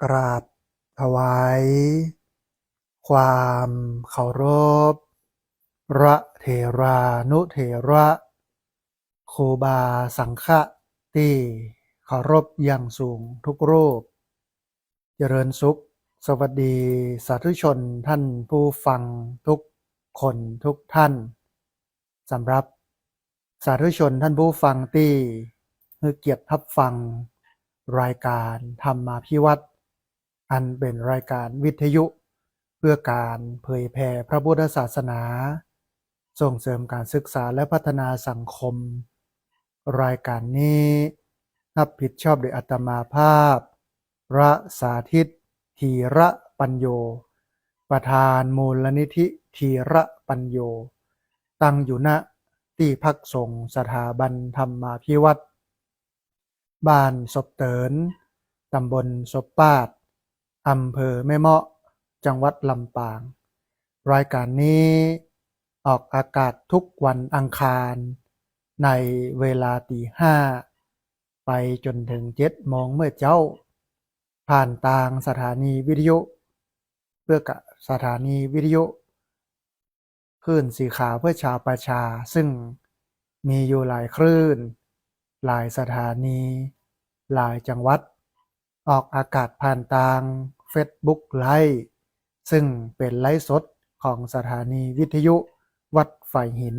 กราบถวายความเคารพพระเถรานุเถระครูบาสังฆะที่เคารพอย่างสูงทุกรูปเจริญสุขสวัสดีสาธุชนท่านผู้ฟังทุกคนทุกท่านสำหรับสาธุชนท่านผู้ฟังที่ให้เกียรติรับฟังรายการธรรมาภิวัตน์อันเป็นรายการวิทยุเพื่อการเผยแผ่พระพุทธศาสนาส่งเสริมการศึกษาและพัฒนาสังคมรายการนี้รับผิดชอบโดยอาตมาภาพพระสาธิตธีระปัญโยประธานมูลนิธิธีระปัญโยตั้งอยู่ณที่พักสงฆ์สถาบันธรรมาภิวัตน์บ้านศพเตินตำบลศพปาดอำเภอแม่เมาะจังหวัดลำปางรายการนี้ออกอากาศทุกวันอังคารในเวลาตี 5ไปจนถึง 7 โมงเมื่อเจ้าผ่านทางสถานีวิทยุเพื่อกับสถานีวิทยุคลื่นสีขาวเพื่อชาวประชาซึ่งมีอยู่หลายคลื่นหลายสถานีหลายจังหวัดออกอากาศผ่านทาง Facebook ไลฟ์ซึ่งเป็นไลฟ์สดของสถานีวิทยุวัดไฝ่หิน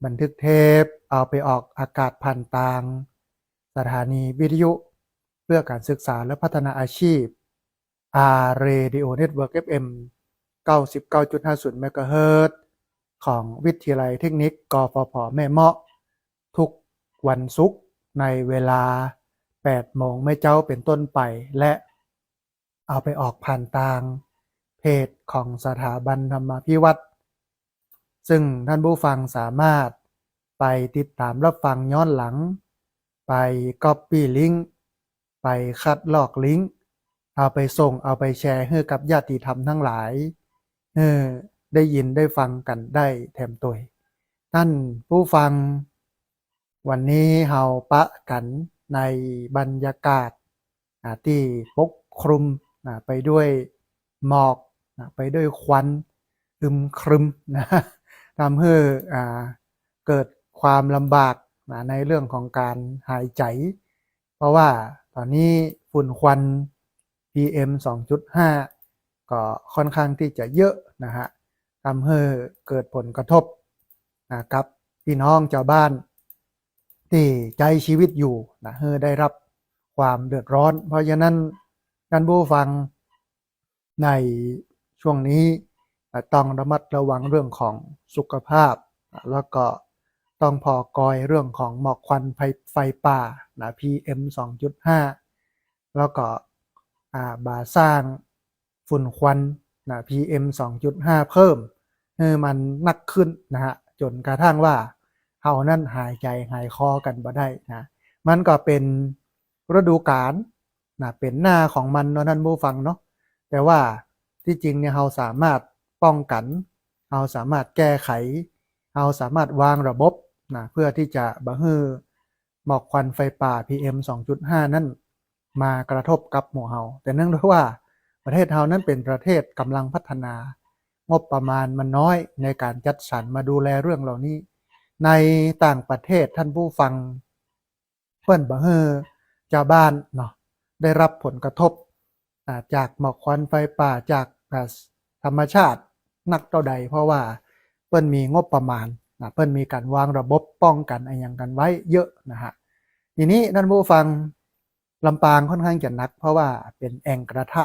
บันทึกเทปเอาไปออกอากาศผ่านทางสถานีวิทยุเพื่อการศึกษาและพัฒนาอาชีพ Radio Network FM 99.50 เมกะเฮิรตซ์ของวิทยาลัยเทคนิคกฟผแม่เมาะทุกวันศุกร์ในเวลา 8 โมงไม่เจ้าเป็นต้นไปและเอาไปออกผ่านทางเพจของสถาบันธรรมาภิวัตน์ซึ่งท่านผู้ฟังสามารถไปติดตามรับฟังย้อนหลังไปก๊อปปี้ลิงก์ไปคัดลอกลิงก์เอาไปส่งเอาไปแชร์ให้กับญาติธรรมทั้งหลายได้ยินได้ฟังกันได้แถมตัวท่านผู้ฟังวันนี้เฮาปะกันในบรรยากาศที่ปกคลุมไปด้วยหมอกไปด้วยควันอึมครึมทำให้เกิดความลำบากในเรื่องของการหายใจเพราะว่าตอนนี้ฝุ่นควัน PM 2.5 ก็ค่อนข้างที่จะเยอะนะฮะทำให้เกิดผลกระทบกับพี่น้องชาวบ้านที่ใจชีวิตอยู่ให้ได้รับความเดือดร้อนเพราะฉะนั้นท่านผู้ฟังในช่วงนี้ต้องระมัดระวังเรื่องของสุขภาพแล้วก็ต้องพอกอยเรื่องของหมอกควันไฟป่าPM 2.5 แล้วก็บาสร้างฝุ่นควันPM 2.5 เพิ่มให้มันนักขึ้นนะฮะจนกระทั่งว่าเฮานั่นหายใจหายคอกันบ่ได้นะมันก็เป็นฤดูกาลเป็นหน้าของมันเนาะท่านผู้ฟังเนาะแต่ว่าที่จริงเนี่ยเราสามารถป้องกันเราสามารถแก้ไขเราสามารถวางระบบเพื่อที่จะบ่ให้หมอกควันไฟป่า PM 2.5 นั่นมากระทบกับหมู่เฮาแต่เนื่องด้วยว่าประเทศเฮานั้นเป็นประเทศกำลังพัฒนางบประมาณมันน้อยในการจัดสรรมาดูแลเรื่องเหล่านี้ในต่างประเทศท่านผู้ฟังเพิ่นบ่ให้ชาวบ้านเนาะได้รับผลกระทบจากหมอกควันไฟป่าจากธรรมชาตินักเท่าใดเพราะว่าเพิ่นมีงบประมาณเพิ่นมีการวางระบบป้องกันอย่างกันไว้เยอะนะฮะทีนี้ท่านผู้ฟังลำปางค่อนข้างจะหนักเพราะว่าเป็นแอ่งกระทะ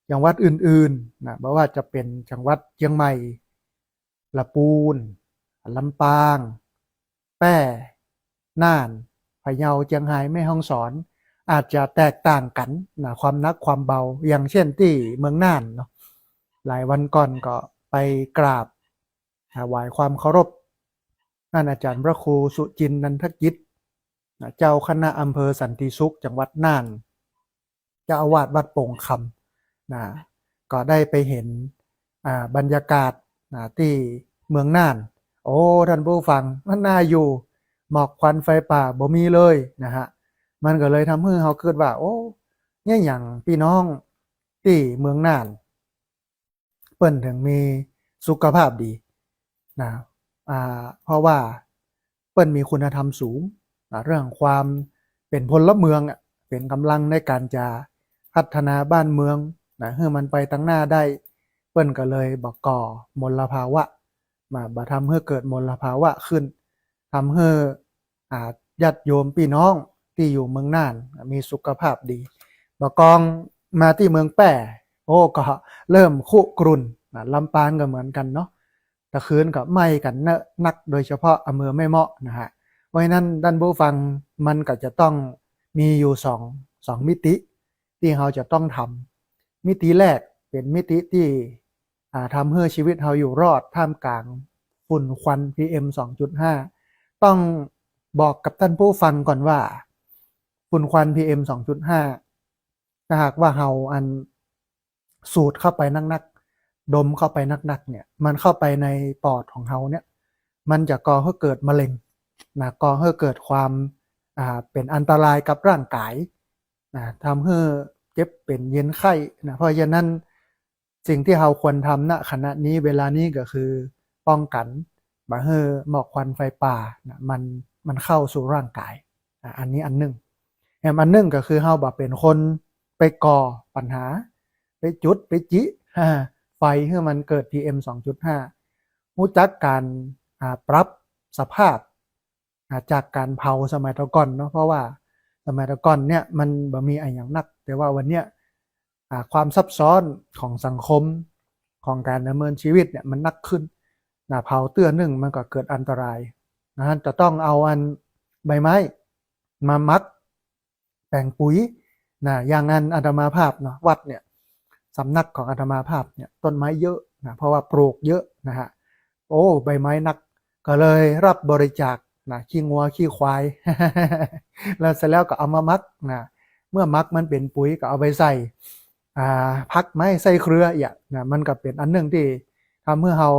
จังหวัดอื่นๆไม่ว่าจะเป็นจังหวัดเชียงใหม่ลำพูนลำปางแพร่น่านพะเยาเชียงรายแม่ฮ่องสอนอาจจะแตกต่างกันความหนักความเบาอย่างเช่นที่เมืองน่านเนาะหลายวันก่อนก็ไปกราบถวายความเคารพท่านอาจารย์พระครูสุจินต์นันทกิจเจ้าคณะอำเภอสันติสุขจังหวัดน่านเจ้าอาวาสวัดโป่งคำก็ได้ไปเห็นบรรยากาศที่เมืองน่านโอ้ท่านผู้ฟังมันน่าอยู่หมอกควันไฟป่าบ่มีเลยนะฮะมันก็เลยทำให้เราคิดว่าโอ้ เนี่ยอย่างพี่น้องที่เมืองน่านเปิ้นถึงมีสุขภาพดีนะเพราะว่าเปิ้นมีคุณธรรมสูงเรื่องความเป็นพลเมืองเป็นกำลังในการจะพัฒนาบ้านเมืองให้มันไปตั้งหน้าได้เปิ้นก็เลยบอกก่อมลภาวะมาบ่ทำให้เกิดมลภาวะขึ้นทำให้ญาติโยมพี่น้องที่อยู่เมืองน่านมีสุขภาพดีบกองมาที่เมืองแป่โอ้ก็เริ่มคุกรุ่นลำปางก็เหมือนกันเนาะตะคืนก็ไหม้กันนักโดยเฉพาะอำเภอแม่เมาะนะฮะเพราะฉะนั้นด้านผู้ฟังมันก็จะต้องมีอยู่สองมิติที่เราจะต้องทำมิติแรกเป็นมิติที่ทำให้ชีวิตเราอยู่รอดท่ามกลางฝุ่นควัน PM 2.5 ต้องบอกกับท่านผู้ฟังก่อนว่าฝุ่นควัน PM 2.5 ถ้าหากว่าเราสูดเข้าไปนักๆดมเข้าไปนักๆเนี่ยมันเข้าไปในปอดของเราเนี่ยมันจะก่อให้เกิดมะเร็งก่อให้เกิดความเป็นอันตรายกับร่างกายทำให้เจ็บเป็นเย็นไข้เพราะฉะนั้นสิ่งที่เราควรทำณขณะนี้เวลานี้ก็คือป้องกันบ่ให้หมอกควันไฟป่ามันเข้าสู่ร่างกายอันนี้อันหนึ่งอันหนึ่งก็คือเราเป็นคนไปก่อปัญหาไปจุดไปจิไฟให้มันเกิด PM 2.5 รู้จักการปรับสภาพจากการเผาสมัยตะก่อนเนาะเพราะว่าสมัยตะก่อนเนี่ยมันบ่มีอะไรอย่างนักแต่ว่าวันเนี้ยความซับซ้อนของสังคมของการดำเนินชีวิตเนี่ยมันนักขึ้นเผาเตื้อหนึ่งมันก็เกิดอันตรายจะต้องเอาใบไม้มามักแต่งปุ๋ยอย่างนั้นอาตมาภาพเนาะวัดเนี่ยสำนักของอาตมาภาพเนี่ยต้นไม้เยอะเพราะว่าปลูกเยอะนะฮะโอ้ใบไม้นักก็เลยรับบริจาคขี้งัวขี้ควาย แล้วเสร็จแล้วก็เอามามักเมื่อมักมันเป็นปุ๋ยก็เอาไปใส่พักไม้ใส่เครือมันก็เป็นอันหนึ่งที่ทำให้เรา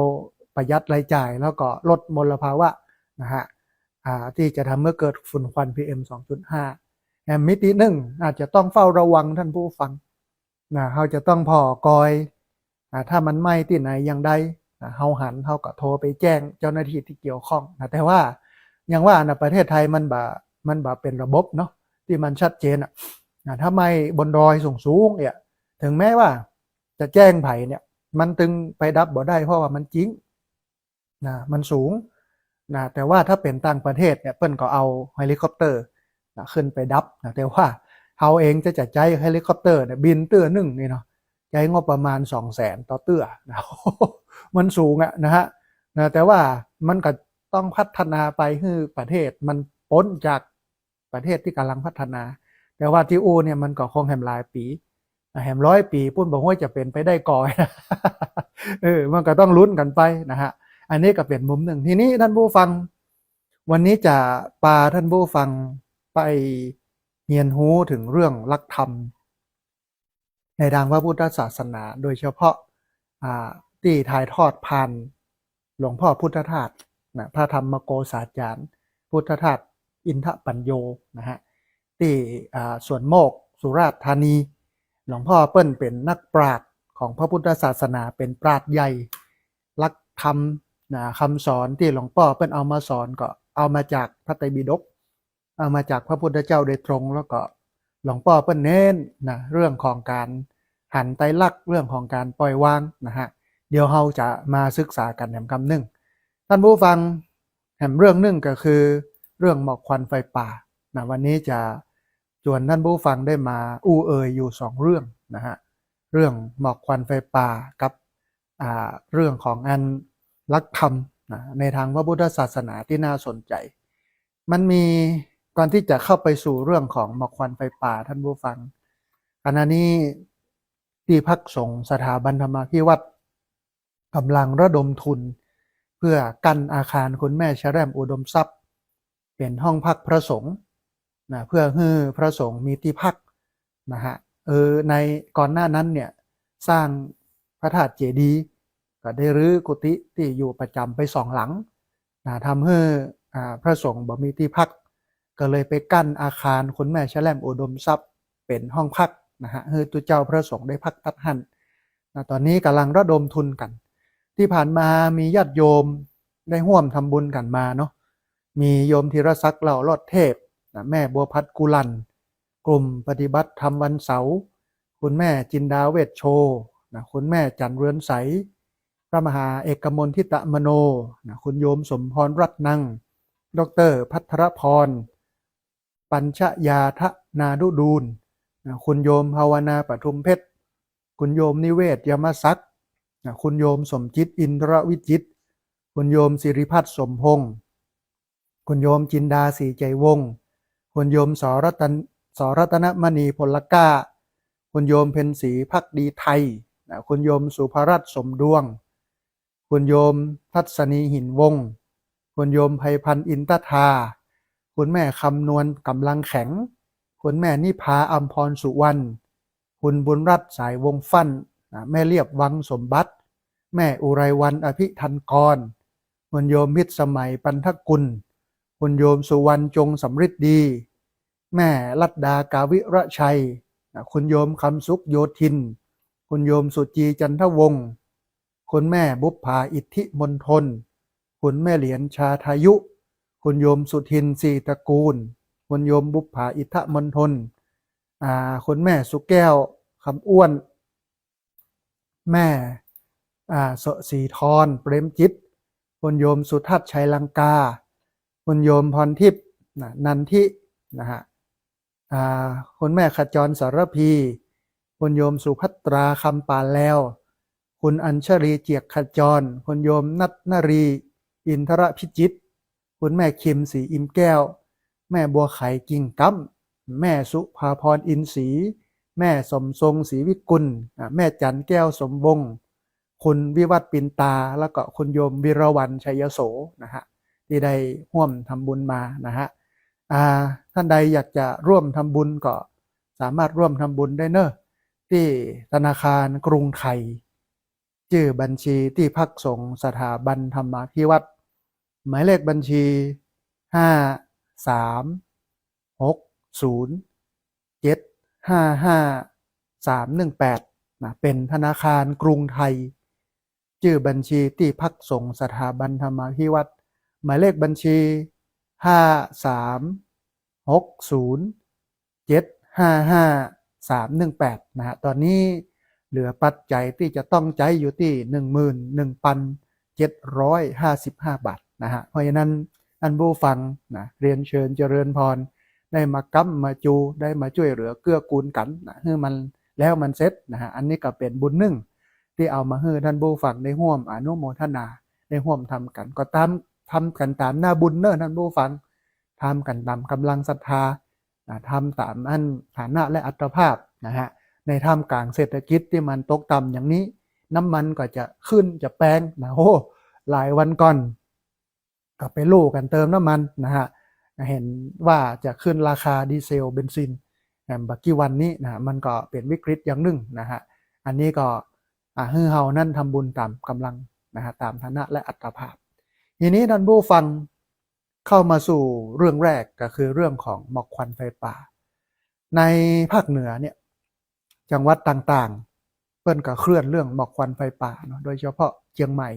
ประหยัดรายจ่ายแล้วก็ลดมลภาวะนะฮะที่จะทำให้เกิดฝุ่นควัน PM 2.5 มิติหนึ่งอาจจะต้องเฝ้าระวังท่านผู้ฟังเราจะต้องพอกอยถ้ามันไหม้ที่ไหนอย่างใดเราก็โทรไปแจ้งเจ้าหน้าที่ที่เกี่ยวข้องแต่ว่าอย่างว่าประเทศไทยมันเป็นระบบเนาะที่มันชัดเจนถ้าไหม้บนดอยสูงเนี่ยถึงแม้ว่าจะแจ้งไผ่เนี่ยมันตึงไปดับบ่ได้เพราะว่ามันจริงมันสูงแต่ว่าถ้าเป็นต่างประเทศเนี่ยเปิ้นก็เอาเฮลิคอปเตอร์ขึ้นไปดับแต่ว่าเขาเองจะใช้เฮลิคอปเตอร์เนี่ยบินเตื้อหนึ่งนี่เนาะใช้งบประมาณ 200,000 ต่อเตื้อมันสูงนะฮะแต่ว่ามันก็ต้องพัฒนาไปให้ประเทศมันพ้นจากประเทศที่กำลังพัฒนาแต่ว่าที่อูเนี่ยมันก็คงแหมหลายปีแหม100 ปีปุ้นบอกว่าจะเป็นไปได้ก่อยมันก็ต้องลุ้นกันไปนะฮะอันนี้ก็เป็นมุมหนึ่งทีนี้ท่านผู้ฟังวันนี้จะพาท่านผู้ฟังไปเรียนรู้ถึงเรื่องหลักธรรมในทางพระพุทธศาสนาโดยเฉพาะที่ถ่ายทอดผ่านหลวงพ่อพุทธทาสพระธรรมโกษาจารย์พุทธทาสอินทปัญโยนะฮะที่สวนโมกสุราษฎร์ธานีหลวงพ่อเปิ้ลเป็นนักปราชญ์ของพระพุทธศาสนาเป็นปราชญ์ใหญ่หลักธรรมคำสอนที่หลวงพ่อเปิ้ลเอามาสอนก็เอามาจากพระไตรปิฎกเอามาจากพระพุทธเจ้าโดยตรงแล้วก็หลวงพ่อเปิ้ลเน้นเรื่องของการหันไตรลักษณ์เรื่องของการปล่อยวางนะฮะเดี๋ยวเราจะมาศึกษากันแหมคำหนึ่งท่านผู้ฟังแหมเรื่องหนึ่งก็คือเรื่องหมอกควันไฟป่าวันนี้จะชวนท่านผู้ฟังได้มาอยู่2เรื่องนะฮะเรื่องหมอกควันไฟป่ากับเรื่องของหลักธรรมในทางพระพุทธศาสนาที่น่าสนใจมันมีก่อนที่จะเข้าไปสู่เรื่องของหมอกควันไฟป่าท่านผู้ฟังขณะนี้ที่พักสงฆ์สถาบันธรรมาภิวัตรกำลังระดมทุนเพื่อกั้นอาคารคุณแม่ชะแรมอุดมทรัพย์เป็นห้องพักพระสงฆ์เพื่อให้พระสงฆ์มีที่พักนะฮะในก่อนหน้านั้นเนี่ยสร้างพระธาตุเจดีย์ก็ได้รื้อกุฏิที่อยู่ประจำไป2 หลังทำให้พระสงฆ์บ่มีที่พักก็เลยไปกั้นอาคารคุณแม่ชะแรมอุดมทรัพย์เป็นห้องพัก นะฮะให้ตัวเจ้าพระสงฆ์ได้พักตัดหันนะตอนนี้กำลังระดมทุนกันที่ผ่านมามีญาติโยมได้ร่วมทำบุญกันมาเนาะมีโยมธีรศักดิ์เหล่ารอดเทพนะแม่บัวพัดกุลันกลุ่มปฏิบัติธรรมวันเสาร์คุณแม่จินดาเวชโชนะคุณแม่จันเรือนใสพระมหาเอกมลทิตมโนนะคุณโยมสมพรรัตนังดร.ภัทรพรปัญชยาทนาดุดูลนะคุณโยมภาวนาปทุมเพชรคุณโยมนิเวศยมศักดิ์นะคุณโยมสมจิตอินทรวิจิตรคุณโยมสิริพัฒน์สมพงศ์คุณโยมจินดาศรีใจวงศ์คุณโยมสรัตนมณีพลก้าคุณโยมเพ็ญศรีภักดีไทยนะคุณโยมสุภรัตน์สมดวงคุณโยมทัศนีหินวงศ์คุณโยมไพพันธ์อินตทาคุณแม่คำนวณกำลังแข็งคุณแม่นิพาอัมพรสุวรรณคุณบุญรัตน์สายวงฟั่นแม่เรียบวังสมบัติแม่อุไรวันอภิทันกรคุณโยมพิษสมัยปันทกุลคุณโยมสุวรรณจงสำริดดีแม่ลัดดากาวิระชัยคุณโยมคำสุขโยธินคุณโยมสุจีจันทวงศ์คุณแม่บุพภาอิทธิมณฑลคุณแม่เหรียญชาทายุคุณโยมสุทินศรีตระกูลคุณโยมบุพภาอิทธิมณฑลคุณแม่สุแก้วคำอ้วนแม่สสีทรเปรมจิตคุณโยมสุทัศน์ชัยลังกาคุณโยมพรทิพย์นันทินะฮะคุณแม่ขจรสารพีคุณโยมสุภัตราคำปานแล้วคุณอัญชลีเจียกขจรคุณโยมนัทนรีอินทรพิจิตรคุณแม่คิมศรีอิมแก้วแม่บัวไข่กิ่งกัมแม่สุภาพรอินศรีแม่สมทรงศรีวิกุลแม่จันแก้วสมวงศ์คุณวิวัฒน์ปินตาแล้วก็คุณโยมวิรวรรณชัยโสนะฮะที่ได้ร่วมทำบุญมานะฮะท่านใดอยากจะร่วมทำบุญก็สามารถร่วมทำบุญได้เนอะที่ธนาคารกรุงไทยชื่อบัญชีที่พักสงฆ์สถาบันธรรมาภิวัตรหมายเลขบัญชี5360755 318นะเป็นธนาคารกรุงไทยชื่อบัญชีที่พักสงฆ์สถาบันธรรมาภิวัตรหมายเลขบัญชี5360755 318นะฮะตอนนี้เหลือปัจจัยที่จะต้องใช้อยู่ที่ 11,755 บาทนะฮะเพราะฉะนั้นท่านผู้ฟังนะเรียนเชิญเจริญพรได้มากั้มมาจูได้มาช่วยเหลือเกื้อกูลกันนะให้มันแล้วมันเสร็จนะฮะอันนี้ก็เป็นบุญหนึ่งที่เอามาให้ท่านผู้ฟังได้ร่วมอนุโมทนาได้ร่วมทำกันก็ทำกันตามหน้าบุญเนอะท่านผู้ฟังทำกันตามกำลังศรัทธาทำตามอันฐานะและอัตภาพนะฮะในท่ามกลางเศรษฐกิจที่มันตกต่ำอย่างนี้น้ำมันก็จะขึ้นจะแพงนะโอ้หลายวันก่อนก็ไปลู่กันเติมน้ำมันนะฮะเห็นว่าจะขึ้นราคาดีเซลเบนซินบักกี่วันนี้นะมันก็เป็นวิกฤตอย่างหนึ่งนะฮะอันนี้ก็ฮือเฮานั่นทำบุญตามกำลังนะฮะตามฐานะและอัตภาพทีนี้ท่านผู้ฟังเข้ามาสู่เรื่องแรกก็คือเรื่องของหมอกควันไฟป่าในภาคเหนือเนี่ยจังหวัดต่างๆเพิ่นก็เคลื่อนเรื่องหมอกควันไฟป่าเนาะโดยเฉพาะเชียงใหม่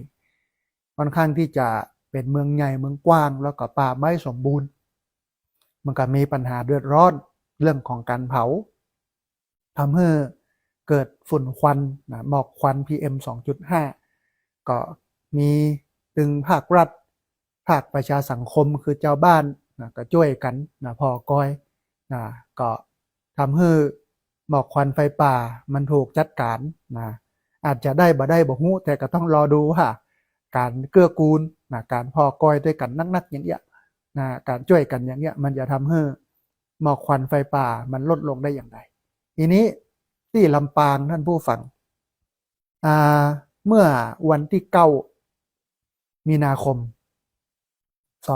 ค่อนข้างที่จะเป็นเมืองใหญ่เมืองกว้างแล้วก็ป่าไม้สมบูรณ์มันก็มีปัญหาเดือดร้อนเรื่องของการเผาทำให้เกิดฝุ่นควันนะหมอกควัน PM 2.5 ก็มีตึงภาครัฐภาคประชาสังคมคือเจ้าบ้านนะก็ช่วยกันนะพอกอยนะก็ทำให้หมอกควันไฟป่ามันถูกจัดการนะอาจจะได้บ่ได้บ่ฮู้แต่ก็ต้องรอดูว่าการเกื้อกูลนะการพอกอยด้วยกันนักๆอย่างเงี้ยนะการช่วยกันอย่างเงี้ยมันจะทำให้หมอกควันไฟป่ามันลดลงได้อย่างไรทีนี้ที่ลำปางท่านผู้ฟังเมื่อวันที่9 มีนาคม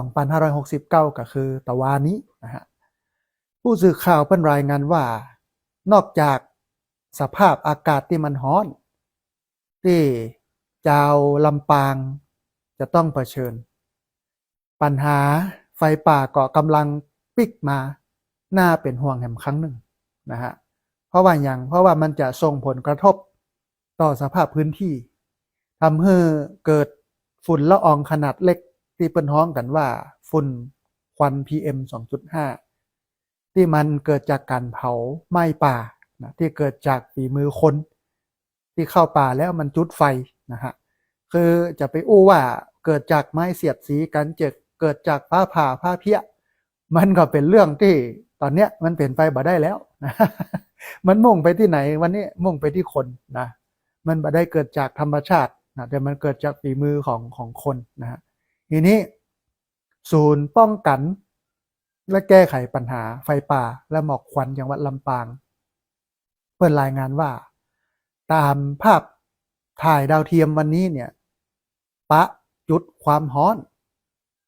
2569 ก็คือตะวานี้นะฮะผู้สื่อข่าวเพิ่นรายงานว่านอกจากสภาพอากาศที่มันร้อนที่ชาวลำปางจะต้องเผชิญปัญหาไฟป่าก็กำลังปิกมาน่าเป็นห่วงแห่งครั้งหนึ่งนะฮะ เพราะว่าอย่างเพราะว่ามันจะส่งผลกระทบต่อสภาพพื้นที่ทำให้เกิดฝุ่นละอองขนาดเล็กที่เปิ้นฮ้องกันว่าฝุ่นควัน PM 2.5 ที่มันเกิดจากการเผาไหม้ป่านะที่เกิดจากฝีมือคนที่เข้าป่าแล้วมันจุดไฟนะฮะคือจะไปอู้ว่าเกิดจากไม้เสียดสีกันเกิดจากฟ้าผ่าผ้าเพี้ยมันก็เป็นเรื่องที่ตอนเนี้ยมันเป็นไปบ่ได้แล้วนะมันมุ่งไปที่ไหนวันนี้มุ่งไปที่คนนะมันบ่ได้เกิดจากธรรมชาตินะแต่มันเกิดจากฝีมือของคนนะฮะทีนี้ศูนย์ป้องกันและแก้ไขปัญหาไฟป่าและหมอกควันจังหวัดลำปางเปิดรายงานว่าตามภาพถ่ายดาวเทียมวันนี้เนี่ยปะจุดความร้อน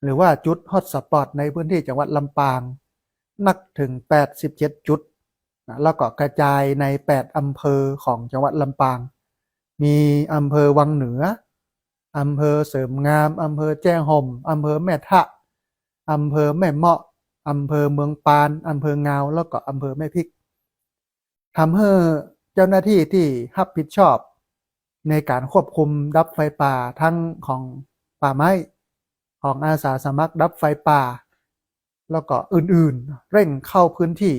หรือว่าจุดฮอตสปอตในพื้นที่จังหวัดลำปางนักถึง87จุดนะแล้วก็กระจายใน8อำเภอของจังหวัดลำปางมีอำเภอวังเหนืออำเภอเสริมงามอำเภอแจ้ห่มอำเภอแม่ทะอำเภอแม่เมาะอำเภอเมืองปานอำเภองาวแล้วก็อำเภอแม่พริกทำให้เจ้าหน้าที่ที่รับผิดชอบในการควบคุมดับไฟป่าทั้งของป่าไม้ของอาสาสมัครดับไฟป่าแล้วก็อื่นๆเร่งเข้าพื้นที่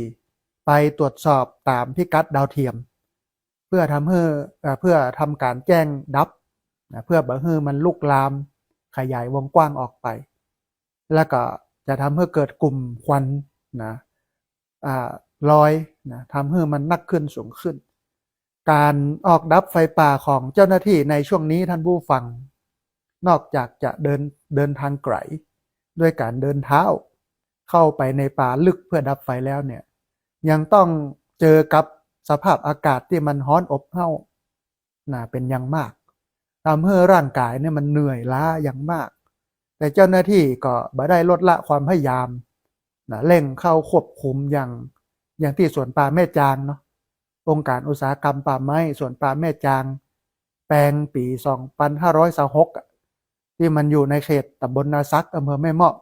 ไปตรวจสอบตามพิกัดดาวเทียมเพื่อทำการแจ้งดับเพื่อบ่ให้มันลุกลามขยายวงกว้างออกไปแล้วก็จะทำให้เกิดกลุ่มควันนะลอยนะทำให้มันนักขึ้นสูงขึ้นการออกดับไฟป่าของเจ้าหน้าที่ในช่วงนี้ท่านผู้ฟังนอกจากจะเดินทางไกลด้วยการเดินเท้าเข้าไปในป่าลึกเพื่อดับไฟแล้วเนี่ยยังต้องเจอกับสภาพอากาศที่มันร้อนอบอ้าวนะเป็นอย่างมากทำให้ร่างกายเนี่ยมันเหนื่อยล้าอย่างมากแต่เจ้าหน้าที่ก็บ่ได้ลดละความพยายามนะเร่งเข้าควบคุมอย่างที่สวนป่าแม่จางเนาะองค์การอุตสาหกรรมป่าไม้สวนป่าแม่จางแปลงปี2526ที่มันอยู่ในเขตตำบลนาซักอำเภอแม่เมาะ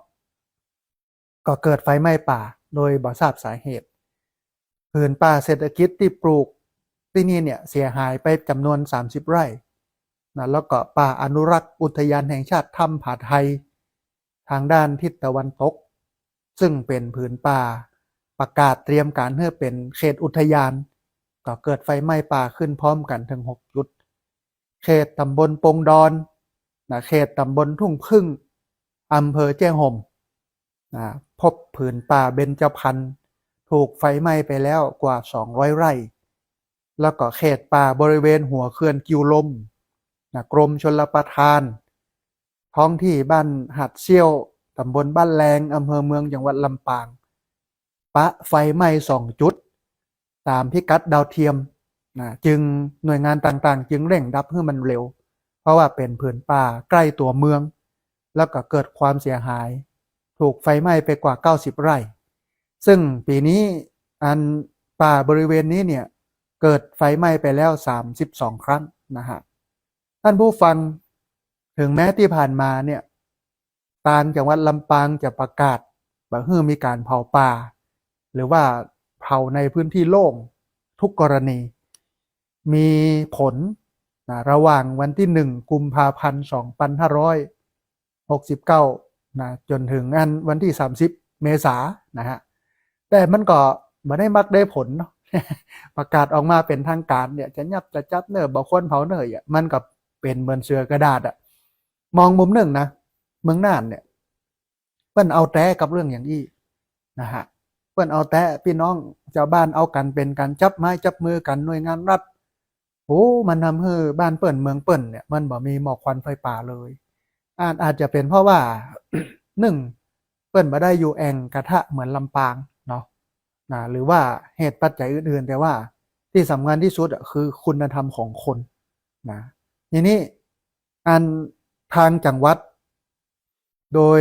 ก็เกิดไฟไหม้ป่าโดยบ่ทราบสาเหตุผืนป่าเศรษฐกิจที่ปลูกที่นี่เนี่ยเสียหายไปจำนวน30ไร่นะแล้วก็ป่าอนุรักษ์อุทยานแห่งชาติถ้ำผาไทยทางด้านทิศตะวันตกซึ่งเป็นผืนป่าประกาศเตรียมการให้เป็นเขตอุทยานก็เกิดไฟไหม้ป่าขึ้นพร้อมกันถึง6จุดเขตตำบลปงดอนนะเขตตำบลทุ่งพึ่งอำเภอแจ้ห่มนะพบผืนป่าเบญจพรรณถูกไฟไหม้ไปแล้วกว่า200ไร่แล้วก็เขตป่าบริเวณหัวเขื่อนกิวลมนะกรมชลประทานท้องที่บ้านหัดเซี่ยวตำบลบ้านแรงอำเภอเมืองจังหวัดลำปางปะไฟไหม้2จุดตามพิกัดดาวเทียมนะจึงหน่วยงานต่างๆจึงเร่งดับให้มันเร็วเพราะว่าเป็นผืนป่าใกล้ตัวเมืองแล้วก็เกิดความเสียหายถูกไฟไหม้ไปกว่า90ไร่ซึ่งปีนี้อันป่าบริเวณนี้เนี่ยเกิดไฟไหม้ไปแล้ว32ครั้งนะฮะท่านผู้ฟังถึงแม้ที่ผ่านมาเนี่ยทางจังหวัดลำปางจะประกาศว่ามีการเผาป่าหรือว่าเผาในพื้นที่โล่งทุกกรณีมีผลนะระหว่างวันที่1กุมภาพันธ์2569นะจนถึงวันที่30เมษายนนะฮะแต่มันก็ไม่ได้มักได้ผลเนาะ ประกาศออกมาเป็นทางการเนี่ยจะยับจะจับเนอบ่ควรเผาเนอมันก็เป็นเหมือนเสือกระดาษอะมองมุมหนึ่งนะเมืองน่านเนี่ยเปิ้นเอาแต่กับเรื่องอย่างนี้นะฮะเปิ้นเอาแต่พี่น้องชาวบ้านเอากันเป็นการจับไม้จับมือกันหน่วยงานรัฐโอ้มันทำให้บ้านเปิ้นเมืองเปิ้นเนี่ยมันบ่มีหมอกควันไฟป่าเลยอาจจะเป็นเพราะว่า หนึ่งเปิ้นบ่ได้อยู่แอ่งกระทะเหมือนลำปางเนาะนะหรือว่าเหตุปัจจัยอื่นๆแต่ว่าที่สำคัญที่สุดคือคุณธรรมของคนนะทีนี้ทางจังหวัดโดย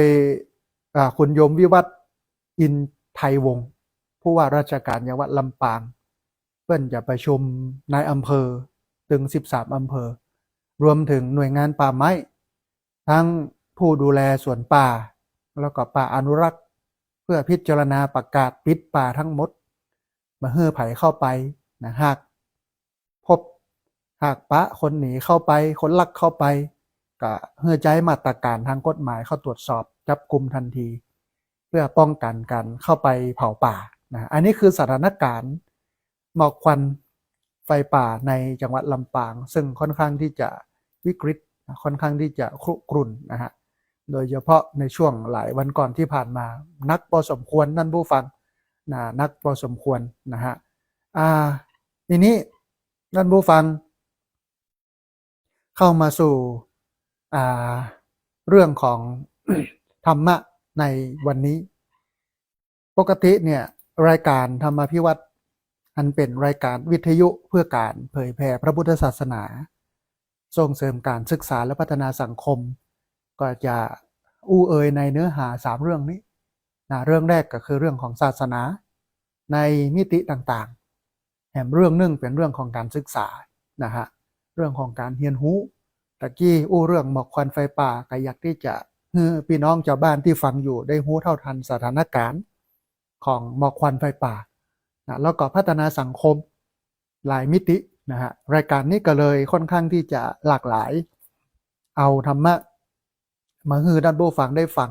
คุณโยมวิวัฒน์อินไทยวงศ์ผู้ว่าราชการจังหวัดลำปางเปิ้นจะประชุมนายอำเภอถึง13อำเภอรวมถึงหน่วยงานป่าไม้ทั้งผู้ดูแลสวนป่าแล้วก็ป่าอนุรักษ์เพื่อพิจารณาประกาศปิดป่าทั้งหมดมาให้ไผเข้าไป นะหากพบหากปะคนหนีเข้าไปคนลักเข้าไปก็เฮือใจมาตรการทางกฎหมายเข้าตรวจสอบจับกุมทันที เพื่อป้องกันการเข้าไปเผาป่านะอันนี้คือสถานการณ์หมอกควันไฟป่าในจังหวัดลำปางซึ่งค่อนข้างที่จะวิกฤตค่อนข้างที่จะครุกรุ่นนะฮะโดยเฉพาะในช่วงหลายวันก่อนที่ผ่านมานักพอสมควรนั่นผู้ฟังนะนักพอสมควรนะฮะทีนี้นั่นผู้ฟังเข้ามาสู่เรื่องของ ธรรมะในวันนี้ปกติเนี่ยรายการธรรมพิวัตรอันเป็นรายการวิทยุเพื่อการเผยแผ่พระพุทธศาสนาส่งเสริมการศึกษาและพัฒนาสังคมก็จะอู้เอ่ยในเนื้อหา3เรื่องนี้นะเรื่องแรกก็คือเรื่องของศาสนาในมิติต่างๆแถมเรื่องนึงเป็นเรื่องของการศึกษานะฮะเรื่องของการเรียนรู้ตะกี้อู้เรื่องหมอกควันไฟป่าก็อยากที่จะให้พี่น้องชาวบ้านที่ฟังอยู่ได้รู้เท่าทันสถานการณ์ของหมอกควันไฟป่านะแล้วก็พัฒนาสังคมหลายมิตินะฮะรายการนี้ก็เลยค่อนข้างที่จะหลากหลายเอาธรรมะมาให้ด้านผู้ฟังได้ฟัง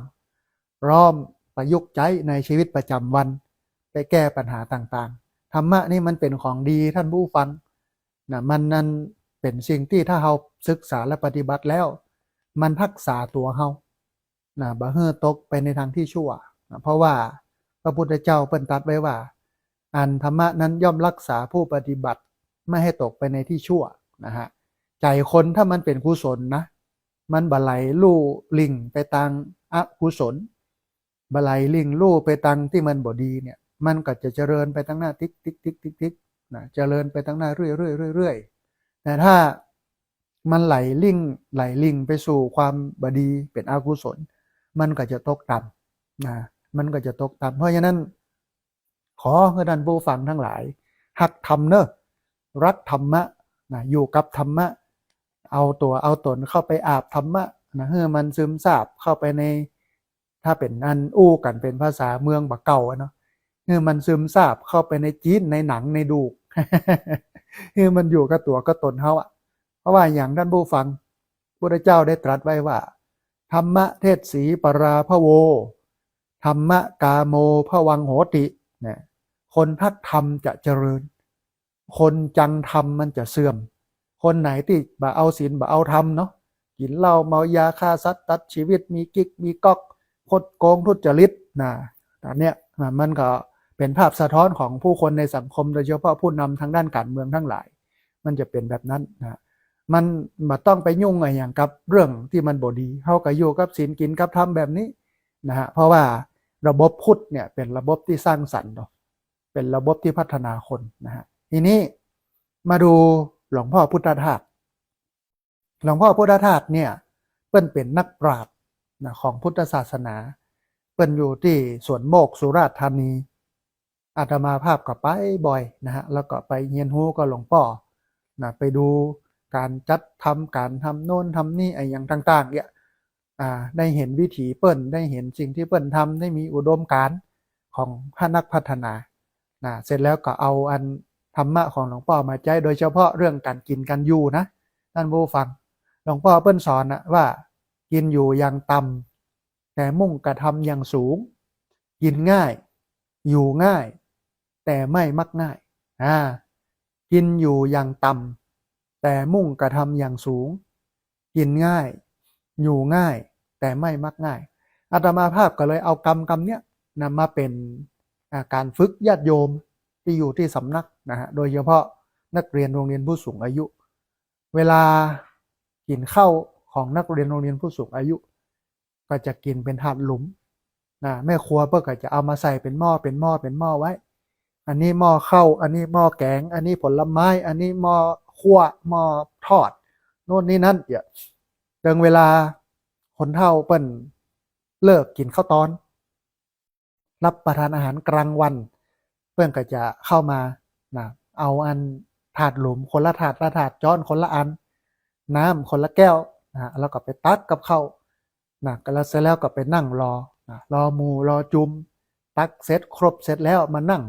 ร่อมประยุกต์ใช้ในชีวิตประจำวันไปแก้ปัญหาต่างๆธรรมะนี่มันเป็นของดีท่านผู้ฟังนะมันนั้นเป็นสิ่งที่ถ้าเราศึกษาและปฏิบัติแล้วมันรักษาตัวเรานะบ่ให้ตกไปในทางที่ชั่วนะเพราะว่าพระพุทธเจ้าเปิ้นตรัสไว้ว่าอันธรรมะนั้นย่อมรักษาผู้ปฏิบัติไม่ให้ตกไปในที่ชั่วนะฮะใจคนถ้ามันเป็นกุศลนะมันบ่ไหลลู่ลิงไปทางอกุศลบ่ไหลลิงลู่ไปทางที่มันบ่ดีเนี่ยมันก็จะเจริญไปทางหน้าติ๊กติ๊กติ๊กติ๊กติ๊กนะเจริญไปทางหน้าเรื่อยเรื่อยเรื่อยแต่ถ้ามันไหลลิงไปสู่ความบดีเป็นอกุศลมันก็จะตกต่ำนะมันก็จะตกต่ำเพราะฉะนั้นขอให้ท่านผู้ฟังทั้งหลายหักธรรมเนอะรักธรรมะนะอยู่กับธรรมะเอาตัวเอาตนเข้าไปอาบธรรมะนะให้มันซึมซาบเข้าไปในถ้าเป็นอันอู้กันเป็นภาษาเมืองบะเก่าเนาะให้มันซึมซาบเข้าไปในจีนในหนังในดูก ให้มันอยู่กับตัวกับตนเขาอะเพราะว่าอย่างท่านผู้ฟังพระเจ้าได้ตรัสไว้ว่าธรรมะเทศสีปราพโวธรรมะกาโมพวังโหติเนี่ยคนทักธรรมจะเจริญคนจังธรรมมันจะเสื่อมคนไหนที่บ่เอาศีลบ่เอาธรรมเนาะกินเหล้าเมายาฆ่าสัตว์ตัดชีวิตมีกิ๊กมีก๊อกคดโกงทุจริตนะอันเนี้ยมันก็เป็นภาพสะท้อนของผู้คนในสังคมโดยเฉพาะผู้นำทางด้านการเมืองทั้งหลายมันจะเป็นแบบนั้นนะมันบ่ต้องไปยุ่งอะไรอย่างกับเรื่องที่มันบ่ดีเฮาก็อยู่กับศีลกินกับธรรมแบบนี้นะฮะเพราะว่าระบบพุทธเนี่ยเป็นระบบที่สร้างสรรค์เนาะเป็นระบบที่พัฒนาคนนะฮะทีนี้มาดูหลวงพ่อพุทธทาสหลวงพ่อพุทธทาสเนี่ยเปิ้นเป็นนักปราชญ์นะของพุทธศาสนาเปิ้นอยู่ที่สวนโมกสุราษฎร์ธานีอาตมาภาพก็ไปบ่อยนะฮะแล้วก็ไปเรียนรู้กับหลวงพ่อนะไปดูการจัดทำการทำโน่นทำนี่ไอ้อย่างต่างๆเนี่ยได้เห็นวิถีเปิ้นได้เห็นสิ่งที่เปิ้นทำได้มีอุดมการณ์ของพระนักพัฒนานะเสร็จแล้วก็เอาอันธรรมะของหลวงพ่อมาใช้โดยเฉพาะเรื่องการกินการอยู่นะท่านผู้ฟังหลวงพ่อเปิ้นสอนนะว่ากินอยู่อย่างต่ำแต่มุ่งกระทำอย่างสูงกินง่ายอยู่ง่ายแต่ไม่มักง่ายกินอยู่อย่างต่ำแต่มุ่งกระทำอย่างสูงกินง่ายอยู่ง่ายแต่ไม่มักง่ายอาตมาภาพก็เลยเอากรรมเนี้ยนำมาเป็นการฝึกญาติโยมที่อยู่ที่สำนักนะฮะโดยเฉพาะนักเรียนโรงเรียนผู้สูงอายุเวลากินข้าวของนักเรียนโรงเรียนผู้สูงอายุก็จะกินเป็นถาดหลุมนะแม่ครัวเพื่อก็จะเอามาใส่เป็นหม้อไว้อันนี้หม้อข้าวอันนี้หม้อแกงอันนี้ผลไม้อันนี้หม้อคั่วหม้อทอดโน่นนี่นั่นเดี๋ยวถึงเวลาคนเฒ่าเปิ้นเลิกกินข้าวตอนรับประทานอาหารกลางวันเพื่อนก็จะเข้ามานะเอาอันถาดหลุมคนละถาดจ้อนคนละอันน้ำคนละแก้วนะแล้วก็ไปตักกับข้าวนะก็แล้วเสร็จแล้วก็ไปนั่งรอนะรอหมู่รอจุมตักเสร็จครบเสร็จแล้วมานั่ง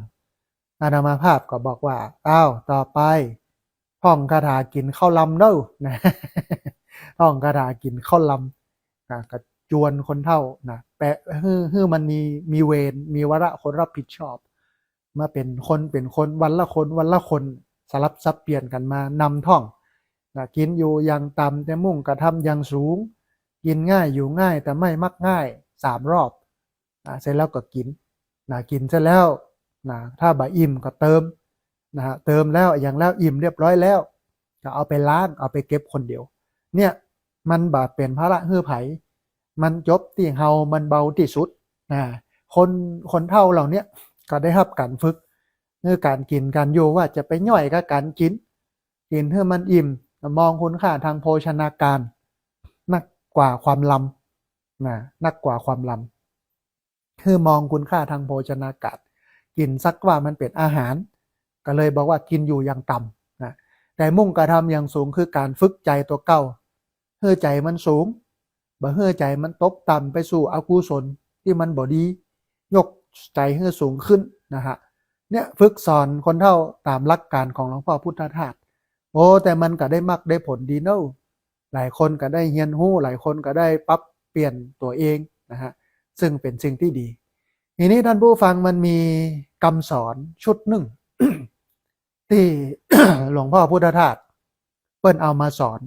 อานามาภาพก็บอกว่าอ้าวต่อไปท่องคาถากินข้าวลำเด้อนะ ท่องคาถากินข้าวลำนะก็จวนคนเท่านะแปะฮือมันมีเวรมีวาระคนรับผิดชอบมาเป็นคนวันละคนวันละคนสลับซับเปลี่ยนกันมานำท่องนะกินอยู่อย่างต่ำแต่มุ่งกระทำอย่างสูงกินง่ายอยู่ง่ายแต่ไม่มักง่าย3 รอบนะเสร็จแล้วก็กินนะกินเสร็จแล้วนะถ้าบ่อิ่มก็เติมนะฮะเติมแล้วอย่างแล้วอิ่มเรียบร้อยแล้วก็เอาไปล้างเอาไปเก็บคนเดียวเนี่ยมันบาเป็นภาระฮื้อไผมันจบที่เฮามันเบาที่สุดนะคนเท่าเหล่านี้ก็ได้รับการฝึกเรื่องการกินการอยู่ว่าจะไปย่อยกับการกินให้มันอิ่มมองคุณค่าทางโภชนาการนักกว่าความลำนะนักกว่าความลำคือมองคุณค่าทางโภชนาการกินสักว่ามันเป็นอาหารก็เลยบอกว่ากินอยู่อย่างต่ำนะแต่มุ่งกระทำอย่างสูงคือการฝึกใจตัวเก่าเฮือใจมันสูงบ่เฮือใจมันตกต่ำไปสู่อกุศลที่มันบ่ดียกใจเฮือสูงขึ้นนะฮะเนี่ยฝึกสอนคนเท่าตามหลักการของหลวงพ่อพุทธทาสโอ้แต่มันก็ได้มักได้ผลดีเนาะหลายคนก็ได้เรียนรู้หลายคนก็ได้ปรับเปลี่ยนตัวเองนะฮะซึ่งเป็นสิ่งที่ดีทีนี้ท่านผู้ฟังมันมีคำสอนชุดหนึ่ง ที่ หลวงพ่อพุทธทาสเปิ้นเอามาสอน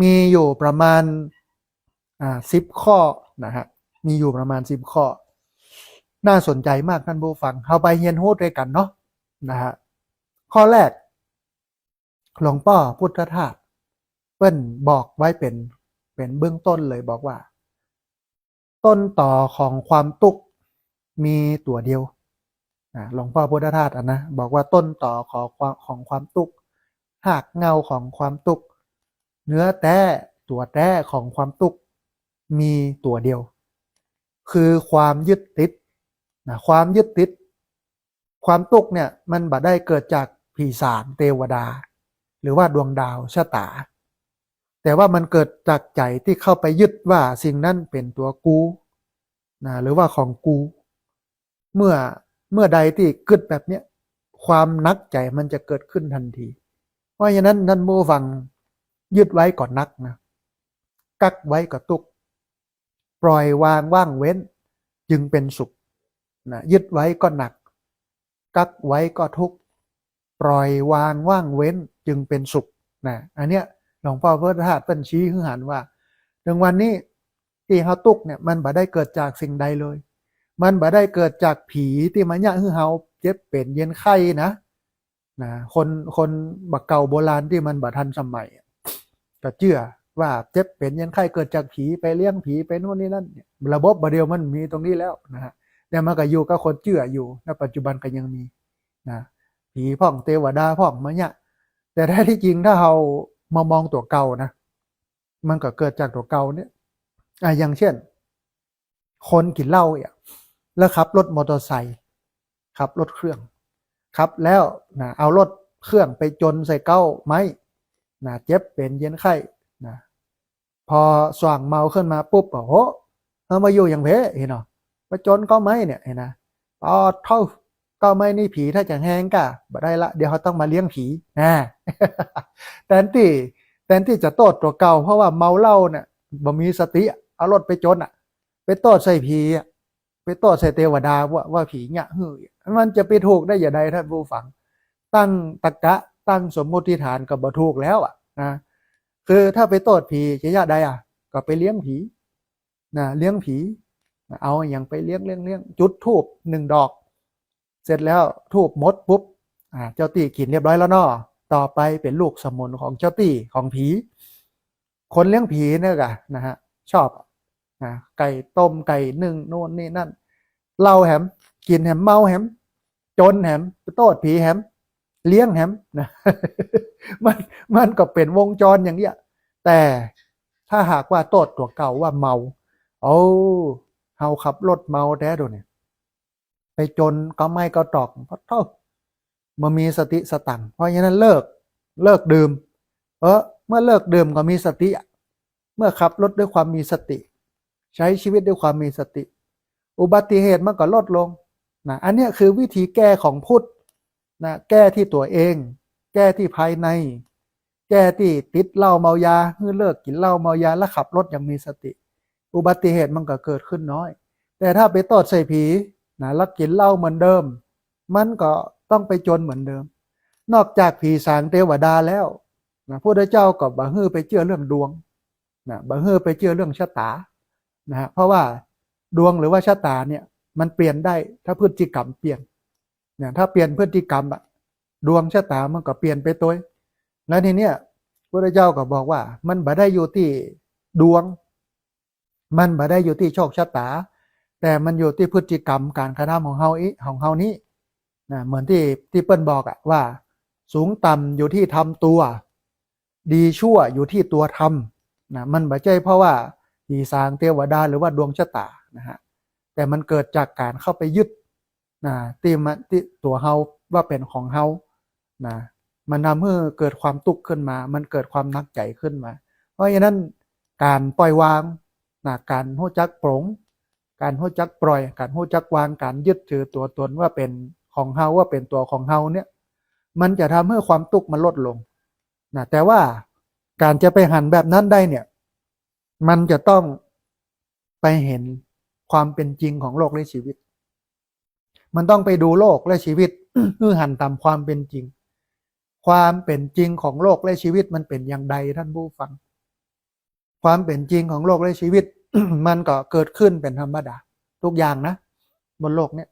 มีอยู่ประมาณ10 ข้อนะฮะมีอยู่ประมาณ10 ข้อน่าสนใจมากท่านผู้ฟังเอาไปเรียนรู้ด้วยกันเนาะนะฮะข้อแรกหลวงพ่อพุทธทาสเปิ้นบอกไว้เป็นเบื้องต้นเลยบอกว่าต้นต่อของความทุกข์มีตัวเดียวหลวงพ่อพุทธทาสนะบอกว่าต้นต่อของความทุกข์หากเงาของความทุกข์เนื้อแท้ตัวแท้ของความทุกข์มีตัวเดียวคือความยึดติดนะความยึดติดความทุกข์เนี่ยมันบ่ได้เกิดจากผีสางเทวดาหรือว่าดวงดาวชะตาแต่ว่ามันเกิดจากใจที่เข้าไปยึดว่าสิ่งนั้นเป็นตัวกูนะหรือว่าของกูเมื่อใดที่เกิดแบบเนี้ยความนักใจมันจะเกิดขึ้นทันทีเพราะฉะนั้นท่านผู้ฟังยึดไว้ก่อนนักนะกักไว้ก็ทุกข์ปล่อยวางว่างเว้นจึงเป็นสุขนะยึดไว้ก็หนักกักไว้ก็ทุกข์ปล่อยวางว่างเว้นจึงเป็นสุขนะอันเนี้ยหลวงพ่อพุทธทาสเป็นชี้ให้หันว่าถึงวันนี้ที่เฮาทุกข์เนี่ยมันบ่ได้เกิดจากสิ่งใดเลยมันบ่ได้เกิดจากผีที่มาเนี่ยให้เฮาเจ็บเป็นเย็นไข้นะคนบักเก่าโบราณที่มันบ่ทันสมัยก็เชื่อว่าเจ็บเป็นเย็นไข้เกิดจากผีไปเลี้ยงผีไปโน่นนี่นั่นระบบบ่เดียวมันมีตรงนี้แล้วนะฮะแต่มันก็อยู่กับคนเชื่ออยู่ในปัจจุบันก็ยังมีนะผีพ่องเทวดาพ่องมาเนี่ยแต่แท้ที่จริงถ้าเรามามองตัวเก่านะมันก็เกิดจากตัวเก่าเนี่ยอย่างเช่นคนกินเหล้าแล้วขับรถมอเตอร์ไซค์ขับรถเครื่องขับแล้วนะเอารถเครื่องไปจนใส่เก้าไม้นะเจ็บเป็นเย็นไข้นะพอส่างเมาขึ้นมาปุ๊บโอ้โหมาอยู่อย่างเพเห็นเนาะไปจนก็ไม้เนี่ยเห็นนะเท่าก็ไม่นี่ผีถ้าจะแห้งกะบ่ได้ละเดี๋ยวเขาต้องมาเลี้ยงผีนะ แทนที่จะโทษตัวเก่าเพราะว่าเมาเหล้าเนี่ยบ่มีสติเอารถไปจนไปโทษใส่ผีไปโทษใส่เทวดาว่าผีเนี่ยมันจะไปถูกได้อย่างไรท่านผู้ฟังตั้งตรรกะตั้งสมมติฐานก็บ่ถูกแล้วนะคือถ้าไปโทษผีจะยะใดก็ไปเลี้ยงผีนะเลี้ยงผีเอาอย่างไปเลี้ยงจุดธูป1 ดอกเสร็จแล้วธูปหมดปุ๊บเจ้าตี้กินเรียบร้อยแล้วเนาะต่อไปเป็นลูกสมุนของเจ้าตี้ของผีคนเลี้ยงผีเนี่ยกะนะฮะชอบไก่ต้มไก่นึ่งโน่นนี่นั่นเหล้าแหมกินแหมเมาแหมจนแหมโทษผีแหมเลี้ยงแหมนะ มันก็เป็นวงจรอย่างเนี้ยแต่ถ้าหากว่าโทษตัวเก่าว่าเมาเฮาขับรถเมาแท้ดูเนี่ยไปจนก็ไม่ก็ตอกเพราะเท่ามันมีสติสตังเพราะฉะนั้นเลิกดื่มเมื่อเลิกดื่มก็มีสติเมื่อขับรถด้วยความมีสติใช้ชีวิตด้วยความมีสติอุบัติเหตุมันก็ลดลงนะอันนี้คือวิธีแก้ของพุทธ นะแก้ที่ตัวเอง แก้ที่ภายใน แก้ที่ติดเหล้าเมายาเพื่อเลิกกินเหล้าเมายาและขับรถอย่างมีสติ อุบัติเหตุมันก็เกิดขึ้นน้อย แต่ถ้าไปตอดใส่ผีนะแล้วกินเหล้าเหมือนเดิมมันก็ต้องไปจนเหมือนเดิมนอกจากผีสางเทวดาแล้วนะพระพุทธเจ้าก็บ่ฮื้อไปเชื่อเรื่องดวงนะบ่ฮื้อไปเชื่อเรื่องชะตานะฮะเพราะว่าดวงหรือว่าชะตาเนี่ยมันเปลี่ยนได้ถ้าพฤติกรรมเปลี่ยนเนี่ยถ้าเปลี่ยนพฤติกรรมอะดวงชะตามันก็เปลี่ยนไปตัวแล้วทีเนี้ยพระพุทธเจ้าก็บอกว่ามันบ่ได้อยู่ที่ดวงมันบ่ได้อยู่ที่โชคชะตาแต่มันอยู่ที่พฤติกรรมการกระทำของเฮานี้นะเหมือนที่เปิ้ลบอกอะว่าสูงต่ำอยู่ที่ทำตัวดีชั่วอยู่ที่ตัวทำนะมันไม่ใช่เพราะว่าผีสางเทวดาหรือว่าดวงชะตานะฮะแต่มันเกิดจากการเข้าไปยึดนะที่ตัวเฮาว่าเป็นของเฮานะมันทำให้เกิดความทุกข์ขึ้นมามันเกิดความหนักใจขึ้นมาเพราะฉะนั้นการปล่อยวางนะการรู้จักปลงการรู้จักปล่อยการรู้จักวางการยึดถือตัวตนว่าเป็นของเฮาว่าเป็นตัวของเฮาเนี่ยมันจะทำให้ความทุกข์มันลดลงนะแต่ว่าการจะไปหันแบบนั้นได้เนี่ยมันจะต้องไปเห็นความเป็นจริงของโลกและชีวิตมันต้องไปดูโลกและชีวิต เพื่อหันตามความเป็นจริงความเป็นจริงของโลกและชีวิตมันเป็นอย่างใดท่านผู้ฟังความเป็นจริงของโลกและชีวิต มันก็เกิดขึ้นเป็นธรรมดาทุกอย่างนะบนโลกเนี้ย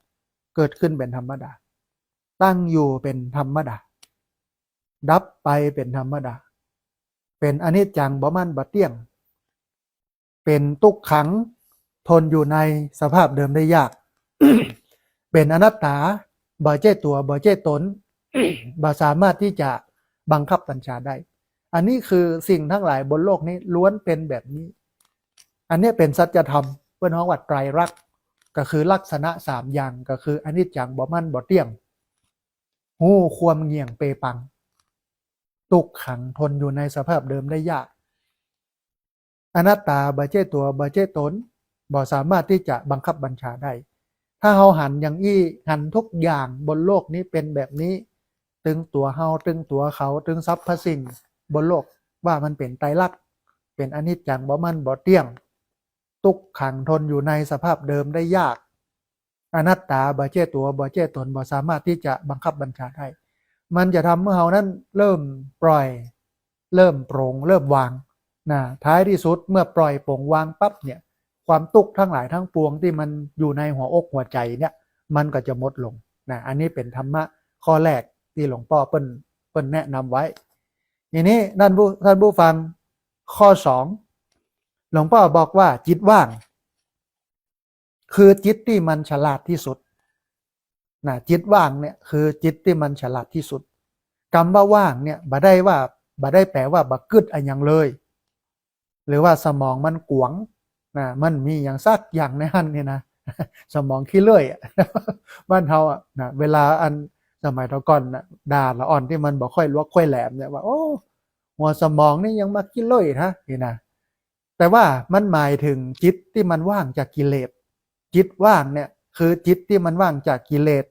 เกิดขึ้นเป็นธรรมดาตั้งอยู่เป็นธรรมดาดับไปเป็นธรรมดาเป็นอนิจจังบ่มั่นบ่เที่ยงเป็นทุกขังทนอยู่ในสภาพเดิมได้ยาก เป็นอนัตตาบ่ใช่ตัวบ่ใช่ตน บ่สามารถที่จะบังคับบัญชาได้อันนี้คือสิ่งทั้งหลายบนโลกนี้ล้วนเป็นแบบนี้อันนี้เป็นสัจธรรมเพื่อนฮ้องว่าไตรลักษณ์ก็คือลักษณะ3อย่างก็คืออนิจจังบ่มั่นบ่เที่ยงหู้ความเงี่ยงเปปังทุกขังทนอยู่ในสภาพเดิมได้ยากอนัตตาบ่ใช่ตัวบ่ใช่ตนบ่สามารถที่จะบังคับบัญชาได้ถ้าเฮาหันอย่างอี้หันทุกอย่างบนโลกนี้เป็นแบบนี้ตึงตัวเฮาตึงตัวเขาตึงสรรพสิ่งบนโลกว่ามันเป็นไตรลักษณ์เป็นอนิจจังบ่มั่นบ่เที่ยงทุกขังทนอยู่ในสภาพเดิมได้ยากอนัตตาบ่ใช่ตัวบ่ใช่ตนบ่สามารถที่จะบังคับบัญชาได้มันจะทำเมื่อเฮานั้นเริ่มปล่อยเริ่มโปร่งเริ่มวางนะท้ายที่สุดเมื่อปล่อยโปร่งวางปั๊บเนี่ยความทุกข์ทั้งหลายทั้งปวงที่มันอยู่ในหัวอกหัวใจเนี่ยมันก็จะหมดลงนะอันนี้เป็นธรรมะข้อแรกที่หลวงพ่อเปิ้นแนะนำไว้ทีนี้ท่านผู้ฟังข้อ2หลวงพ่อบอกว่าจิตว่างคือจิตที่มันฉลาดที่สุดนะจิตว่างเนี่ยคือจิตที่มันฉลาดที่สุดคำว่าว่างเนี่ยบ่ได้แปลว่าบ่กึดอะไรอย่างเลยหรือว่าสมองมันกวางนะมันมีอย่างซักอย่างในหันนี่นะ สมองขี้เลื่อย บ้านเฮาอ่ะนะเวลาอันสมัยตะก่อนนะด่าละอ่อนที่มันบ่ค่อยลวกค่อยแหลมเนี่ยว่าโอ้หัวสมองนี่ยังมาขี้เลื่อยนะนี่นะแต่ว่ามันหมายถึงจิตที่มันว่างจากกิเลสจิตว่างเนี่ยคือจิตที่มันว่างจากกิเลส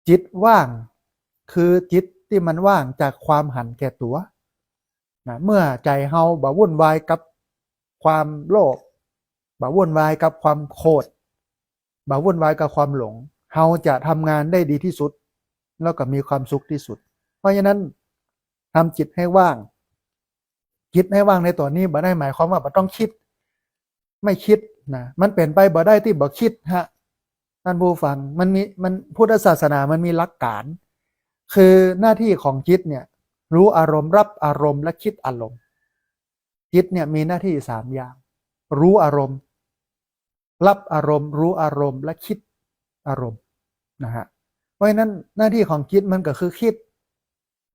จิตว่างคือจิตที่มันว่างจากความหันแก่ตัวนะเมื่อใจเฮาบ่วุ่นวายกับความโลภบ่วุ่นวายกับความโกรธบ่วุ่นวายกับความหลงเฮาจะทำงานได้ดีที่สุดแล้วก็มีความสุขที่สุดเพราะฉะนั้นทำจิตให้ว่างจิตให้ว่างในตัวนี้บ่ได้หมายความว่าบ่ต้องคิดไม่คิดนะมันเป็นไปบ่ได้ที่บ่คิดฮะท่านผู้ฟังมันพุทธศาสนามันมีหลักการคือหน้าที่ของจิตเนี่ยรู้อารมณ์รับอารมณ์และคิดอารมณ์จิตเนี่ยมีหน้าที่3อย่างรู้อารมณ์รับอารมณ์รู้อารมณ์และคิดอารมณ์นะฮะเพราะฉะนั้นหน้าที่ของจิตมันก็คือคิด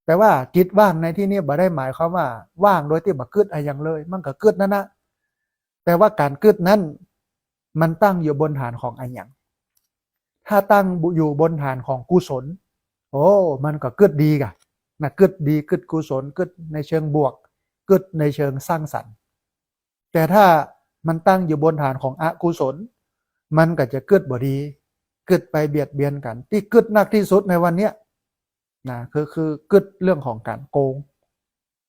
แต่ว่าจิตว่างในที่นี้บ่ได้หมายความว่าว่างโดยที่บ่กึดอะไรอย่างเลยมันก็กึดนั่นนะแต่ว่าการกึดนั้นมันตั้งอยู่บนฐานของอะไรอย่างถ้าตั้งอยู่บนฐานของกุศลโอ้มันก็กึดดีกะนะกึดดีกึดกุศลกึดในเชิงบวกกึดในเชิงสร้างสรรค์แต่ถ้ามันตั้งอยู่บนฐานของอกุศลมันก็จะกึดบ่ดีกึดไปเบียดเบียนกันที่กึดหนักที่สุดในวันเนี้ย นะคือกึดเรื่องของการโกง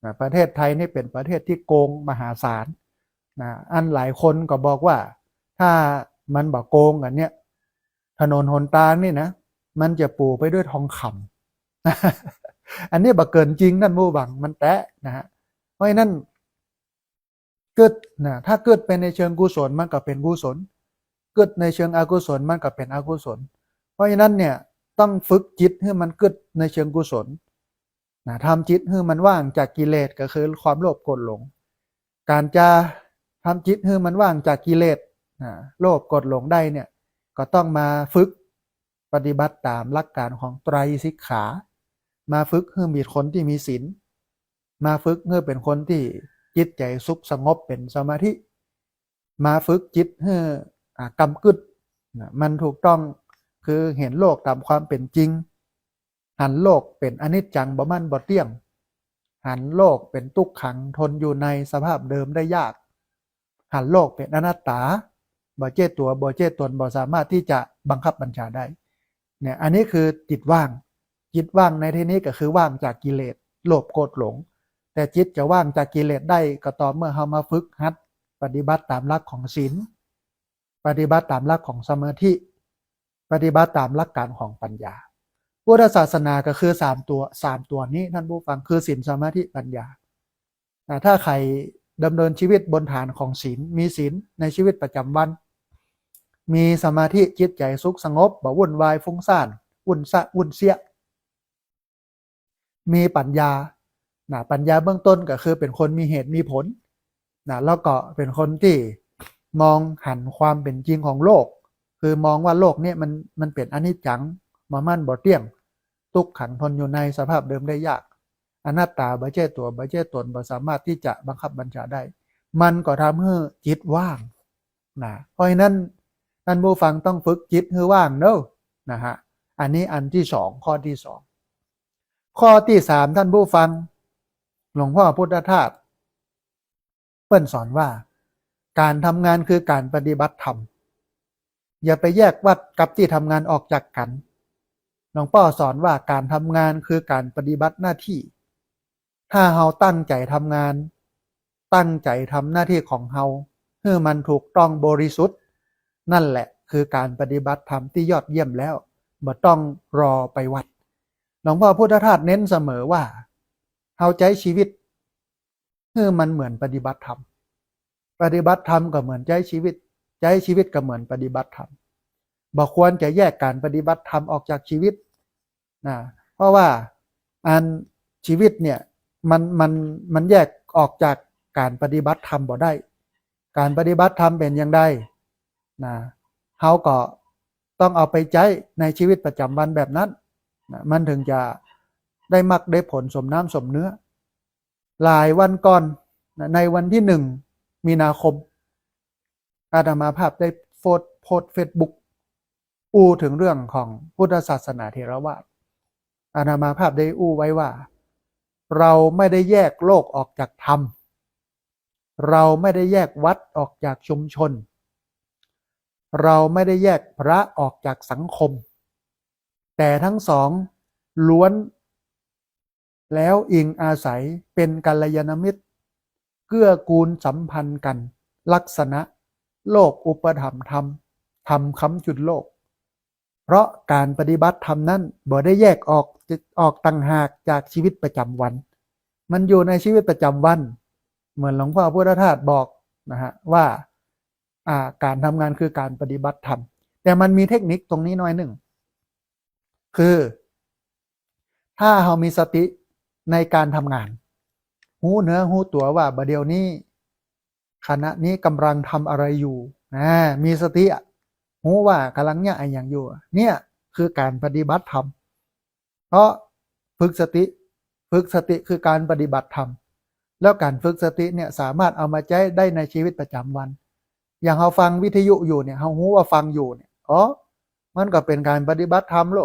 นะประเทศไทยนี่เป็นประเทศที่โกงมหาศาลนะอันหลายคนก็บอกว่าถ้ามันบ่โกงกันเนี่ยถนนหนทางนี่นะมันจะปูไปด้วยทองคำ อันนี้บ่เกินจริงนั่นมู่บังมันแตะนะฮะเพราะฉะนั้นเกิดนะถ้าเกิดเป็นในเชิงกุศลมันก็เป็นกุศลเกิดในเชิงอกุศลมันก็เป็นอกุศลเพราะฉะนั้นเนี่ยต้องฝึกจิตให้มันเกิดในเชิงกุศลนะทำจิตให้มันว่างจากกิเลสก็คือความโลภโกรธหลงการจะทำจิตให้มันว่างจากกิเลสโลภโกรธหลงได้เนี่ยก็ต้องมาฝึกปฏิบัติตามหลักการของไตรสิกขามาฝึกให้มีคนที่มีศีลมาฝึกให้เป็นคนที่จิตใจสุขสงบเป็นสมาธิมาฝึกจิตให้กำกึดมันถูกต้องคือเห็นโลกตามความเป็นจริงหันโลกเป็นอนิจจังบ่มั่นบ่เที่ยงหันโลกเป็นทุกขังทนอยู่ในสภาพเดิมได้ยากหันโลกเป็นอนัตตาบ่เจ้ตัวบ่เจ้ตนบ่สามารถที่จะบังคับบัญชาได้เนี่ยอันนี้คือจิตว่างจิตว่างในที่นี้ก็คือว่างจากกิเลสโลภโกรธหลงแต่จิตจะว่างจากกิเลสได้ก็ต่อเมื่อเฮามาฝึกหัดปฏิบัติตามหลักของศีลปฏิบัติตามหลักของสมาธิปฏิบัติตามหลักการของปัญญาพุทธศาสนาก็คือ3ตัวนี้ท่านผู้ฟังคือศีลสมาธิปัญญาถ้าใครดำเนินชีวิตบนฐานของศีลมีศีลในชีวิตประจำวันมีสมาธิจิตใจสุขสงบบ่วุ่นวายฟุ้งซ่านวุ่นเสียมีปัญญาปัญญาเบื้องต้นก็คือเป็นคนมีเหตุมีผลแล้วก็เป็นคนที่มองหันความเป็นจริงของโลกคือมองว่าโลกเนี่ยมันเป็นอนิจจังบ่มั่นบ่เที่ยงทุกขังทนอยู่ในสภาพเดิมได้ยากอนัตตาบ่ใช่ตัวบ่ใช่ตนบ่สามารถที่จะบังคับบัญชาได้มันก็ทำให้จิตว่างเพราะฉะนั้นท่านผู้ฟังต้องฝึกจิตให้ว่างเนอะนะฮะอันนี้อันที่2ข้อที่2ข้อที่3ท่านผู้ฟังหลวงพ่อพุทธทาสเปิ้นสอนว่าการทำงานคือการปฏิบัติธรรมอย่าไปแยกวัดกับที่ทำงานออกจากกันหลวงพ่อสอนว่าการทำงานคือการปฏิบัติหน้าที่ถ้าเฮาตั้งใจทำงานตั้งใจทำหน้าที่ของเฮาให้มันถูกต้องบริสุทธิ์นั่นแหละคือการปฏิบัติธรรมที่ยอดเยี่ยมแล้วบ่ต้องรอไปวัดหลวงพ่อพุทธทาสเน้นเสมอว่าเฮาใช้ชีวิตให้มันเหมือนปฏิบัติธรรมปฏิบัติธรรมก็เหมือนใช้ชีวิตก็เหมือนปฏิบัติธรรมบ่ควรจะแยกการปฏิบัติธรรมออกจากชีวิตเพราะว่าอันชีวิตเนี่ยมันแยกออกจากการปฏิบัติธรรมบ่ได้การปฏิบัติธรรมเป็นอย่างไรเฮาก็ต้องเอาไปใช้ในชีวิตประจำวันแบบนั้นมันถึงจะได้มรรคได้ผลสมน้ำสมเนื้อหลายวันก่อนในวันที่1 มีนาคมอาตมาภาพได้โพสต์เฟซบุ๊กถึงเรื่องของพุทธศาสนาเถรวาทอาตมาภาพได้ไว้ว่าเราไม่ได้แยกโลกออกจากธรรมเราไม่ได้แยกวัดออกจากชุมชนเราไม่ได้แยกพระออกจากสังคมแต่ทั้งสองล้วนแล้วอิงอาศัยเป็นกัลยาณมิตรเกื้อกูลสัมพันธ์กันลักษณะโลกอุปถัมภ์ธรรมค้ำจุนโลกเพราะการปฏิบัติธรรมนั้นบ่ได้แยกออกต่างหากจากชีวิตประจำวันมันอยู่ในชีวิตประจำวันเหมือนหลวงพ่อพุทธทาสบอกนะฮะว่าการทำงานคือการปฏิบัติธรรมแต่มันมีเทคนิคตรงนี้หน่อยหนึ่งคือถ้าเรามีสติในการทำงานหูเนื้อหูตัวว่าบัดเดี๋ยวนี้ขณะนี้กำลังทำอะไรอยู่มีสติหูว่ากำลังเนี่ยอย่างอยู่เนี่ยคือการปฏิบัติธรรมเพราะฝึกสติคือการปฏิบัติธรรมแล้วการฝึกสติเนี่ยสามารถเอามาใช้ได้ในชีวิตประจำวันอย่างเราฟังวิทยุอยู่เนี่ยเราหูว่าฟังอยู่เนี่ยมันก็เป็นการปฏิบัติธรรมโล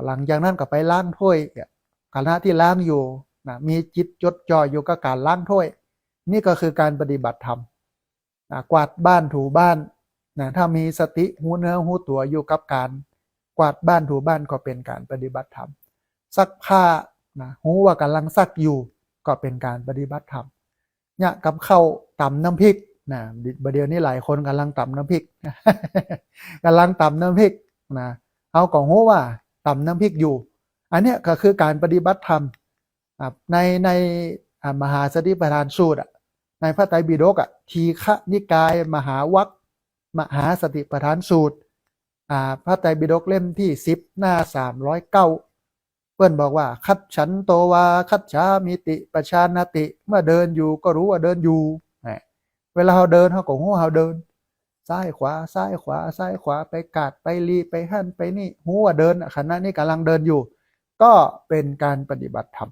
หลังจากนั้นก็ไปล้างถ้วยขณะที่ล้างอยู่มีจิตจดจ่ออยู่กับการล้างถ้วยนี่ก็คือการปฏิบัติธรรมกวาดบ้านถูบ้านถ้ามีสติหูเนื้อหูตัวอยู่กับการกวาดบ้านถูบ้านก็เป็นการปฏิบัติธรรม ซักผ้านะหูว่ากำลังซักอยู่ก็เป็นการปฏิบัติธรรมเนี่ยกับข้าวตำน้ำพริกนะเดี๋ยวนี้หลายคนกำลังตำน้ำพริก กำลังตำน้ำพริกนะเอาก็หูว่าตำน้ำพริกอยู่อันเนี้ยก็คือการปฏิบัติธรรมในมหาสติปัฏฐานสูตรในพระไตรปิฎกทีฆนิกายมหาวรรคมหาสติปัฏฐานสูตรพระไตรปิฎกเล่มที่10หน้า309เพื่อนบอกว่าคัจฉันโตวาคัจฉามิติปชานติเมื่อเดินอยู่ก็รู้ว่าเดินอยู่เวลาเราเดินเขาก็หูเราเดินซ้ายขวาซ้ายขวาซ้ายขวาไปกาดไปลีไปหั่นไปนี่หูว่าเดินขณะนี้กำลังเดินอยู่ก็เป็นการปฏิบัติธรรม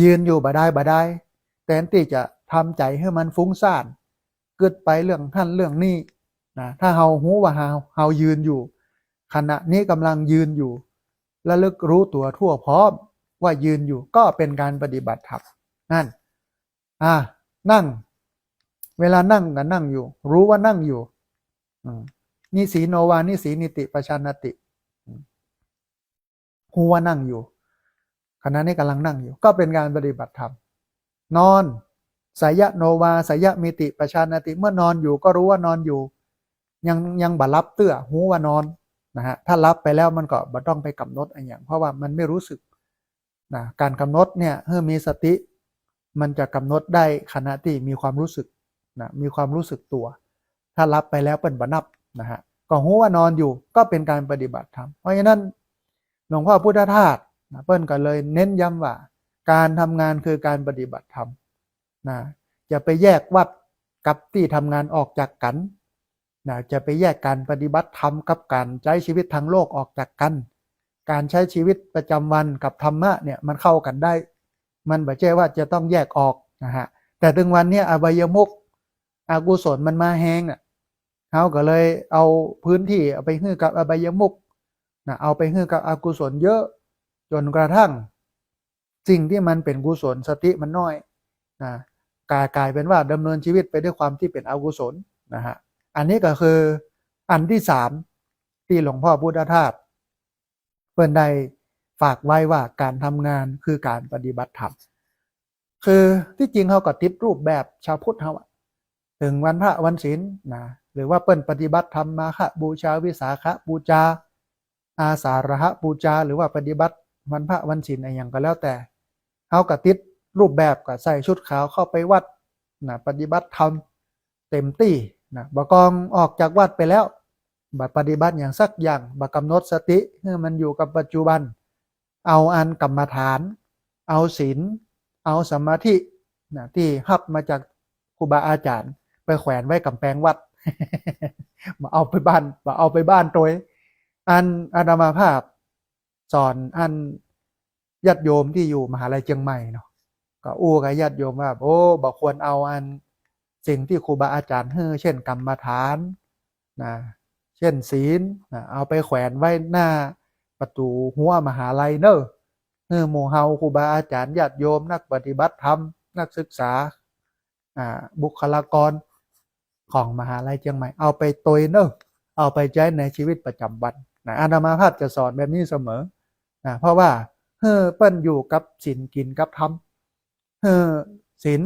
ยืนอยู่บ่ได้แต่ที่จะทำใจให้มันฟุ้งซ่านเกิดไปเรื่องท่านเรื่องนี้นะถ้าเฮาหูว่าเฮายืนอยู่ขณะนี้กำลังยืนอยู่ระลึกรู้ตัวทั่วพร้อมว่ายืนอยู่ก็เป็นการปฏิบัติธรรมนั่นนั่งเวลานั่งก็นั่งอยู่รู้ว่านั่งอยู่นิสีโนวานิสีนิติปชานติหูว่านั่งอยู่ขณะนี้กำลังนั่งอยู่ก็เป็นการปฏิบัติธรรมนอนสายะโนวาสายะมิติปชานติเมื่อนอนอยู่ก็รู้ว่านอนอยู่ยังบ่รับเตื้อหูว่านอนนะฮะถ้ารับไปแล้วมันก็บ่ต้องไปกำหนดอะไรอย่างเพราะว่ามันไม่รู้สึกนะการกำหนดเนี่ยเมื่อมีสติมันจะกำหนดได้ขณะที่มีความรู้สึกนะมีความรู้สึกตัวถ้ารับไปแล้วเป็นบ่นับนะฮะก็หูว่านอนอยู่ก็เป็นการปฏิบัติธรรมเพราะฉะนั้นหลวงพ่อพุทธทาสเปิ้ลก็เลยเน้นย้ำว่าการทำงานคือการปฏิบัติธรรมนะอย่าไปแยกวัดกับที่ทำงานออกจากกันนะจะไปแยกการปฏิบัติธรรมกับการใช้ชีวิตทางโลกออกจากกันการใช้ชีวิตประจำวันกับธรรมะเนี่ยมันเข้ากันได้มันไม่ใช่ว่าจะต้องแยกออกนะฮะแต่ถึงวันนี้อบายมุขอกุศลมันมาแห้งเขาก็เลยเอาพื้นที่เอาไปให้กับอบายมุขนะเอาไปให้กับอกุศลเยอะจนกระทั่งสิ่งที่มันเป็นกุศลสติมันน้อยนะกลายเป็นว่าดำเนินชีวิตไปด้วยความที่เป็นอกุศลนะฮะอันนี้ก็คืออันที่3ที่หลวงพ่อพุทธทาสเพิ่นได้ฝากไว้ว่าการทำงานคือการปฏิบัติธรรมคือที่จริงเขาก็ติดรูปแบบชาวพุทธเขาถึงวันพระวันศีลนะหรือว่าเปิ้นปฏิบัติธรรมมาฆบูชาวิสาขบูชาอาสาฬหบูชาหรือว่าปฏิบัติวันพระวันศีลอะไรอย่างก็แล้วแต่เขาก็ติดรูปแบบก็ใส่ชุดขาวเข้าไปวัดนะปฏิบัติธรรมเต็มที่นะบกองออกจากวัดไปแล้วบัดปฏิบัติอย่างสักอย่างบัดกำหนดสติให้มันอยู่กับปัจจุบันเอาอันกรรมฐานเอาศีลเอาสมาธินะที่ฮับมาจากครูบาอาจารย์ไปแขวนไว้กำแพงวัด มาเอาไปบ้านตัวอันอาตมาภาพสอนอันญาติโยมที่อยู่มหาลัยเชียงใหม่เนาะก็อู้กับญาติโยมว่าโอ้บ่ควรเอาอันสิ่งที่ครูบาอาจารย์ให้เช่นกรรมฐานนะเช่นศีลนะเอาไปแขวนไว้หน้าประตูหัวมหาลัยเนอะหมู่เฮาครูบาอาจารย์ญาติโยมนักปฏิบัติธรรมนักศึกษาบุคลากรของมหาลัยเชียงใหม่เอาไปตยเนอะเอาไปใช้ในชีวิตประจำวันนะอาตมาภาพจะสอนแบบนี้เสมอนะเพราะว่าเปิ้นอยู่กับศีลกินกับธรรมศีล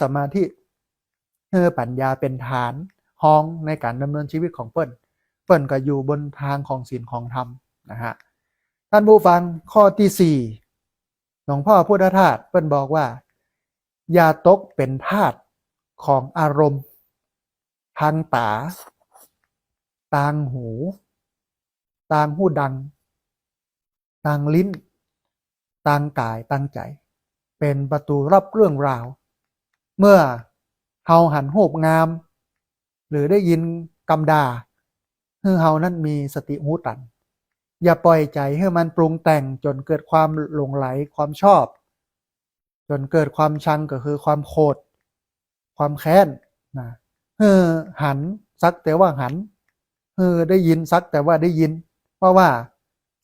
สมาธิปัญญาเป็นฐานห้องในการดำเนินชีวิตของเปิ้นก็อยู่บนทางของศีลของธรรมนะฮะท่านผู้ฟังข้อที่4หลวงพ่อพุทธทาสเปิ้นบอกว่าอย่าตกเป็นทาสของอารมณ์ทางตาทางหูทางหูดังทางลิ้นทางกายทางใจเป็นประตูรับเรื่องราวเมื่อเฮาหันหูบงามหรือได้ยินกำดาเฮานั้นมีสติหูตันอย่าปล่อยใจให้มันปรุงแต่งจนเกิดความหลงไหลความชอบจนเกิดความชังก็คือความโกรธความแค้นนะหันสักแต่ว่าหันได้ยินสักแต่ว่าได้ยินเพราะว่า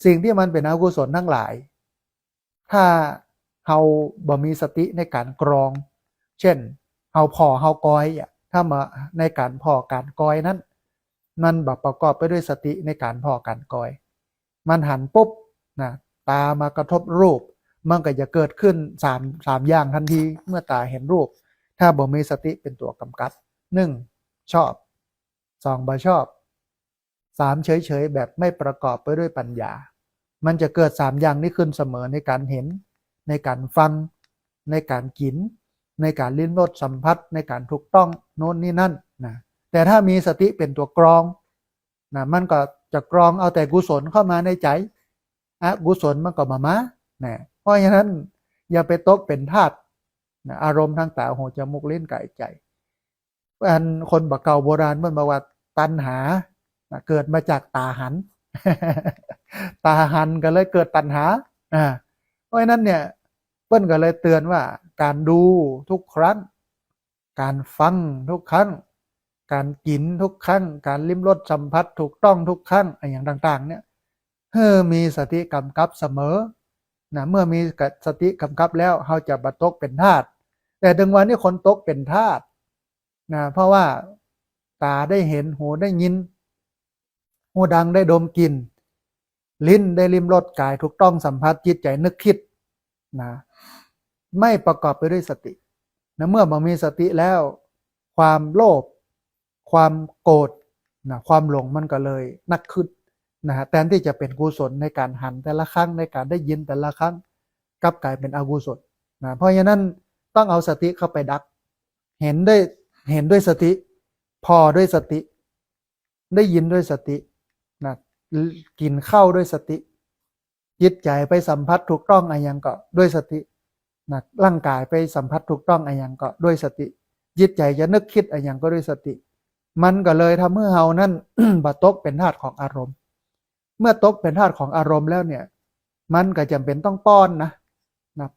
สิ่งที่มันเป็นอกุศลทั้งหลายถ้าเฮาบ่มีสติในการกรองเช่นเฮาพ่อเฮากอยถ้ามาในการพ่อการกอยนั้นมันบ่ประกอบไปด้วยสติในการพ่อการกอย มันหันปุ๊บนะตามากระทบรูปมันก็จะเกิดขึ้นสามอย่างทันทีเมื่อตาเห็นรูปถ้าบ่มีสติเป็นตัวกำกับ1ชอบ2บ่ชอบ3เฉยๆแบบไม่ประกอบไปด้วยปัญญามันจะเกิด3อย่างนี้ขึ้นเสมอในการเห็นในการฟังในการกินในการลิ้มรสสัมผัสในการถูกต้องโน้นนี่นั่นนะแต่ถ้ามีสติเป็นตัวกรองนะมันก็จะกรองเอาแต่กุศลเข้ามาในใจอกุศลมันก็มานะเพราะฉะนั้นอย่าไปตกเป็นทาสนะอารมณ์ทางตาหูจมูกลิ้นกายใจอันคนบักเก่าโบราณมันบอกว่าตัณหานะเกิดมาจากตาหัน ตาหันก็เลยเกิดตัณหาเพราะฉะนั้นเนี่ยเปิ้ลก็เลยเตือนว่าการดูทุกครั้งการฟังทุกครั้งการกินทุกครั้งการลิ้มรสสัมผัสถูกต้องทุกครั้งอย่างต่างๆเนี่ยมีสติกำกับเสมอนะเมื่อมีสติกำกับแล้วเขาจะบัตกเป็นทาสแต่ถึงวันนี้คนตกเป็นทาสนะเพราะว่าตาได้เห็นหูได้ยินหูดังได้ดมกลิ่นลิ้นได้ลิ้มรสกายถูกต้องสัมผัสจิตใจนึกคิดนะไม่ประกอบไปด้วยสตินะเมื่อมันมีสติแล้วความโลภความโกรธนะความหลงมันก็เลยนักขึ้นนะฮะแทนที่จะเป็นกุศลในการหันแต่ละครั้งในการได้ยินแต่ละครั้งกลับกลายเป็นอกุศลนะเพราะฉะนั้นต้องเอาสติเข้าไปดักเห็นด้วยสติพอด้วยสติได้ยินด้วยสตินะกินข้าวด้วยสติจิตใจไปสัมผัสถูกต้องอะไรยังก็ด้วยสตินะร่างกายไปสัมผัสถูกต้องอะไรยังก็ด้วยสติจิตใจจะนึกคิดอะไรยังก็ด้วยสติมันก็เลยทำให้เรานั้น บัตกเป็นธาตุของอารมณ์เมื่อตกเป็นธาตุของอารมณ์แล้วเนี่ยมันก็จำเป็นต้องป้อนนะ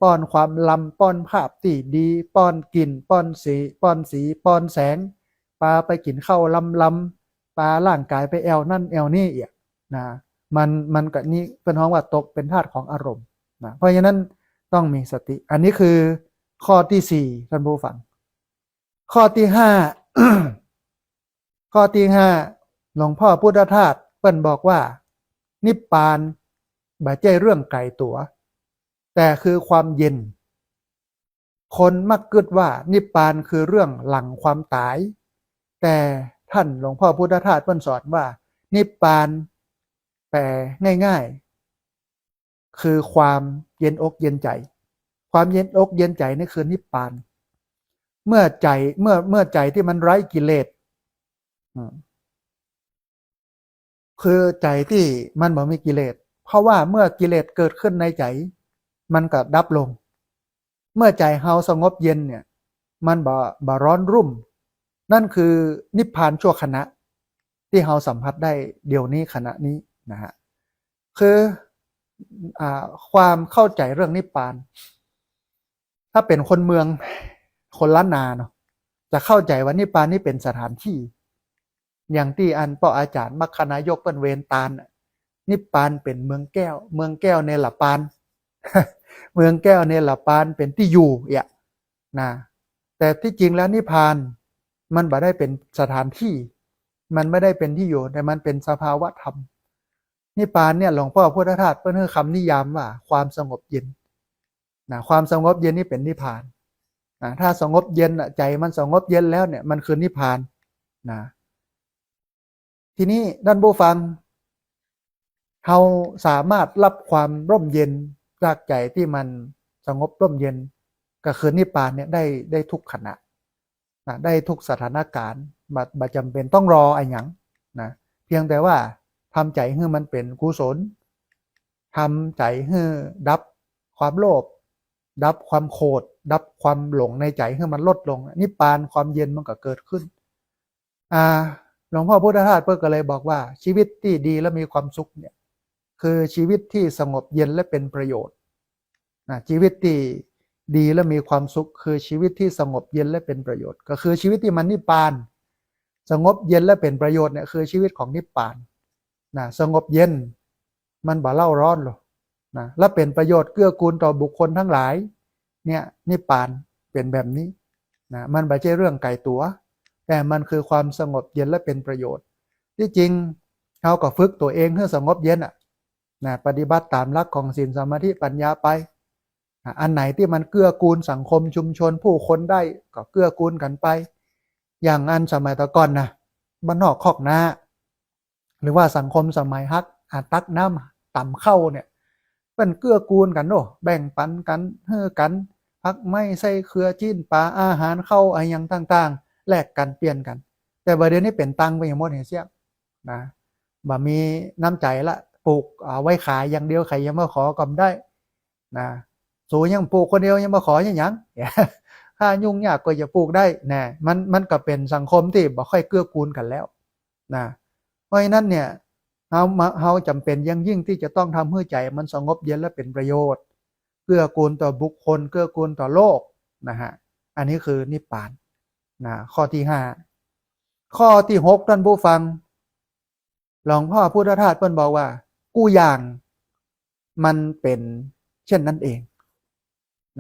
ป้อนความลำป้อนภาพที่ดีป้อนกลิ่นป้อนสีป้อนแสงปลาไปกินข้าวลำปลาร่างกายไปแอวนั่นแอวนี่อีกนะมันก็นี่เป็นห้องว่าตกเป็นธาตุของอารมณ์นะเพราะฉะนั้นต้องมีสติอันนี้คือข้อที่4ท่านผู้ฟังข้อที่5 ข้อที่5หลวงพ่อพุทธทาสเปิ้นบอกว่านิพพานบ่ใช่เรื่องไกลตัวแต่คือความเย็นคนมักคิดว่านิพพานคือเรื่องหลังความตายแต่ท่านหลวงพ่อพุทธทาสเปิ้นสอนว่านิพพานแปลง่ายๆคือความเย็นอกเย็นใจความเย็นอกเย็นใจนี่คือนิพพานเมื่อใจที่มันไร้กิเลสคือใจที่มันบ่มีกิเลสเพราะว่าเมื่อกิเลสเกิดขึ้นในใจมันก็ดับลงเมื่อใจเฮาสงบเย็นเนี่ยมันบ่ร้อนรุ่มนั่นคือนิพพานชั่วขณะที่เฮาสัมผัสได้เดี๋ยวนี้ขณะนี้นะฮะคือความเข้าใจเรื่องนิพพานถ้าเป็นคนเมืองคนล้านนาเนาะจะเข้าใจว่านิพพานนี่เป็นสถานที่อย่างที่อันป้ออาจารย์มัคคณายกเปิ้นเวนตาลนิพพานเป็นเมืองแก้วในละปาน เมืองแก้วในละปานเป็นที่อยู่นะแต่ที่จริงแล้วนิพพานมันบ่ได้เป็นสถานที่มันไม่ได้เป็นที่อยู่แต่มันเป็นสภาวะธรรมนิพพานเนี่ยหลวงพ่อพุทธทาสเปิ้นให้คำนิยามว่าความสงบเย็นนะความสงบเย็นนี่เป็นนิพพานนะถ้าสงบเย็นใจมันสงบเย็นแล้วเนี่ยมันคือนิพพานนะทีนี้ด้านผู้ฟังเราสามารถรับความร่มเย็นจากใจที่มันสงบร่มเย็นก็คือนิพพานเนี่ยได้ทุกขณะนะได้ทุกสถานการณ์บ่จำเป็นต้องรออะไรอย่างนะเพียงแต่ว่าทำใจให้มันเป็นกุศลทำใจให้ดับความโลภดับความโกรธดับความหลงในใจให้มันลดลงนิพพานความเย็นมันก็เกิดขึ้นหลวงพ่อพุทธทาสเพิ่นก็เลยบอกว่าชีวิตที่ดีและมีความสุขเนี่ยคือชีวิตที่สงบเย็นและเป็นประโยชน์ชีวิตที่ดีและมีความสุขคือชีวิตที่สงบเย็นและเป็นประโยชน์ก็คือชีวิตที่มันนิพพานสงบเย็นและเป็นประโยชน์เนี่ยคือชีวิตของนิพพานสงบเย็นมันบ่เล่าร้อนหรอกและเป็นประโยชน์เกื้อกูลต่อบุคคลทั้งหลายเนี่ยนิพพานเป็นแบบนี้มันไม่ใช่เรื่องไกลตัวแต่มันคือความสงบเย็นและเป็นประโยชน์ที่จริงเราก็ฝึกตัวเองให้สงบเย็น นะปฏิบัติตามหลักของศีลสมาธิปัญญาไปอันไหนที่มันเกื้อกูลสังคมชุมชนผู้คนได้ก็เกื้อกูลกันไป อย่างอันสมัยตะก่อนนะบ้านนอกคอกนาหรือว่าสังคมสมัยฮักตักน้ำต่ำเข้าเนี่ยเป็นเกื้อกูลกันโอ้แบ่งปันกันเฮือกันพักไม่ใส่เครือจิ้นปลาอาหารเข้าอะไรอย่างต่างๆแลกกันเปลี่ยนกัน แต่ประเดี๋ยวนี้เป็นตังไปอย่างหมดเสียนะบ่มีน้ำใจละปลูกเอาไว้ขายอย่างเดียวใครยังมาขอกำได้นะสูยังปลูกคนเดียวยังมาขออย่างยังถ้ายุ่งยากก็จะปลูกได้นะมันก็เป็นสังคมที่บ่ค่อยเกื้อกูลกันแล้วนะเพราะฉะนั้นเนี่ยเราจำเป็นยิ่งที่จะต้องทำให้ใจมันสงบเย็นและเป็นประโยชน์เกื้อกูลต่อบุคคลเกื้อกูลต่อโลกนะฮะอันนี้คือนิพพานนะข้อที่5ข้อที่6ท่านผู้ฟังหลวงพ่อพุทธทาสเพิ่นบอกว่ากูอย่างมันเป็นเช่นนั้นเอง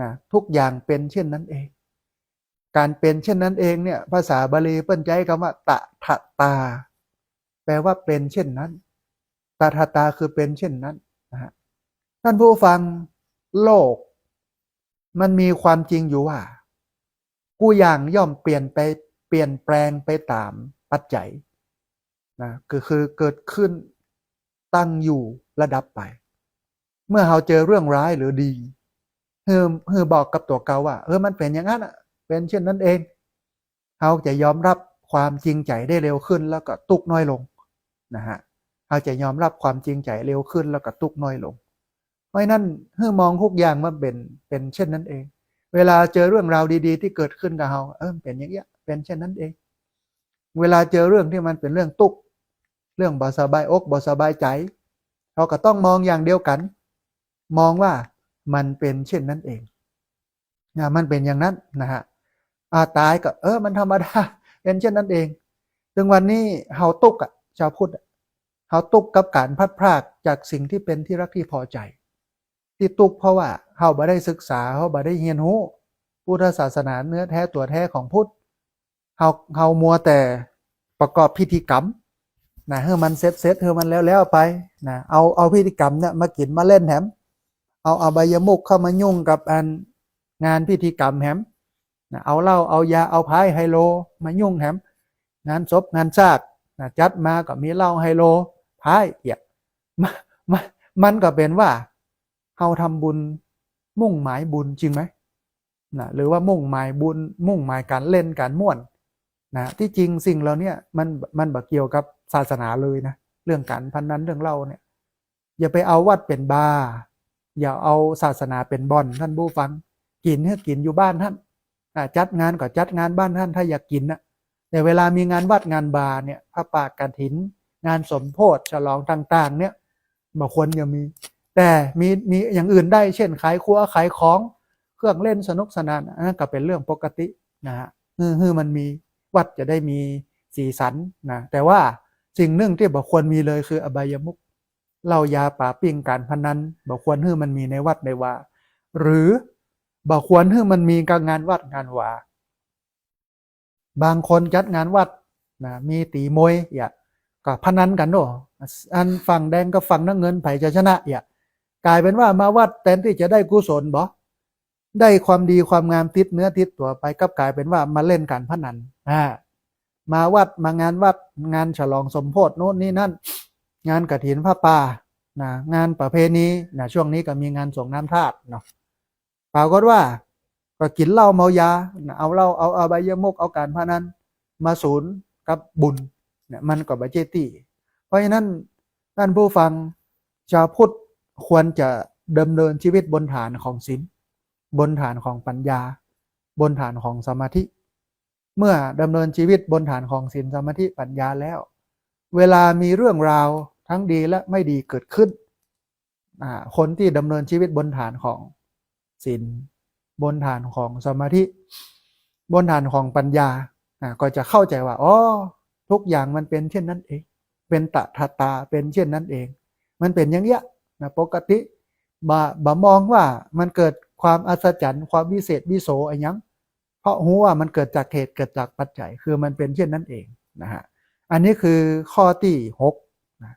นะทุกอย่างเป็นเช่นนั้นเองการเป็นเช่นนั้นเองเนี่ยภาษาบาลีเปิ้นใช้คำว่าตถตาแปลว่าเป็นเช่นนั้นตถตาคือเป็นเช่นนั้นนะฮะท่านผู้ฟังโลกมันมีความจริงอยู่ว่ากูอย่างย่อมเปลี่ยนแปลงไปตามปัจจัยนะคือเกิดขึ้นตั้งอยู่ระดับไปเมื่อเราเจอเรื่องร้ายหรือดีบอกกับตัวเก่าว่ามันเป็นอย่างนั้นเป็นเช่นนั้นเองเราจะยอมรับความจริงใจได้เร็วขึ้นแล้วก็ตุกน้อยลงนะฮะเราจะยอมรับความจริงใจเร็วขึ้นแล้วก็ตุกน้อยลงเพราะนั้นมองทุกอย่างมันเป็นเช่นนั้นเองเวลาเจอเรื่องราวดีๆที่เกิดขึ้นกับเราเป็นอย่างเงี้ยเป็นเช่นนั้นเองเวลาเจอเรื่องที่มันเป็นเรื่องตุกเรื่องบ่สบายอกบ่สบายใจเราก็ต้องมองอย่างเดียวกันมองว่ามันเป็นเช่นนั้นเองมันเป็นอย่างนั้นนะฮะตายก็มันธรรมดาเป็นเช่นนั้นเองถึงวันนี้เฮาตุกชาวพุทธเฮาตุกกับการพัดพรากจากสิ่งที่เป็นที่รักที่พอใจที่ตุกเพราะว่าเฮาบ่ได้ศึกษาเฮาบ่ได้เรียนรู้พุทธศาสนาเนื้อแท้ตัวแท้ของพุทธเฮามัวแต่ประกอบพิธีกรรมนะให้มันเสร็จให้มันแล้วไปนะเอาพิธีกรรมเนี่ยมากินมาเล่นแถมเอาอบายมุขเข้ามายุ่งกับงานพิธีกรรมแถมนะเอาเหล้าเอายาเอาไพ่ไฮโลมายุ่งแถมงานศพงานชาตินะจัดมาก็มีเหล้าไฮโลไพ่มันก็เป็นว่าเราทำบุญมุ่งหมายบุญจริงไหมนะหรือว่ามุ่งหมายบุญมุ่งหมายการเล่นการม่วนนะที่จริงสิ่งเราเนี่ยมันบ่เกี่ยวกับศาสนาเลยนะเรื่องการพนันเรื่องเล่าเนี่ยอย่าไปเอาวัดเป็นบาร์อย่าเอาศาสนาเป็นบ่อนท่านผู้ฟังกินให้กินอยู่บ้านท่านจัดงานก็จัดงานบ้านท่านถ้าอยากกินนะแต่เวลามีงานวัดงานบาร์เนี่ยพระป่ากฐินงานสมโภชฉลองต่างๆเนี่ยบ่ควรจะมีแต่มีอย่างอื่นได้เช่นขายครัวขายของเครื่องเล่นสนุกสนานนั่นก็เป็นเรื่องปกตินะฮะมันมีวัดจะได้มีสีสันนะแต่ว่าสิ่งหนึ่งที่บ่ควรมีเลยคืออบายมุขเหล้ายาป่าปิ้งการพนันบ่ควรมันมีในวัดในวาหรือบ่ควรมันมีกับงานวัดงานวาบางคนจัดงานวัดนะมีตีมวยก็พนันกันเนาะอันฝั่งแดงกับฝั่งน้ำเงินไผจะชนะกลายเป็นว่ามาวัดแทนที่จะได้กุศลบ่ได้ความดีความงามติดเนื้อติดตัวไปกับกลายเป็นว่ามาเล่นการพนันมาวัดมางานวัดงานฉลองสมโภชโน่นนี่นั่นงานกฐินผ้าป่านะงานประเพณีนะช่วงนี้ก็มีงานส่งน้ำธาตุเนาะปรากฏว่าก็กินเหล้าเมายาเอาเหล้าเอาอบายมุขเอาการพนันมาสูญกับบุญเนี่ยมันก็บ่เจติเพราะฉะนั้นท่านผู้ฟังชาวพุทธควรจะดำเนินชีวิตบนฐานของศีลบนฐานของปัญญาบนฐานของสมาธิเมื่อดำเนินชีวิตบนฐานของศีลสมาธิปัญญาแล้วเวลามีเรื่องราวทั้งดีและไม่ดีเกิดขึ้นคนที่ดำเนินชีวิตบนฐานของศีลบนฐานของสมาธิบนฐานของปัญญาก็จะเข้าใจว่าทุกอย่างมันเป็นเช่นนั้นเองเป็นตถตาเป็นเช่นนั้นเองมันเป็นอย่างเงี้ยนะปกติบ่มองว่ามันเกิดความอัศจรรย์ความวิเศษวิโสอะไรยังเพราะรู้ว่ามันเกิดจากเหตุเกิดจากปัจจัยคือมันเป็นเช่นนั้นเองนะฮะอันนี้คือข้อที่6นะ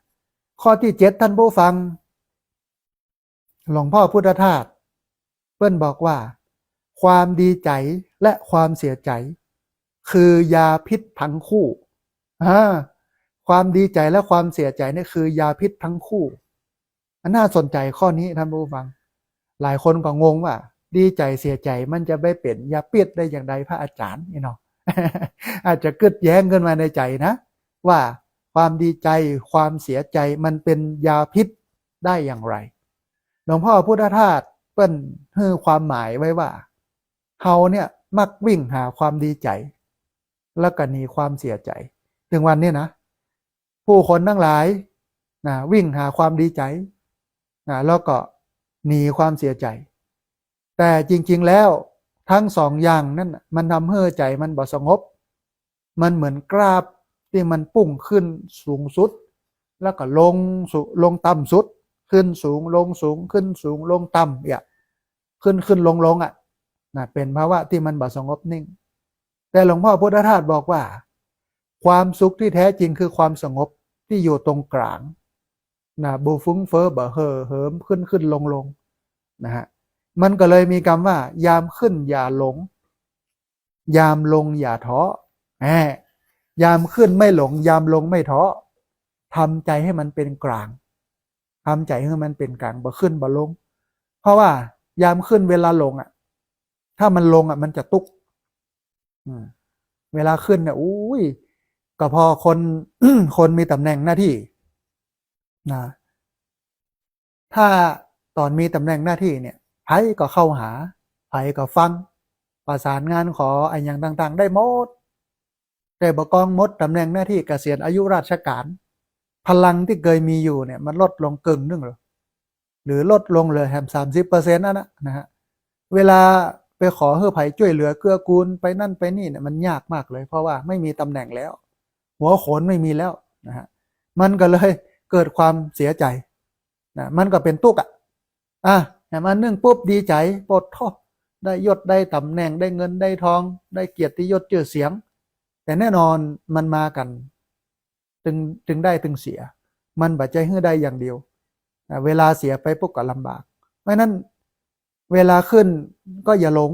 ข้อที่7ท่านผู้ฟัง หลวงพ่อพุทธทาสเปิ้นบอกว่าความดีใจและความเสียใจคือยาพิษทั้งคู่ความดีใจและความเสียใจนี่คือยาพิษทั้งคู่น่าสนใจข้อนี้ท่านผู้ฟังหลายคนก็งงว่าดีใจเสียใจมันจะไม่เป็นยาพิษได้อย่างไรพระอาจารย์นี่เนาะ อาจจะกึดแย้งขึ้นมาในใจนะว่าความดีใจความเสียใจมันเป็นยาพิษได้อย่างไรหลวงพ่อพุทธทาสเปิ้นให้ความหมายไว้ว่าเฮาเนี่ยมักวิ่งหาความดีใจแล้วก็หนีความเสียใจถึงวันนี้นะผู้คนทั้งหลายนะวิ่งหาความดีใจนะแล้วก็หนีความเสียใจแต่จริงๆแล้วทั้งสองอย่างนั่นมันทำให้ใจมันบ่สงบมันเหมือนกราฟที่มันพุ่งขึ้นสูงสุดแล้วก็ลงต่ำสุดขึ้นสูงลงสูงขึ้นสูงลงต่ำเนี่ยขึ้นลงอ่ะนะเป็นภาวะที่มันบ่สงบนิ่งแต่หลวงพ่อพุทธทาสบอกว่าความสุขที่แท้จริงคือความสงบที่อยู่ตรงกลางนะบูฟุ้งเฟ้อบ่เห่อเหิมขึ้นลงนะฮะมันก็เลยมีคำว่ายามขึ้นอย่าหลงยามลงอย่าท้อยามขึ้นไม่หลงยามลงไม่ท้อทำใจให้มันเป็นกลางทำใจให้มันเป็นกลางบ่ขึ้นบ่ลงเพราะว่ายามขึ้นเวลาลงอ่ะถ้ามันลงอ่ะมันจะตุกเวลาขึ้นเนี่ยอุ้ยก็พอคน คนมีตำแหน่งหน้าที่นะถ้าตอนมีตำแหน่งหน้าที่เนี่ยไผก็เข้าหาไผก็ฟังประสานงานขอไอ้อย่างต่างๆได้หมดแต่บ่กองหมดตำแหน่งหน้าที่เกษียณอายุราชการพลังที่เคยมีอยู่เนี่ยมันลดลงกึ่งนึงหรือลดลงเลยแฮม30%นั่นนะฮะเวลาไปขอให้ไผช่วยเหลือเกื้อกูลไปนั่นไปนี่เนี่ยมันยากมากเลยเพราะว่าไม่มีตำแหน่งแล้วหัวโขนไม่มีแล้วนะฮะมันก็เลยเกิดความเสียใจนะมันก็เป็นตุกแต่มันนึ่งปุ๊บดีใจปลดท่อได้ยศได้ตำแหน่งได้เงินได้ทองได้เกียรติยศชื่อเสียงแต่แน่นอนมันมากันถึงได้ถึงเสียมันบัดใจให้ได้อย่างเดียวเวลาเสียไปปุ๊บก็ลำบากเพราะนั้นเวลาขึ้นก็อย่าหลง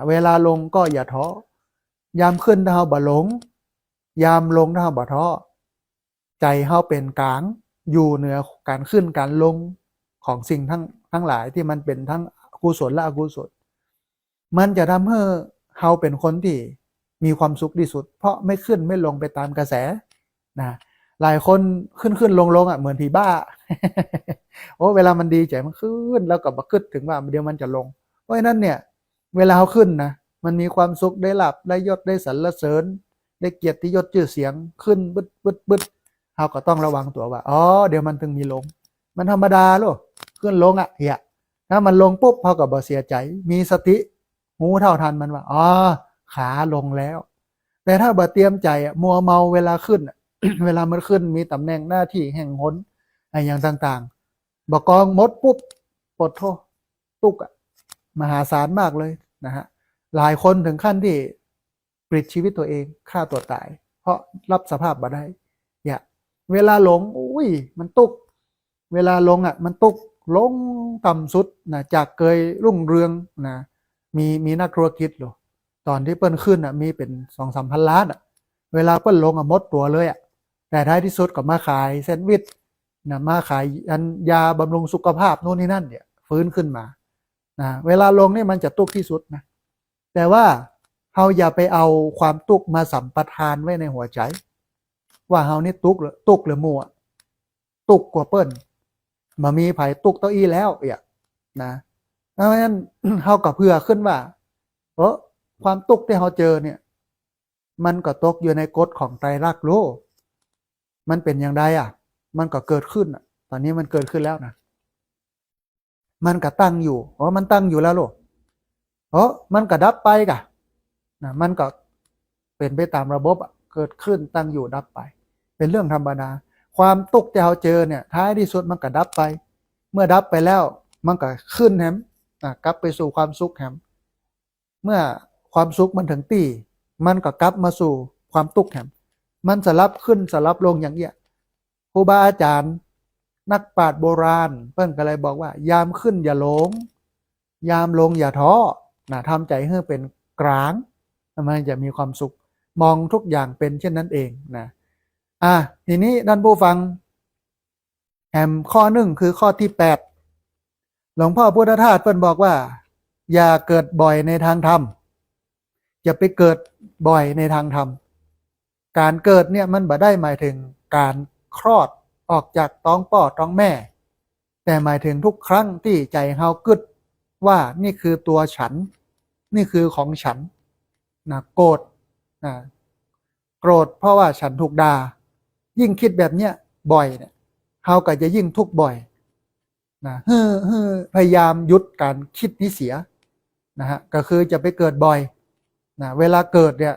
เวลาลงก็อย่าท้อยามขึ้นถ้าเฮาบ่หลงยามลงถ้าเฮาบ่ท้อใจเฮาเป็นกลางอยู่เหนือการขึ้นการลงของสิ่งทั้งหลายที่มันเป็นทั้งกุศลและอกุศลมันจะทำให้เฮาเป็นคนที่มีความสุขที่สุดเพราะไม่ขึ้นไม่ลงไปตามกระแสนะหลายคนขึ้นลงเหมือนผีบ้า โอ้เวลามันดีใจมันขึ้นแล้วก็บักขึ้นถึงว่าเดี๋ยวมันจะลงเพราะฉะนั้นเนี่ยเวลาเขาขึ้นนะมันมีความสุขได้ลาภได้ยศได้สรรเสริญได้เกียรติยศชื่อเสียงขึ้นบึดเขาก็ต้องระวังตัวว่าอ๋อเดี๋ยวมันถึงมีลงมันธรรมดาลูกขึ้นลงถ้ามันลงปุ๊บเขาก็บ่เสียใจมีสติหูเท่าทันมันว่าอ๋อขาลงแล้วแต่ถ้าบ่เตรียมใจมัวเมาเวลาขึ้น เวลามันขึ้นมีตำแหน่งหน้าที่แห่งหนอะไรอย่างต่างๆบกองมดปุ๊บปลดโทษตุกมหาศาลมากเลยนะฮะหลายคนถึงขั้นที่ปลิดชีวิตตัวเองฆ่าตัวตายเพราะรับสภาพบ่ได้เวลาหลงอุ้ยมันตุกเวลาลงมันตุกลงต่ำสุดนะจากเคยรุ่งเรืองนะมีนักธุรกิจหรอตอนที่เปิ้ลขึ้นมีเป็น 2-3 พันล้านเวลาเปิ้ลลงหมดตัวเลยแต่ท้ายที่สุดก็มาขายแซนด์วิชนะมาขายยาบำรุงสุขภาพโน่นนี่นั่นเนี่ยฟื้นขึ้นมานะเวลาลงนี่มันจะตุกที่สุดนะแต่ว่าเราอย่าไปเอาความตุกมาสัมปทานไว้ในหัวใจว่าเรานี่ตุกหรือมัวตุกกว่าเปิ้ลมามีไผ่ตุกเต้าอี้แล้วนะเพราะฉะนั้นเราก็เพื่อขึ้นว่าความตุกที่เราเจอเนี่ยมันก็ตกอยู่ในกฎของไตรลักษณ์โลกมันเป็นอย่างไรมันก็เกิดขึ้นตอนนี้มันเกิดขึ้นแล้วนะมันก็ตั้งอยู่มันตั้งอยู่แล้วโลกมันก็ดับไปนะมันก็เป็นไปตามระบบเกิดขึ้นตั้งอยู่ดับไปเป็นเรื่องธรรมดาความตุกที่เราเจอเนี่ยท้ายที่สุดมันก็ดับไปเมื่อดับไปแล้วมันก็ขึ้นแฮมกลับไปสู่ความสุขแฮมเมื่อความสุขมันถึงตีมันก็กลับมาสู่ความตุกแฮมมันสลับขึ้นสลับลงอย่างเงี้ยครูบาอาจารย์ นักปราชญ์โบราณเพิ่นก็เลยบอกว่ายามขึ้นอย่าหลงยามลงอย่าท้อนะทำใจให้เป็นกลางมันจะมีความสุขมองทุกอย่างเป็นเช่นนั้นเองนะทีนี้ท่านผู้ฟังแหมข้อหนึ่งคือข้อที่8หลวงพ่อพุทธทาสเพิ่นบอกว่าอย่าเกิดบ่อยในทางธรรมอย่าไปเกิดบ่อยในทางธรรมการเกิดเนี่ยมันบ่ได้หมายถึงการคลอดออกจากท้องพ่อท้องแม่แต่หมายถึงทุกครั้งที่ใจเฮากึดว่านี่คือตัวฉันนี่คือของฉันนะโกรธนะโกรธเพราะว่าฉันถูกด่ายิ่งคิดแบบเนี้ยบ่อยเนี่ยเฮาก็จะยิ่งทุกข์บ่อยนะพยายามหยุดการคิดนี้เสียนะฮะก็คือจะไปเกิดบ่อยนะเวลาเกิดเนี่ย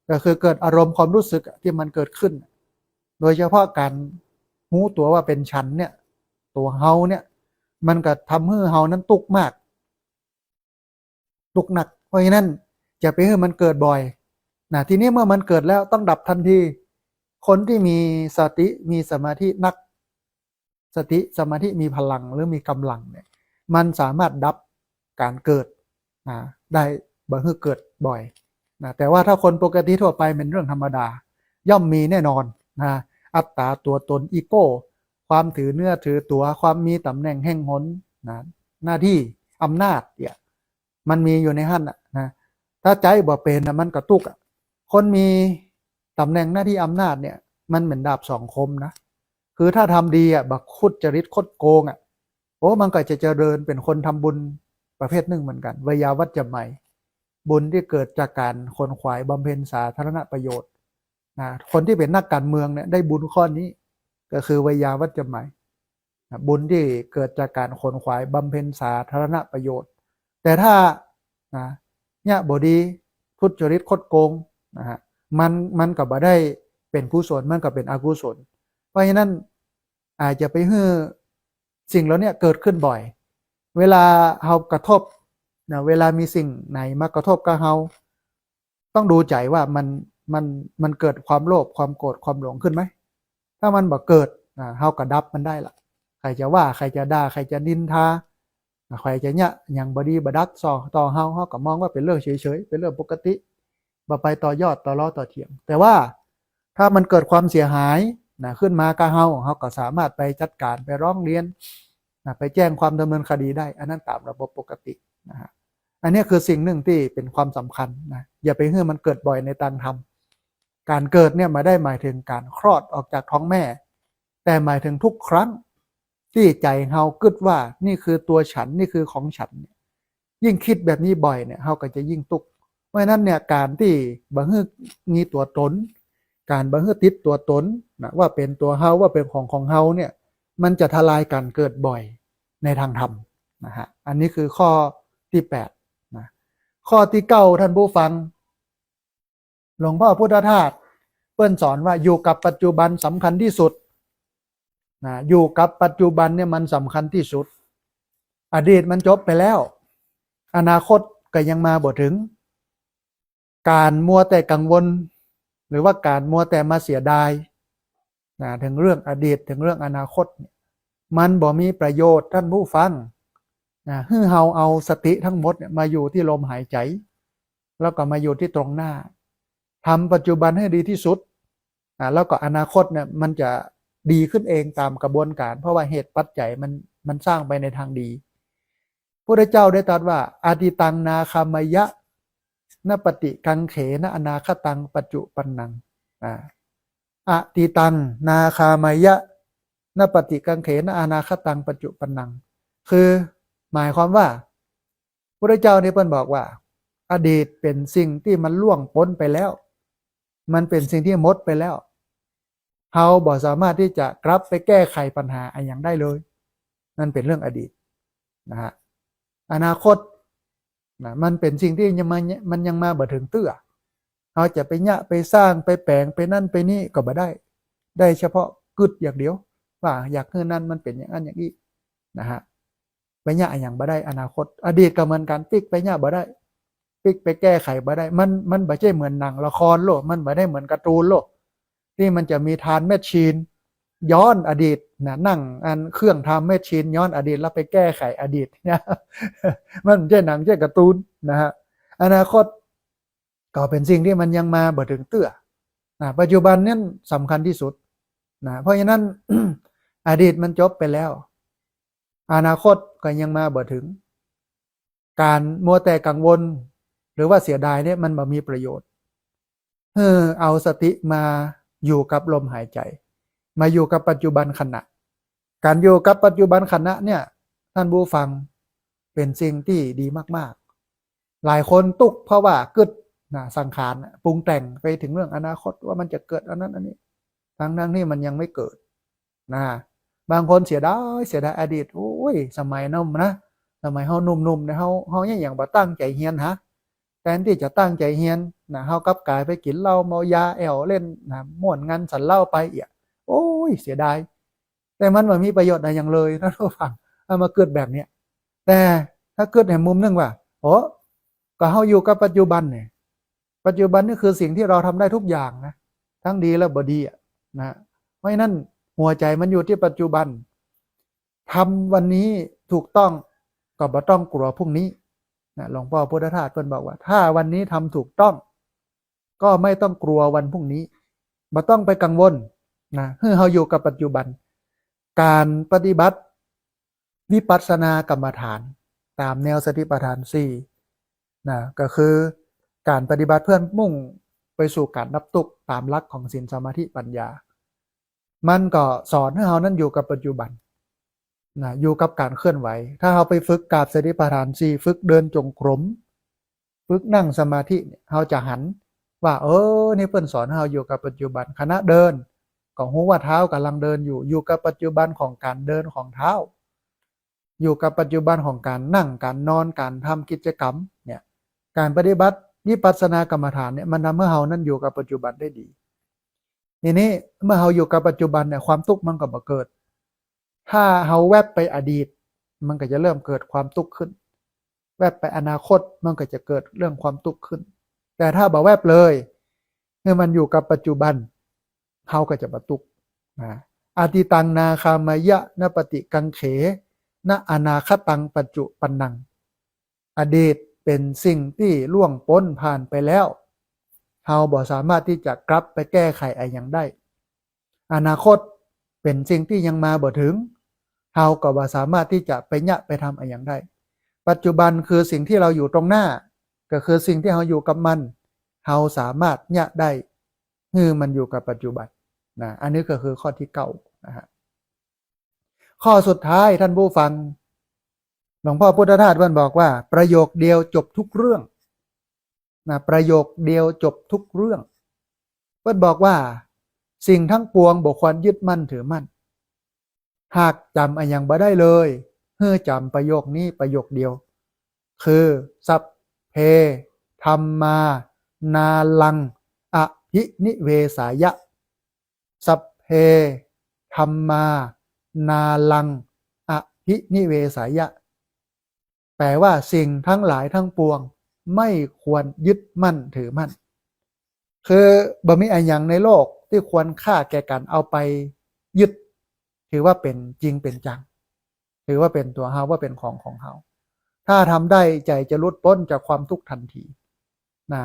ก็คือเกิดอารมณ์ความรู้สึกที่มันเกิดขึ้นโดยเฉพาะการรู้ตัวว่าเป็นฉันเนี่ยตัวเฮาเนี่ยมันก็ทำให้เฮานั้นตุกข์มากตุกข์หนักเพราะฉะนั้นจะไปให้มันเกิดบ่อยนะทีนี้เมื่อมันเกิดแล้วต้องดับทันทีคนที่มีสติมีสมาธินักสติสมาธิมีพลังหรือมีกำลังเนี่ยมันสามารถดับการเกิดนะได้บ่ให้เกิดบ่อยนะแต่ว่าถ้าคนปกติทั่วไปเป็นเรื่องธรรมดาย่อมมีแน่นอนนะอัตตาตัวตนอีโก้ความถือเนื้อถือตัวความมีตำแหน่งแห่งหนนะหน้าที่อำนาจเนี่ยมันมีอยู่ในหั่นนะถ้าใจบ่เป็นนะมันกระตุกคนมีตำแหน่งหน้าที่อำนาจเนี่ยมันเหมือนดาบสองคมนะคือถ้าทำดีบักคุดจริตคดโกงโอ้มันก็จะเจริญเป็นคนทำบุญประเภทหนึ่งเหมือนกันวิยาวัจจะใหม่บุญที่เกิดจากการขนขวายบำเพ็ญสาธารณประโยชน์นะคนที่เป็นนักการเมืองเนี่ยได้บุญข้อนี้ก็คือวิยาวัจจะใหม่นะบุญที่เกิดจากการขนขวายบำเพ็ญสาธารณประโยชน์แต่ถ้านะเนี่ยบดีทุจริตคดโกงนะฮะมันก็บ่ได้เป็นกุศลมันก็เป็นอกุศลเพราะฉะนั้นอาจจะไปให้สิ่งเหล่านี้เกิดขึ้นบ่อยเวลาเฮากระทบนะเวลามีสิ่งไหนมากระทบกับเฮาต้องดูใจว่ามันเกิดความโลภความโกรธความหลงขึ้นไหมถ้ามันบ่เกิดเฮาก็ดับมันได้ละใครจะว่าใครจะด่าใครจะนินทาใครจะเนี่ยอย่างบดีบดักต่อเฮาก็มองว่าเป็นเรื่องเฉยๆเป็นเรื่องปกติบ่ไปต่อยอดต่อล้อต่อเถียงแต่ว่าถ้ามันเกิดความเสียหายขึ้นมากับเฮาก็สามารถไปจัดการไปร้องเรียนไปแจ้งความดำเนินคดีได้อันนั้นตามระบบปกตินะฮะอันนี้คือสิ่งหนึ่งที่เป็นความสำคัญนะอย่าไปให้มันเกิดบ่อยในทางธรรมการเกิดเนี่ยมาได้หมายถึงการคลอดออกจากท้องแม่แต่หมายถึงทุกครั้งที่ใจเฮากึดว่านี่คือตัวฉันนี่คือของฉันยิ่งคิดแบบนี้บ่อยเนี่ยเฮาก็จะยิ่งตุกเพราะฉะนั้นเนี่ยการที่บังฮึกมีตัวตนการบังฮึกติดตัวตนนะว่าเป็นตัวเฮาว่าเป็นของเฮาเนี่ยมันจะทลายการเกิดบ่อยในทางธรรมนะฮะอันนี้คือข้อที่8นะข้อที่9ท่านผู้ฟังหลวงพ่อพุทธทาสเปิ้นสอนว่าอยู่กับปัจจุบันสำคัญที่สุดนะอยู่กับปัจจุบันเนี่ยมันสำคัญที่สุดอดีตมันจบไปแล้วอนาคตก็ยังมาบ่ถึงการมัวแต่กังวลหรือว่าการมัวแต่มาเสียดายนะถึงเรื่องอดีตถึงเรื่องอนาคตมันบ่มีประโยชน์ท่านผู้ฟังนะให้เฮาเอาสติทั้งหมดมาอยู่ที่ลมหายใจแล้วก็มาอยู่ที่ตรงหน้าทำปัจจุบันให้ดีที่สุดแล้วก็อนาคตเนี่ยมันจะดีขึ้นเองตามกระบวนการเพราะว่าเหตุปัจจัยมันสร้างไปในทางดีพระพุทธเจ้าได้ตรัสว่าอาติตังนาคามยะนปฏิกังเขนอนาคตังปัจจุปันนังอาติตังนาคามยะนปฏิกังเขนอนาคตังปัจจุปันนังคือหมายความว่าพระเจ้านี่เพิ่นบอกว่าอดีตเป็นสิ่งที่มันล่วงพ้นไปแล้วมันเป็นสิ่งที่หมดไปแล้วเฮาบ่สามารถที่จะกลับไปแก้ไขปัญหาอะไรอย่างได้เลยนั่นเป็นเรื่องอดีตนะฮะอนาคตนะมันเป็นสิ่งที่มันยังมาบ่ถึงเตื้อเฮาจะไปยะไปสร้างไปแปลงไปนั่นไปนี่ก็บ่ได้เฉพาะกึดอย่างเดียวว่าอยากให้นั่นมันเป็นอย่างนั้นอย่างนี้นะฮะไปยะอย่างบ่ได้อนาคตอดีตก็เหมือนกันปิกไปยะบ่ได้ปิกไปแก้ไขบ่ได้มันบ่ใช่เหมือนหนังละครโลกมันบ่ได้เหมือนการ์ตูนโลกที่มันจะมีทานแมชชีน ย้อนอดีตนะนั่งอันเครื่องทำแมชชีนย้อนอดีตแล้วไปแก้ไขอดีตเนี่ยมันใช่หนังใช่การ์ตูนนะฮะอนาคตก็เป็นสิ่งที่มันยังมาบ่ถึงเตื้อนะปัจจุบันเนี่ยสำคัญที่สุดนะเพราะฉะนั้น อดีตมันจบไปแล้วอนาคตก็ยังมาบ่ถึงการมัวแต่กังวลหรือว่าเสียดายเนี่ยมันบ่มีประโยชน์เอาสติมาอยู่กับลมหายใจมาอยู่กับปัจจุบันขณะการอยู่กับปัจจุบันขณะเนี่ยท่านผู้ฟังเป็นสิ่งที่ดีมากๆหลายคนตุกเพราะว่ากึดนะสังขารปรุงแต่งไปถึงเรื่องอนาคตว่ามันจะเกิดอันนั้นอันนี้ทั้งนี่มันยังไม่เกิดนะบางคนเสียดายอดีตโอ้ยสมัยนั้นนะสมัยเฮาหนุ่มๆเนี่ยเฮาอย่างบ่ตั้งใจเฮียนฮะแทนที่จะตั้งใจเฮียนนะเฮากลับกลายไปกินเหล้าเมายาแอวเล่นนะม่วนงานสันเหล้าไปอีกโอ้ยเสียดายแต่มันไม่มีประโยชน์อะไรอย่างเลยนะทุกฝั่งเอามาเกิดแบบเนี้ยแต่ถ้าเกิดในมุมนึงว่าโอ้ก็เฮาอยู่กับปัจจุบันเนี่ยปัจจุบันนี่คือสิ่งที่เราทำได้ทุกอย่างนะทั้งดีและบ่ดีนะเพราะฉะนั้นหัวใจมันอยู่ที่ปัจจุบันทำวันนี้ถูกต้องก็บ่ต้องกลัวพรุ่งนี้นะหลวงพ่อพุทธทาสเพิ่นบอกว่าถ้าวันนี้ทำถูกต้องก็ไม่ต้องกลัววันพรุ่งนี้บ่ต้องไปกังวลนะเราอยู่กับปัจจุบันการปฏิบัติวิปัสสนากรรมฐานตามแนวสติปัฏฐาน4นะก็คือการปฏิบัติเพื่อมุ่งไปสู่การดับทุกข์ตามหลักของศีลสมาธิปัญญามันก็สอนให้เรานั้นอยู่กับปัจจุบันนะอยู่กับการเคลื่อนไหวถ้าเราไปฝึกกราบสติปัฏฐาน4ฝึกเดินจงกรมฝึกนั่งสมาธิเราจะหันว่านี่เพิ่นสอนให้เราอยู่กับปัจจุบันขณะเดินก็รู้ว่าเท้ากำลังเดินอยู่กับปัจจุบันของการเดินของเท้าอยู่กับปัจจุบันของการนั่งการนอนการทำกิจกรรมเนี่ยการปฏิบัติวิปัสสนากรรมฐานเนี่ยมันทำให้เรานั้นอยู่กับปัจจุบันได้ดีทีนี้เมื่อเราอยู่กับปัจจุบันเนี่ยความทุกข์มันก็บ่เกิดถ้าเราแวบไปอดีตมันก็จะเริ่มเกิดความทุกข์ขึ้นแวบไปอนาคตมันก็จะเกิดเรื่องความทุกข์ขึ้นแต่ถ้าบ่แวบเลยเมื่อมันอยู่กับปัจจุบันเราก็จะบ่ทุกข์นะอาติตังนาคามายะนปฏิกังเขณอนาคตังปัจจุปันนังอดีตเป็นสิ่งที่ล่วงพ้นผ่านไปแล้วเราบ่สามารถที่จะกลับไปแก้ไขอะไรอย่างได้อนาคตเป็นสิ่งที่ยังมาบ่ถึงเราก็บ่สามารถที่จะไปไปทำอะไรอย่างได้ปัจจุบันคือสิ่งที่เราอยู่ตรงหน้าก็คือสิ่งที่เราอยู่กับมันเราสามารถได้มันอยู่กับปัจจุบันนะอันนี้ก็คือข้อที่9นะฮะข้อสุดท้ายท่านผู้ฟังหลวงพ่อพุทธทาสเพิ่นบอกว่าประโยคเดียวจบทุกเรื่องนะประโยคเดียวจบทุกเรื่องเพิ่นบอกว่าสิ่งทั้งปวงบ่ควรยึดมั่นถือมั่นหากจำอันยังบ่ได้เลยจำประโยคนี้ประโยคเดียวคือสัพเพธัมมานาลังอภินิเวสายะสัพเพธัมมานาลังอภินิเวสายะแปลว่าสิ่งทั้งหลายทั้งปวงไม่ควรยึดมั่นถือมั่นคือบ่มีอันอย่างในโลกที่ควรค่าแก่การเอาไปยึดถือว่าเป็นจริงเป็นจังถือว่าเป็นตัวเฮาว่าเป็นของเฮาถ้าทำได้ใจจะหลุดพ้นจากความทุกข์ทันทีนะ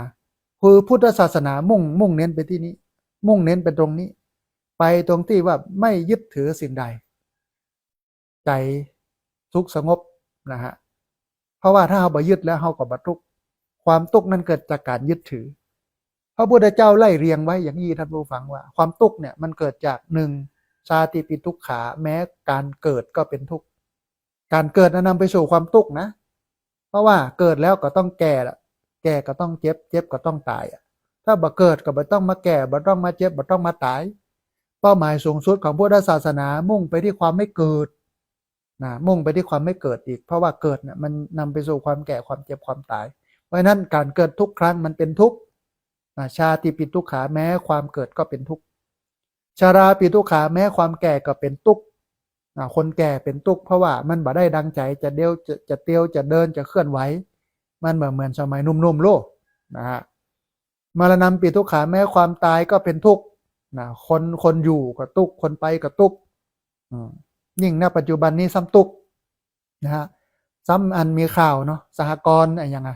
คือพุทธศาสนามุ่งเน้นไปที่นี้มุ่งเน้นไปตรงนี้ไปตรงที่ว่าไม่ยึดถือสิ่งใดใจสุขสงบนะฮะเพราะว่าถ้าเฮาบ่ยึดแล้วเฮาก็บ่ทุกข์ความทุกข์นั้นเกิดจากการยึดถือพระพุทธเจ้าไล่เรียงไว้อย่างนี้ท่านผู้ฟังว่าความทุกข์เนี่ยมันเกิดจาก1ชาติปิทุกขาแม้การเกิดก็เป็นทุกข์การเกิดนำไปสู่ความทุกข์นะเพราะว่าเกิดแล้วก็ต้องแก่ละแก่ก็ต้องเจ็บก็ต้องตายถ้าบ่เกิดก็บ่ต้องมาแก่บ่ต้องมาเจ็บบ่ต้องมาตายเป้าหมายสูงสุดของพุทธศาสนามุ่งไปที่ความไม่เกิดนะมุ่งไปที่ความไม่เกิดอีกเพราะว่าเกิดเนี่ยมันนำไปสู่ความแก่ความเจ็บความตายเพราะฉะนั้นการเกิดทุกครั้งมันเป็นทุกข์ชาติปิทุกขาแม้ความเกิดก็เป็นทุกข์ชราปิทุกขาแม้ความแก่ก็เป็นทุกข์คนแก่เป็นทุกข์เพราะว่ามันบ่ได้ดังใจจะเตี้ยวจะเดินจะเคลื่อนไหวมันเหมือนสมัยหนุ่มๆโลกนะฮะมรณะปิทุกขาแม้ความตายก็เป็นทุกข์ นะคนอยู่ก็ตุกคนไปก็ตุกยิ่งณปัจจุบันนี้ซ้ำตุกนะฮะซ้ำอันมีข่าวเนาะสหกรณ์อะไรอย่างไง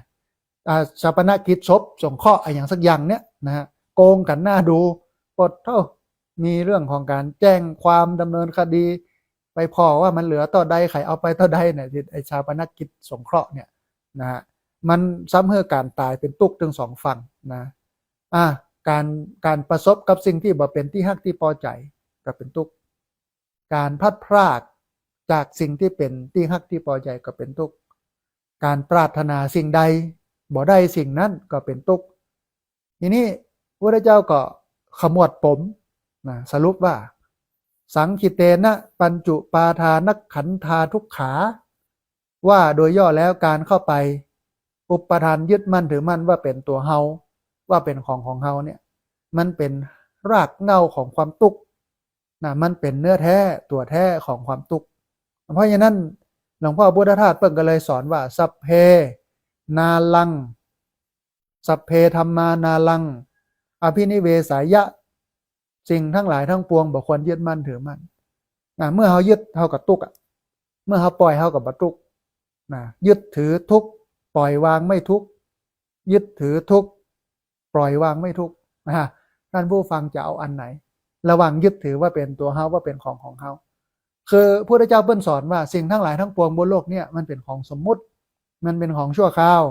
ชาปนกิจศพสงเคราะห์อะไรอย่างสักอย่างเนี้ยนะฮะโกงกันหน้าดูปดเท่ามีเรื่องของการแจ้งความดำเนินคดีไปพอว่ามันเหลือต่อใดใครเอาไปต่อใดเนี่ยไอชาปนกิจสงเคราะห์เนี่ยนะฮะมันซ้ำให้การตายเป็นตุกถึงสองฝั่งนะการประสบกับสิ่งที่บ่เป็นที่ฮักที่พอใจก็เป็นทุกข์การพลัดพรากจากสิ่งที่เป็นที่ฮักที่พอใจก็เป็นทุกข์การปรารถนาสิ่งใดบ่ได้สิ่งนั้นก็เป็นทุกข์ทีนี้พระเจ้าก็ขมวดปมนะสรุปว่าสังคิเตนะปัญจุปาทานักขันธาทุกขาว่าโดยย่อแล้วการเข้าไปอุปทานยึดมั่นถือมั่นว่าเป็นตัวเฮาว่าเป็นของเฮาเนี่ยมันเป็นรากเหง้าของความทุกข์นะมันเป็นเนื้อแท้ตัวแท้ของความทุกข์เพราะฉะนั้นหลวงพ่อพุทธทาสเปิ้งก็เลยสอนว่าสัพเพนาลังสัพเพธัมมานาลังอภินิเวสายะสิ่งทั้งหลายทั้งปวงบ่ควรยึดมั่นถือมั่นนะเมื่อเฮายึดเฮากับทุกข์เมื่อเฮาปล่อยเฮากับบ่ทุกข์นะยึดถือทุกข์ปล่อยวางไม่ทุกข์ยึดถือทุกข์ปล่อยวางไม่ทุกข์นะท่านผู้ฟังจะเอาอันไหนระหว่างยึดถือว่าเป็นตัวเฮาว่าเป็นของเฮาคือพระพุทธเจ้าเปิ้นสอนว่าสิ่งทั้งหลายทั้งปวงบนโลกเนี่ยมันเป็นของสมมุติมันเป็นของชั่วคราว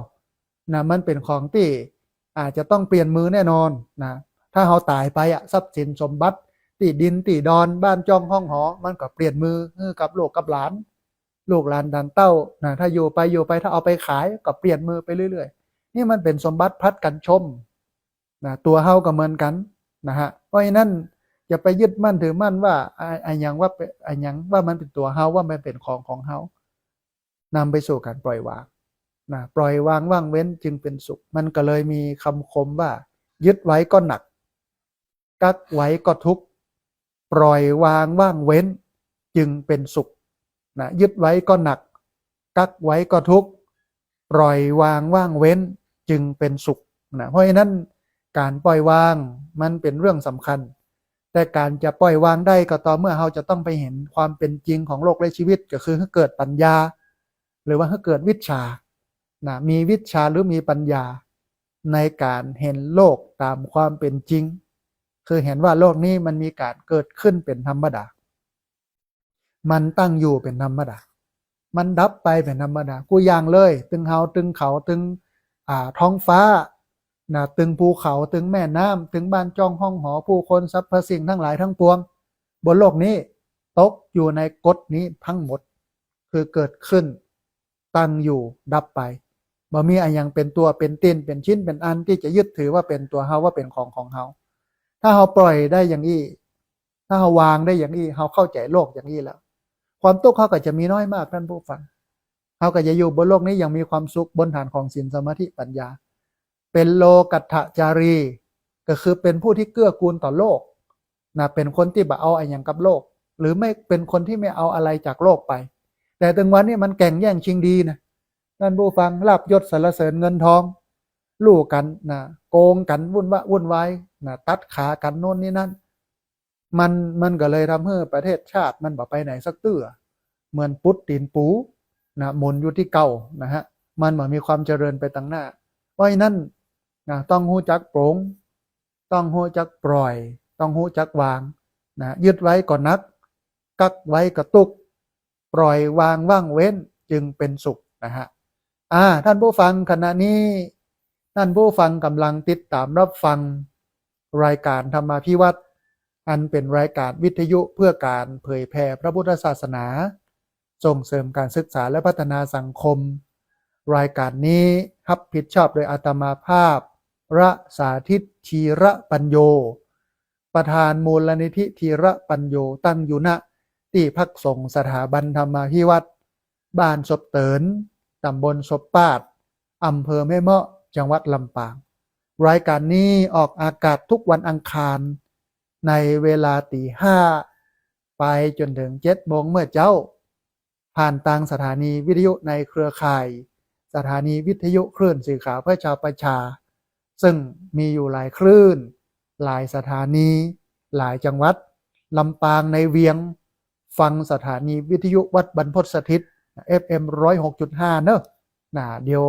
นะมันเป็นของที่อาจจะต้องเปลี่ยนมือแน่นอนนะถ้าเฮาตายไปทรัพย์สินสมบัติที่ดินที่ดอนบ้านจ้องห้องหอมันก็เปลี่ยนมือกับลูกกับหลานลูกหลานดันเต้านะถ้าอยู่ไปถ้าเอาไปขายก็เปลี่ยนมือไปเรื่อยๆนี่มันเป็นสมบัติพัดกันชมนะตัวเฮาก็เหมือนกันนะฮะเพราะฉะนั้นอย่าไปยึดมั่นถือมั่นว่าไอ้ยังว่ามันเป็นตัวเฮาว่ามันเป็นของเฮานำไปสู่การปล่อยวางนะปล่อยวางว่างเว้นจึงเป็นสุขมันก็เลยมีคำคมว่ายึดไว้ก็หนักกักไว้ก็ทุกข์ปล่อยวางว่างเว้นจึงเป็นสุขนะยึดไว้ก็หนักกักไว้ก็ทุกข์ปล่อยวางว่างเว้นจึงเป็นสุขนะเพราะฉะนั้นการปล่อยวางมันเป็นเรื่องสำคัญแต่การจะปล่อยวางได้ก็ต่อเมื่อเราจะต้องไปเห็นความเป็นจริงของโลกและชีวิตก็คือให้เกิดปัญญาหรือว่าให้เกิดวิชานะมีวิชาหรือมีปัญญาในการเห็นโลกตามความเป็นจริงคือเห็นว่าโลกนี้มันมีการเกิดขึ้นเป็นธรรมดามันตั้งอยู่เป็นธรรมดามันดับไปเป็นธรรมดากูอย่างเลยตึงเฮาตึงเขาตึงท้องฟ้านะตึงภูเขาตึงแม่น้ำตึงบ้านจ้องห้องหอผู้คนสรรพสิ่งทั้งหลายทั้งปวงบนโลกนี้ตกอยู่ในกฎนี้ทั้งหมดคือเกิดขึ้นตั้งอยู่ดับไปบ่มีอะไรยังเป็นตัวเป็นตินเป็นชิ้นเป็นอันที่จะยึดถือว่าเป็นตัวเฮาว่าเป็นของเฮาถ้าเฮาปล่อยได้อย่างนี้ถ้าเฮาวางได้อย่างนี้เฮาเข้าใจโลกอย่างนี้แล้วความทุกข์เฮาก็จะมีน้อยมากท่านผู้ฟังเฮาก็จะอยู่บนโลกนี้อย่างมีความสุขบนฐานของศีลสมาธิปัญญาเป็นโลกัตถจารีก็คือเป็นผู้ที่เกื้อกูลต่อโลกนะเป็นคนที่บ่เอาอะไรอย่างกับโลกหรือไม่เป็นคนที่ไม่เอาอะไรจากโลกไปแต่ถึงวันนี้มันแข่งแย่งชิงดีนะท่านผู้ฟังลาภยศสรรเสริญเงินทองลู่กันนะโกงกันวุ่นวายนะตัดขากันโน่นนี่นั่นมันก็เลยทำให้ประเทศชาติมันบ่ไปไหนสักเตื้อเหมือนปุดตีนปูนะหมุนอยู่ที่เก่านะฮะมันบ่มีความเจริญไปตั้งหน้าเพราะฉะนั้นนะต้องหู้จักโปร่งต้องหู้จักปล่อยต้องหู้จักวางนะยึดไว้ก่อนนักกักไว้ก็ตุกปล่อยวางว่างเว้นจึงเป็นสุขนะฮะท่านผู้ฟังขณะนี้ท่านผู้ฟังกำลังติดตามรับฟังรายการธรรมาภิวัตน์อันเป็นรายการวิทยุเพื่อการเผยแผ่พระพุทธศาสนาส่งเสริมการศึกษาและพัฒนาสังคมรายการนี้รับผิดชอบโดยอาตมาภาพระสาธิตธีระปัญโยประธานมูลนิธิธีระปัญโยตั้งอยู่ณที่พักสงฆ์สถาบันธรรมาภิวัตน์บ้านศพเตินตำบลศพปาดอำเภอแม่เมาะจังหวัดลำปางรายการนี้ออกอากาศทุกวันอังคารในเวลา 5:00 ไปจนถึง 7:00 เมื่อเจ้าผ่านทางสถานีวิทยุในเครือข่ายสถานีวิทยุคลื่นสื่อข่าวเพื่อชาวประชาซึ่งมีอยู่หลายคลื่นหลายสถานี หลายจังหวัดลำปางในเวียงฟังสถานีวิทยุวัดบรรพตสถิต FM 106.5เนอะเดี๋ยว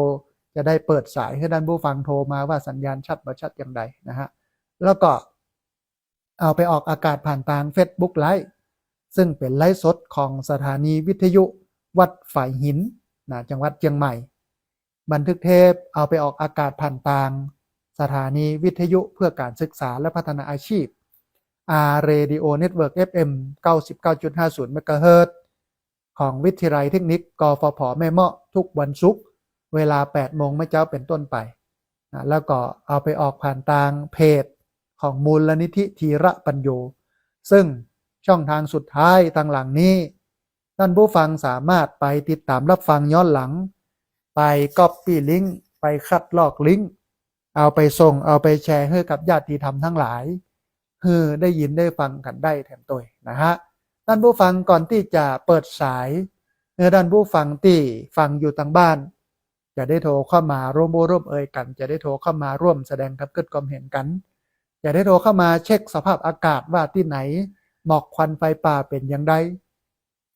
จะได้เปิดสายให้ท่านผู้ฟังโทรมาว่าสัญญาณชัดบ่ชัดอย่างไรนะฮะแล้วก็เอาไปออกอากาศผ่านทาง Facebook ไลฟ์ซึ่งเป็นไลฟ์สดของสถานีวิทยุวัดฝ่ายหินจังหวัดเชียงใหม่บันทึกเทปเอาไปออกอากาศผ่านทางสถานีวิทยุเพื่อการศึกษาและพัฒนาอาชีพ Radio Network FM 99.50 เมกะเฮิรตซ์ของวิทยาลัยเทคนิคกฟผแม่เมาะทุกวันศุกร์เวลา 8 โมงเมื่อเช้าเป็นต้นไปแล้วก็เอาไปออกผ่านทางเพจของมูลนิธิธีระปัญโยซึ่งช่องทางสุดท้ายทางหลังนี้ท่านผู้ฟังสามารถไปติดตามรับฟังย้อนหลังไปก๊อปปี้ลิงก์ไปคัดลอกลิงก์เอาไปส่งเอาไปแชร์ให้กับญาติธรรมทั้งหลายคือได้ยินได้ฟังกันได้แถมตัวนะฮะท่านผู้ฟังก่อนที่จะเปิดสายท่านผู้ฟังที่ฟังอยู่ทางบ้านจะได้โทรเข้ามาร่วมเอ่ยกันจะได้โทรเข้ามาร่วมแสดงความคิดความเห็นกันจะได้โทรเข้ามาเช็คสภาพอากาศว่าที่ไหนหมอกควันไฟป่าเป็นอย่างไร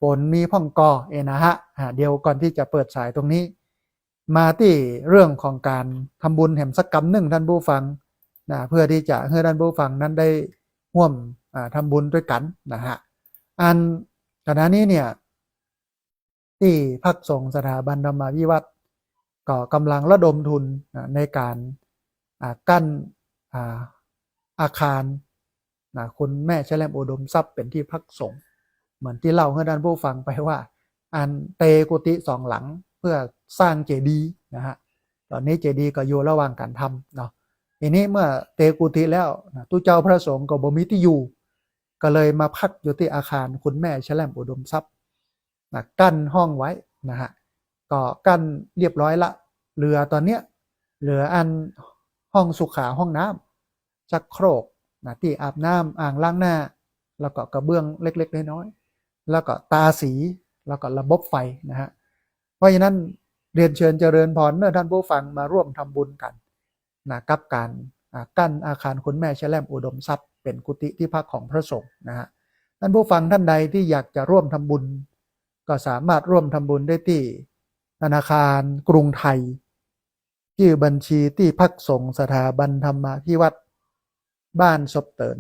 ฝนมีพ่องกอนะฮะเดี๋ยวก่อนที่จะเปิดสายตรงนี้มาที่เรื่องของการทำบุญแห่มสักกำหนึ่งท่านผู้ฟังเพื่อที่จะให้ท่านผู้ฟังนั้นได้ร่วมทำบุญด้วยกันนะฮะอันขณะนี้เนี่ยที่พักสงฆ์สถาบันธรรมวิวัฒน์ก็กำลังระดมทุนในการกั้นอาคารคุณแม่แชลมอุดมทรัพย์เป็นที่พักสงฆ์เหมือนที่เล่าให้ท่านผู้ฟังไปว่าอันเตกุฏิสองหลังเพื่อสร้างเจดีย์นะฮะตอนนี้เจดีย์ก็อยู่ระหว่างการทำเนาะทีนี้เมื่อเตกุฏิแล้วตุเจ้าพระสงฆ์ก็บ่มีที่อยู่ก็เลยมาพักอยู่ที่อาคารคุณแม่แชลมอุดมทรัพย์กั้นห้องไว้นะฮะก็กั้นเรียบร้อยละเหลือตอนเนี้ยเหลืออันห้องสุขาห้องน้ำชักโครกที่อาบน้ำอ่างล้างหน้าแล้วก็กระเบื้องเล็กๆน้อยๆแล้วก็ตาสีแล้วก็ระบบไฟนะฮะเพราะฉะนั้นเรียนเชิญเจริญพรเมื่อท่านผู้ฟังมาร่วมทำบุญกันกับการกั้นอาคารคุณแม่แชลมอุดมทรัพย์เป็นกุฏิที่พักของพระสงฆ์นะฮะท่านผู้ฟังท่านใดที่อยากจะร่วมทำบุญก็สามารถร่วมทำบุญได้ที่ธนาคารกรุงไทยชื่อบัญชีที่พักสงฆ์สถาบันธรรมพิวัตรบ้านศพเติน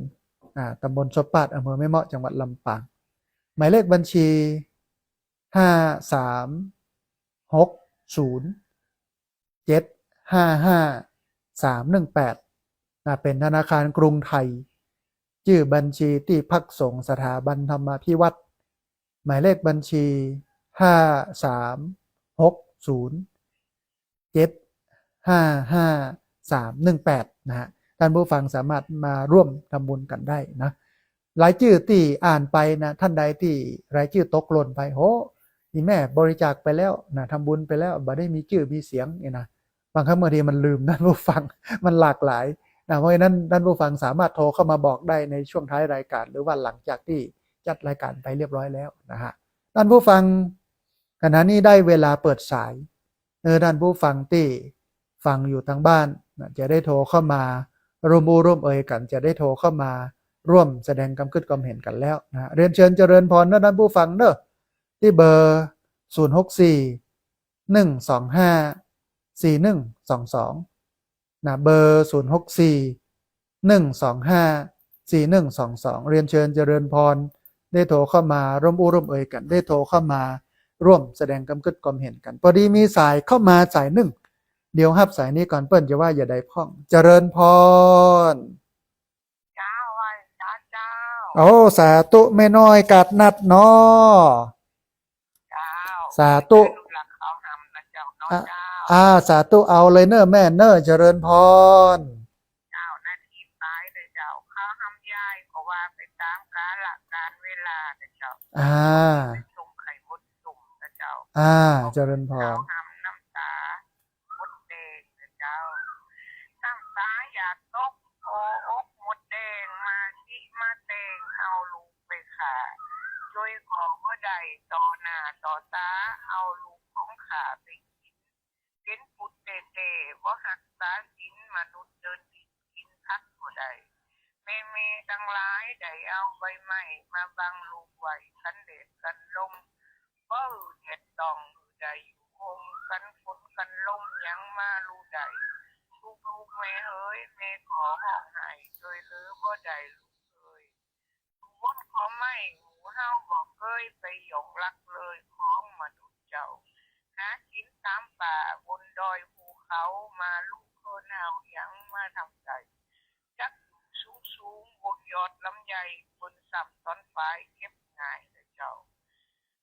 ตำบลศพปาดอำเภอแม่เมาะจังหวัดลำปางหมายเลขบัญชี5360755318เป็นธนาคารกรุงไทยชื่อบัญชีที่พักสงฆ์สถาบันธรรมพิวัตรหมายเลขบัญชี5360755318นะฮะท่านผู้ฟังสามารถมาร่วมทำบุญกันได้นะรายชื่อที่อ่านไปนะท่านใดที่รายชื่อตกหล่นไปโหนี่แม่บริจาคไปแล้วนะทำบุญไปแล้วบ่ได้มีชื่อมีเสียงเนี่ยนะบางครั้งบางทีมันลืมท่านผู้ฟังมันหลากหลายนะเพราะฉะนั้นท่านผู้ฟังสามารถโทรเข้ามาบอกได้ในช่วงท้ายรายการหรือว่าหลังจากที่จัดรายการไปเรียบร้อยแล้วนะฮะท่านผู้ฟังขณะนี้ได้เวลาเปิดสายท่านผู้ฟังที่ฟังอยู่ทางบ้านจะได้โทรเข้ามาร่วมเอ่ยกันจะได้โทรเข้ามาร่วมแสดงความคิดความเห็นกันแล้วนะเรียนเชิญเจริญพรนะท่านผู้ฟังเนอะที่เบอร์064 125 4122นะเบอร์064 125 4122เรียนเชิญเจริญพรได้โทรเข้ามาร่วมเอ่ยกันได้โทรเข้ามาร่วมแสดงความคิดความเห็นกันพอดีมีสายเข้ามาสายหนึ่งเดี๋ยวฮับสายนี้ก่อนเปิ้นจะว่าอย่าได้พ้องเจริญพรเจ้าว่าเจ้าโอ้สาธุไม่น้อยกัดนัดเนาะเจ้าสาธุลูกหลักเขาทำนะเจ้าน้อยเจ้าสาธุเอาเลยเนอะแม่เนอะเจริญพรเจ้าหน้าที่ตายเลยเจ้าเขาทำย้ายก็ว่าไปตามกาลการเวลานะเจ้าสุ่มไข่มดสุ่มนะเจ้าเจริญพรเขาทำน้ำตามดแดงนะเจ้าน้ำตาอยากตกโอกมดแดงมาชิมาแดงเอาลูกไปขาช่วยของก็ได้ต่อหน้าต่อตาเอาลูกของขาไปกินปุตเตว่าหักษาสินมนุษย์เดินดินกินพักก็ได้เมทั้งหลาย ได้เอาใบไม้มาบังลูกไว้กันเด็ดกันลมเบ้อเห็ดตองได้อยู่คงกันฝนกันลมยังมาลูได้ลูกแม่เอ้ยแม่ขอห้องให้เลยหรือบ่ได้ลูกเอ้ยวนขอไม่หูเฮาบอกเคยไปหยงรักเลยของมนุษย์เจ้าหากินตามป่าบนดอยภูเขามาลูกเคนเอายังมาทำใจจักสูงบนยอดลำไยบนสัมตอนปลายเก็บง่ายเลยเจ้า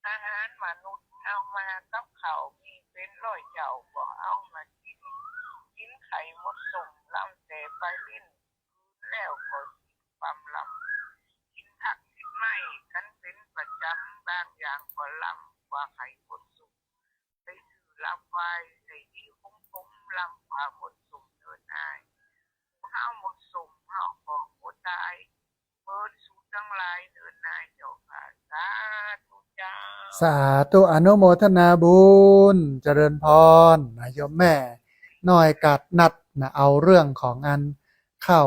อาหารมนุษย์เอามากับเขามีเป็นร้อยเจ้าบ่เอามากินไข่มดส่งลำแต่ไปลิ้นแล้วก็ความลำกินผักกินไม้กันเป็นประจำบางอย่างก็ลำกว่าไข่มดส่งไปซื้อลำไว้ในที่คุ้มลำกว่าหมดส่งเดินอายข้าวหมดส่งข้าวของหมดตายเปิดสูตรทั้งหลายเดินนายเจ้าค่ะสาธุเจ้า สาธุอนุโมทนาบุญเจริญพรนะโยมแม่น้อยกัดนัดนะเอาเรื่องของอันเข้า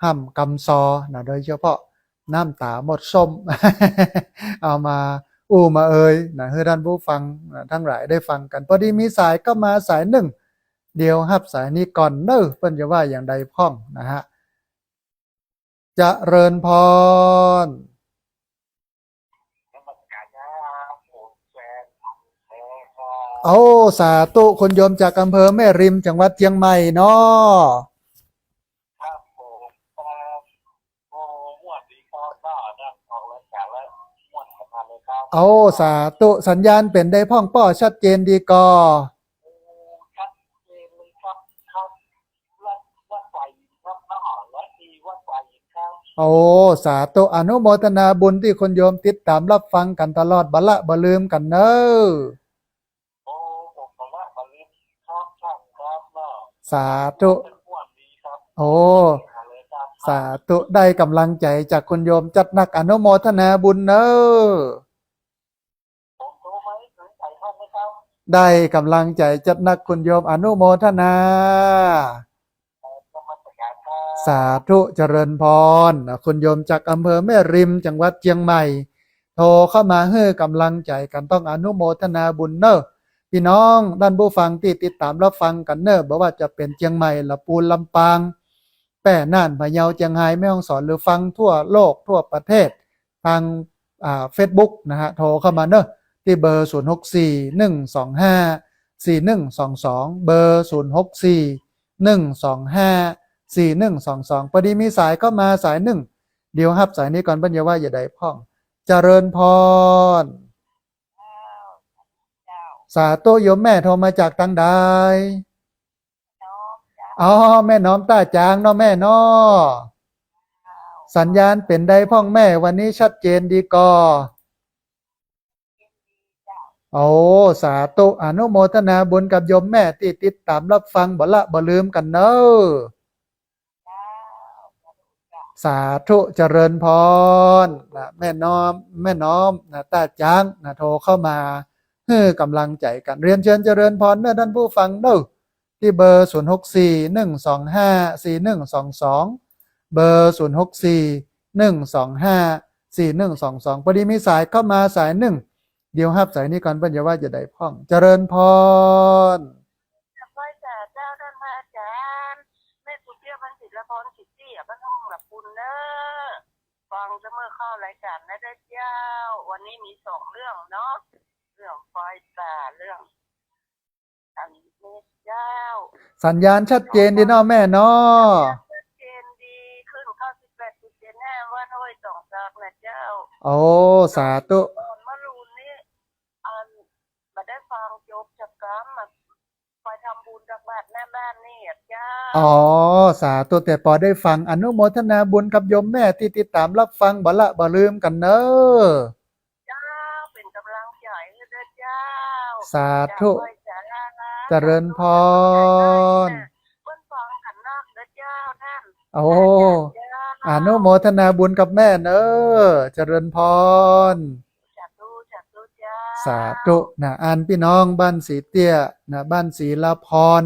ห้ำกำซอนะโดยเฉพาะน้ำตาหมดส้ม เอามามานะให้ท่านผู้ฟังนะทั้งหลายได้ฟังกันพอดีมีสายก็มาสายหนึ่งเดียวฮับสายนี้ก่อนเน้อเพิ่นจะว่าอย่างใดพ้องนะฮะเจริญพรเอาสาธุคนโยมจากอำเภอแม่ริมจังหวัดเชียงใหม่เนาะ ครับผมครับโอ้ม่วนดีครับก็นั่งออกรายการแล้วม่วนขนาดเลยครับเอาสาธุสัญญาณเป็นได้พ่องป้อชัดเจนดีกอโอ้ชัดเจนเลยครับครับวัดไฟครับน้าและดีวัดไฟครับ โอ้สาธุอนุโมทนาบุญที่คนโยมติดตามรับฟังกันตลอดบัลละบ่ลืมกันเนอ้อโอ้ผมก็ว่าบริษครับช่างครับเนาะสาธุเป็นม่วนดีครับโอ้เลยครับสาธุได้กำลังใจจากคนโยมจัดหนักอนุโมทนาบุญเนอ้อผมรู้ไหมถึงใส่ท่านไหมครับ ได้กำลังใจจัดหนักคุณโยมอนุโมทนาสมัสการครับ สาธุเจริญพรคุณโยมจากอำเภอแม่ริมจังหวัดเชียงใหม่โทรเข้ามาให้กำลังใจกันต้องอนุโมทนาบุญเนอะพี่น้องด้านผู้ฟังที่ติดตามรับฟังกันเนอะบอกว่าจะเป็นเชียงใหม่ละปูนลำปางแป้น่านพะเยาเชียงไฮ้แม่ฮ่องสอนหรือฟังทั่วโลกทั่วประเทศทางFacebook นะฮะโทรเข้ามาเนอะที่เบอร์0641254122เบอร์0641254122พอดีมีสายก็มาสายหนึ่งเดี๋ยวฮับสายนี้ก่อนปัญญาว่าอย่าได้พ้องเจริญพรสาธุโยมแม่โทรมาจากทางใดอ๋อแม่น้อมต้าจางเนาะแม่เนาะสัญญาณเป็นได้พ้องแม่วันนี้ชัดเจนดีกอโอ้สาธุอนุโมทนาบุญกับโยมแม่ที่ติดตามรับฟังบ่ละบ่ลืมกันเนอะสาธุเจริญพรนะแม่น้อมนะต้าจางนะโทรเข้ามาเฮ้อกำลังใจกันเรียนเชิญเจริญพรเนอะท่านผู้ฟังเนอะที่เบอร์0641254122เบอร์0641254122พอดีมีสายเข้ามาสายหนึ่งเดี๋ยวฮับสายนี้ก่อนเพิ่นจะว่าจะได้พ้องเจริญพรค่อยแต่เจ้าท่านพระอาจารย์แม่สุเทียบันศิลพรสิทธิ์บ้านห้องหลับปุนเนอฟังเสมอเข้ารายการนะได้เจ้าวันนี้มี2เรื่องเนาะเรื่องไฟป่าเรื่องอันนี้เจ้าสัญญาณชัดเจนดีเนาะแม่เนาะชัดเจนดีขึ้น98.75ว่าห้วยสองซากนะเจ้าโอ้สาธุมารูนี่มาได้ฟังจบจากกรรมมาไปทำบุญจากบาทหน้าบ้านนี่เจ้าอ๋อสาธุแต่พอได้ฟังอนุโมทนาบุญกับโยมแม่ที่ติดตามรับฟังบ่ละบ่ลืมกันเนอะเจ้าเป็นกำลังใจให้ด้วยเจ้าสาธุเจริญพรเพิ่นฟังขันนอกด้วยเจ้าท่านโอ้อนุโมทนาบุญกับแม่เนอะเจริญพรสาธุนะอันพี่น้องบ้านสีเตี้ยนะบ้านศรีละพร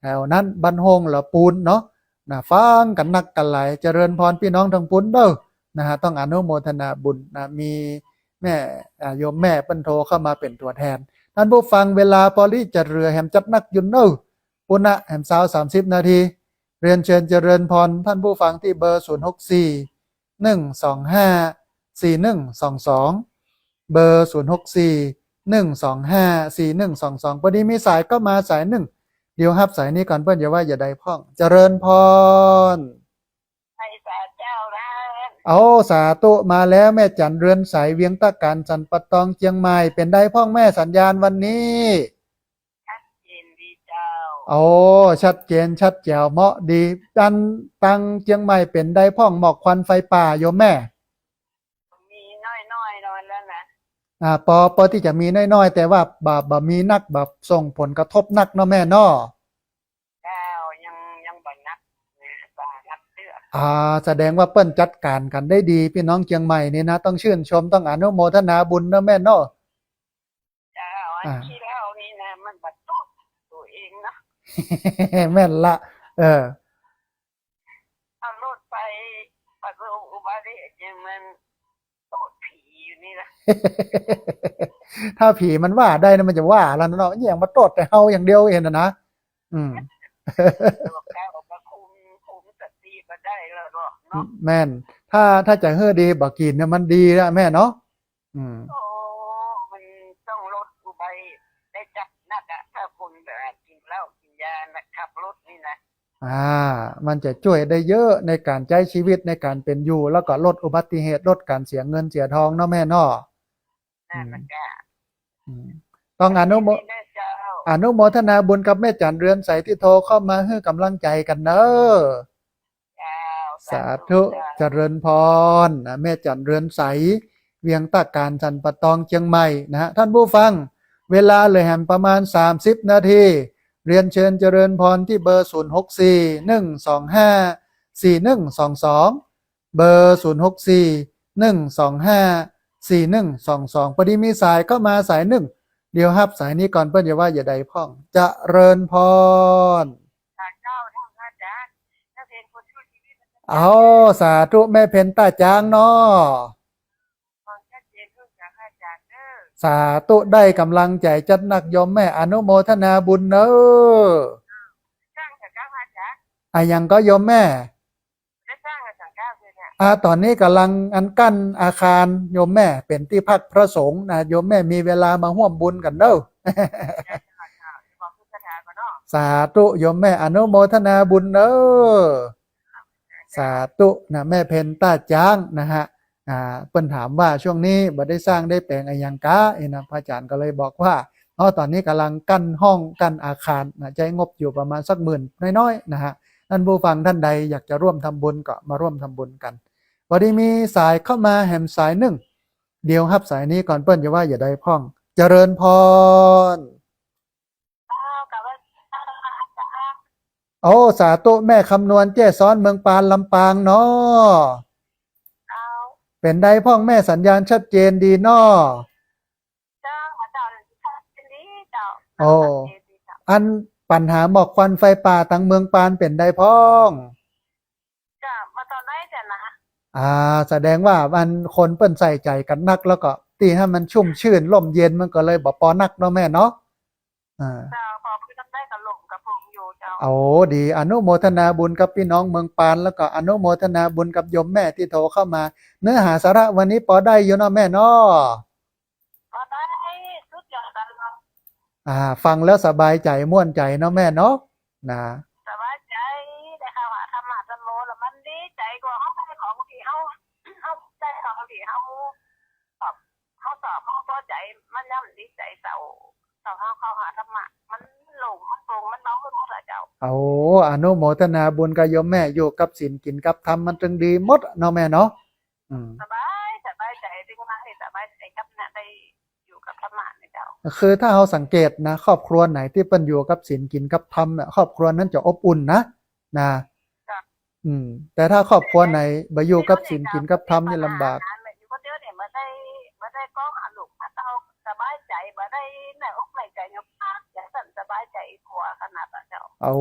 แถวนั้นบ้านโฮงละปูนเนาะนะฟังกันนักกันหลายเจริญพรพี่น้องทั้งปุ้นเด้อ นะฮะต้องอนุโมทนาบุญนะมีแม่โยมแม่เปิ้นโทรเข้ามาเป็นตัวแทนท่านผู้ฟังเวลาพอลี่จัดเรือแหมจัดนักยุนเนอร์ปุณณะแหม30 นาทีเรียนเชิญเจริญพรท่านผู้ฟังที่เบอร์064 125 4122เบอร์064 125 4122พอดีมีสายก็มาสายหนึ่งเดี๋ยวรับสายนี้ก่อนเพื่อนอย่าว่าอย่าใดพ้องเจริญพร ไอ้สาเจ้าร้าน เอาสาธุมาแล้วแม่จันเรือนใสเวียงตะการสันปะตองเชียงใหม่เป็นได้พ่องแม่สัญญาณวันนี้ ชัดเจนดีเจ้า โอ้ชัดเจนชัดแจ๋วเหมาะดีจันตังเชียงใหม่เป็นได้พ่องหมอกควันไฟป่าโยมแม่ มีน้อยนอนแล้วนะ ปอที่จะมีน้อยๆแต่ว่าบ่มีนักแบบส่งผลกระทบนักเนาะแม่เนาะ เจ้ายังบ่นักนะบ่นักเตื้อ แสดงว่าเปิ้นจัดการกันได้ดีพี่น้องเชียงใหม่นี่นะต้องชื่นชมต้องอนุโมทนาบุญเนาะแม่เนาะ เจ้าอันที่แล้วนี่นะมันบัดตกตัวเองนะ แม่นละเอารถไปประสบอุบัติเหตุยังมันโตดผีอยู่นี่นะ ถ้าผีมันว่าได้นะมันจะว่าแล้วเนาะอย่างมาโตดแต่เฮาอย่างเดียวเองนะอืม ตัวแก้วก็คุมสติก็ได้แล้วก็เนาะ แม่นถ้าจะเฮ้อดีบ่กินเนี่ยมันดีแล้วแม่เนาะอืม โอ้มันต้องลดอุบัติเหตุได้จับนักอะถ้าคนแบบกินเหล้ากินยานะขับรถนี่นะ มันจะช่วยได้เยอะในการใช้ชีวิตในการเป็นอยู่แล้วก็ลดอุบัติเหตุลดการเสียเงินเสียทองเนาะแม่เนาะ นั่นนะจ้า อืมต้องอนุโมทนาบุญกับแม่จันเรือนใสที่โทรเข้ามาให้กำลังใจกันเนอะสาธุเจริญพรแม่จันเรือนใสเวียงตะการสันปะตองเชียงใหม่นะฮะท่านผู้ฟังเวลาเลยแหมประมาณ30 นาทีเรียนเชิญเจริญพรที่เบอร์064 125 4122เบอร์064 125 4122พอดีมีสายก็มาสายหนึ่งเดี๋ยวรับสายนี้ก่อนเพื่อนอย่าว่าอย่าใดพ้องเจริญพร เจ้าท่านอาจารย์ถ้าเป็นคนช่วยชีวิตมัน เอาสาธุแม่เพนตาจางเนาะ ความชัดเจนเรื่องจากอาจารย์เด้อ สาธุได้กำลังใจจัดนักยมแม่อนุโมทนาบุญเนอะ สร้างจากอาจารย์ ยังก็ยมแม่ ได้สร้างจากเจ้าเลยเนี่ย ตอนนี้กำลังอันกั้นอาคารโยมแม่เป็นที่พักพระสงฆ์นะโยมแม่มีเวลามาร่วมบุญกันเนอะ บอกพุทธทาสเนาะ สาธุโยมแม่อนุโมทนาบุญเนอะสาธุนะแม่เพนต้าจ้างนะฮะเปิ้นถามว่าช่วงนี้บ่ได้สร้างได้แปลงอะไรยังกะนะพระอาจารย์ก็เลยบอกว่าตอนนี้กำลังกั้นห้องกั้นอาคารนะใช้งบอยู่ประมาณสัก10,000น้อยๆนะฮะท่านผู้ฟังท่านใดอยากจะร่วมทำบุญก็มาร่วมทำบุญกันวันนี้มีสายเข้ามาแหมสายหนึ่งเดี๋ยวรับสายนี้ก่อนเปิ้นอย่าว่าอย่าได้พ้องเจริญพร กับว่า สาธุแม่คำนวณเจ้ซ้อนเมืองปานลำปางเนาะ เอา เป็นได้พ่องแม่สัญญาณชัดเจนดีเนาะ เจ้าเป็นนี้เจ้า อันปัญหาหมอกควันไฟป่าตังเมืองปานเป็นได้พ้อง จ้ามาตอนไหนจ้ะนะ แสดงว่ามันคนเปิ้นใส่ใจกันนักแล้วก็ตีให้มันชุ่มชื่นลมเย็นมันก็เลยบ่ปอนักเนาะแม่เนาะ เจ้าพอพื้นได้กับหลงกับพงอยู่เจ้า ดีอนุโมทนาบุญกับพี่น้องเมืองปานแล้วก็อนุโมทนาบุญกับโยมแม่ที่โทรเข้ามา เนื้อหาสาระวันนี้ปอได้อยู่เนาะแม่เนาะ ก็ได้สุดยอดกันเนาะ ฟังแล้วสบายใจม่วนใจเนาะแม่เนาะนะ สบายใจได้ข่าวว่าธรรมะธรรมโมแล้วมันดีใจกว่าเขาได้ของที่เขาได้ของที่เขาสอบเขาพอใจมันย่ำดีใจเศร้าเขาหาธรรมะมันหลงมันโปร่งมันเบาขึ้นหมดเลยเจ้า อนุโมทนาบุญกับโยมแม่อยู่กับศีลกินกับธรรมมันจึงดีหมดเนาะแม่เนาะ สบายใจดึงมาให้สบายใจกับเนี่ยได้อยู่กับธรรมะเนี่ยเจ้า คือถ้าเราสังเกตนะครอบครัวไหนที่เป็นอยู่กับศีลกินกับธรรมเนี่ยครอบครัวนั้นจะอบอุ่นนะแต่ถ้าครอบครัวไหนบ่อยู่กับศีลกินกับธรรมนี่ลำบาก อยู่คนเดียวเนี่ยมาได้ก้องอาลูกมาเต้าสบายใจมาได้ในอกในใจเนี่ยอย่างสั่นสบายใจกว่าขนาดเจ้า โอ้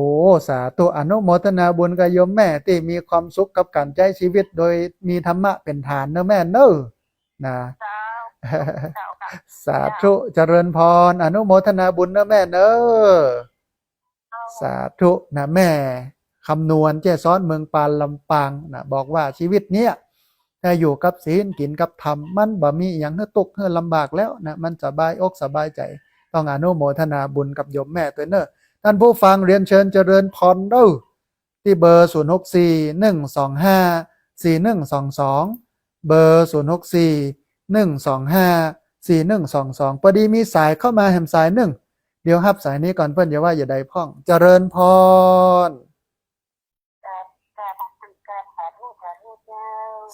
สาธุอนุโมทนาบุญกับโยมแม่ที่มีความสุขกับการใช้ชีวิตโดยมีธรรมะเป็นฐานเนอะแม่เนอะนะ เจ้าเจ้าค่ะ สาธุเจริญพรอนุโมทนาบุญเนอะแม่เนอะสาธุนะแม่คำนวณเจ้ซ้อนเมืองปานลำปางนะบอกว่าชีวิตเนี้ยถ้าอยู่กับศีลกินกับธรรมมันบ่มีอย่างให้ตกให้ลำบากแล้วนะมันสบายอกสบายใจต้องอนุโมทนาบุญกับโยมแม่ตัวเนอะท่านผู้ฟังเรียนเชิญเจริญพรเด้อที่เบอร์0641254122เบอร์0641254122พอดีมีสายเข้ามาแหมสายหนึ่งเดี๋ยวรับสายนี้ก่อนเพื่อนอย่าว่าอย่าใดพ้องเจริญพร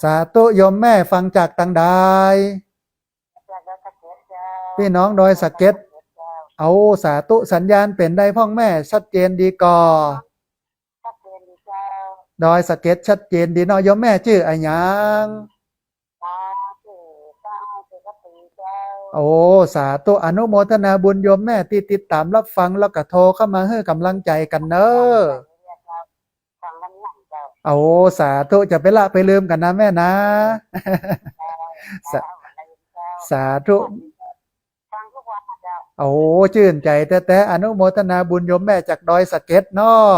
สาธุโยมแม่ฟังจากตังใดพี่น้องดอยสะเก็ดเอาสาธุสัญญาณเป็นได้พ่องแม่ชัดเจนดีก่อดอยสะเก็ดชัดเจนดีเนาะโยมแม่ชื่ออะไรหยังโอ้สาธุอนุโมทนาบุญโยมแม่ที่ติดตามรับฟังแล้วก็โทรเข้ามาให้กำลังใจกันเนอะโอ้สาธุจะไปละไปลืมกันนะแม่นะ สาธุโอ้ชื่นใจแต่อนุโมทนาบุญโยมแม่จากดอยสะเก็ดเนาะ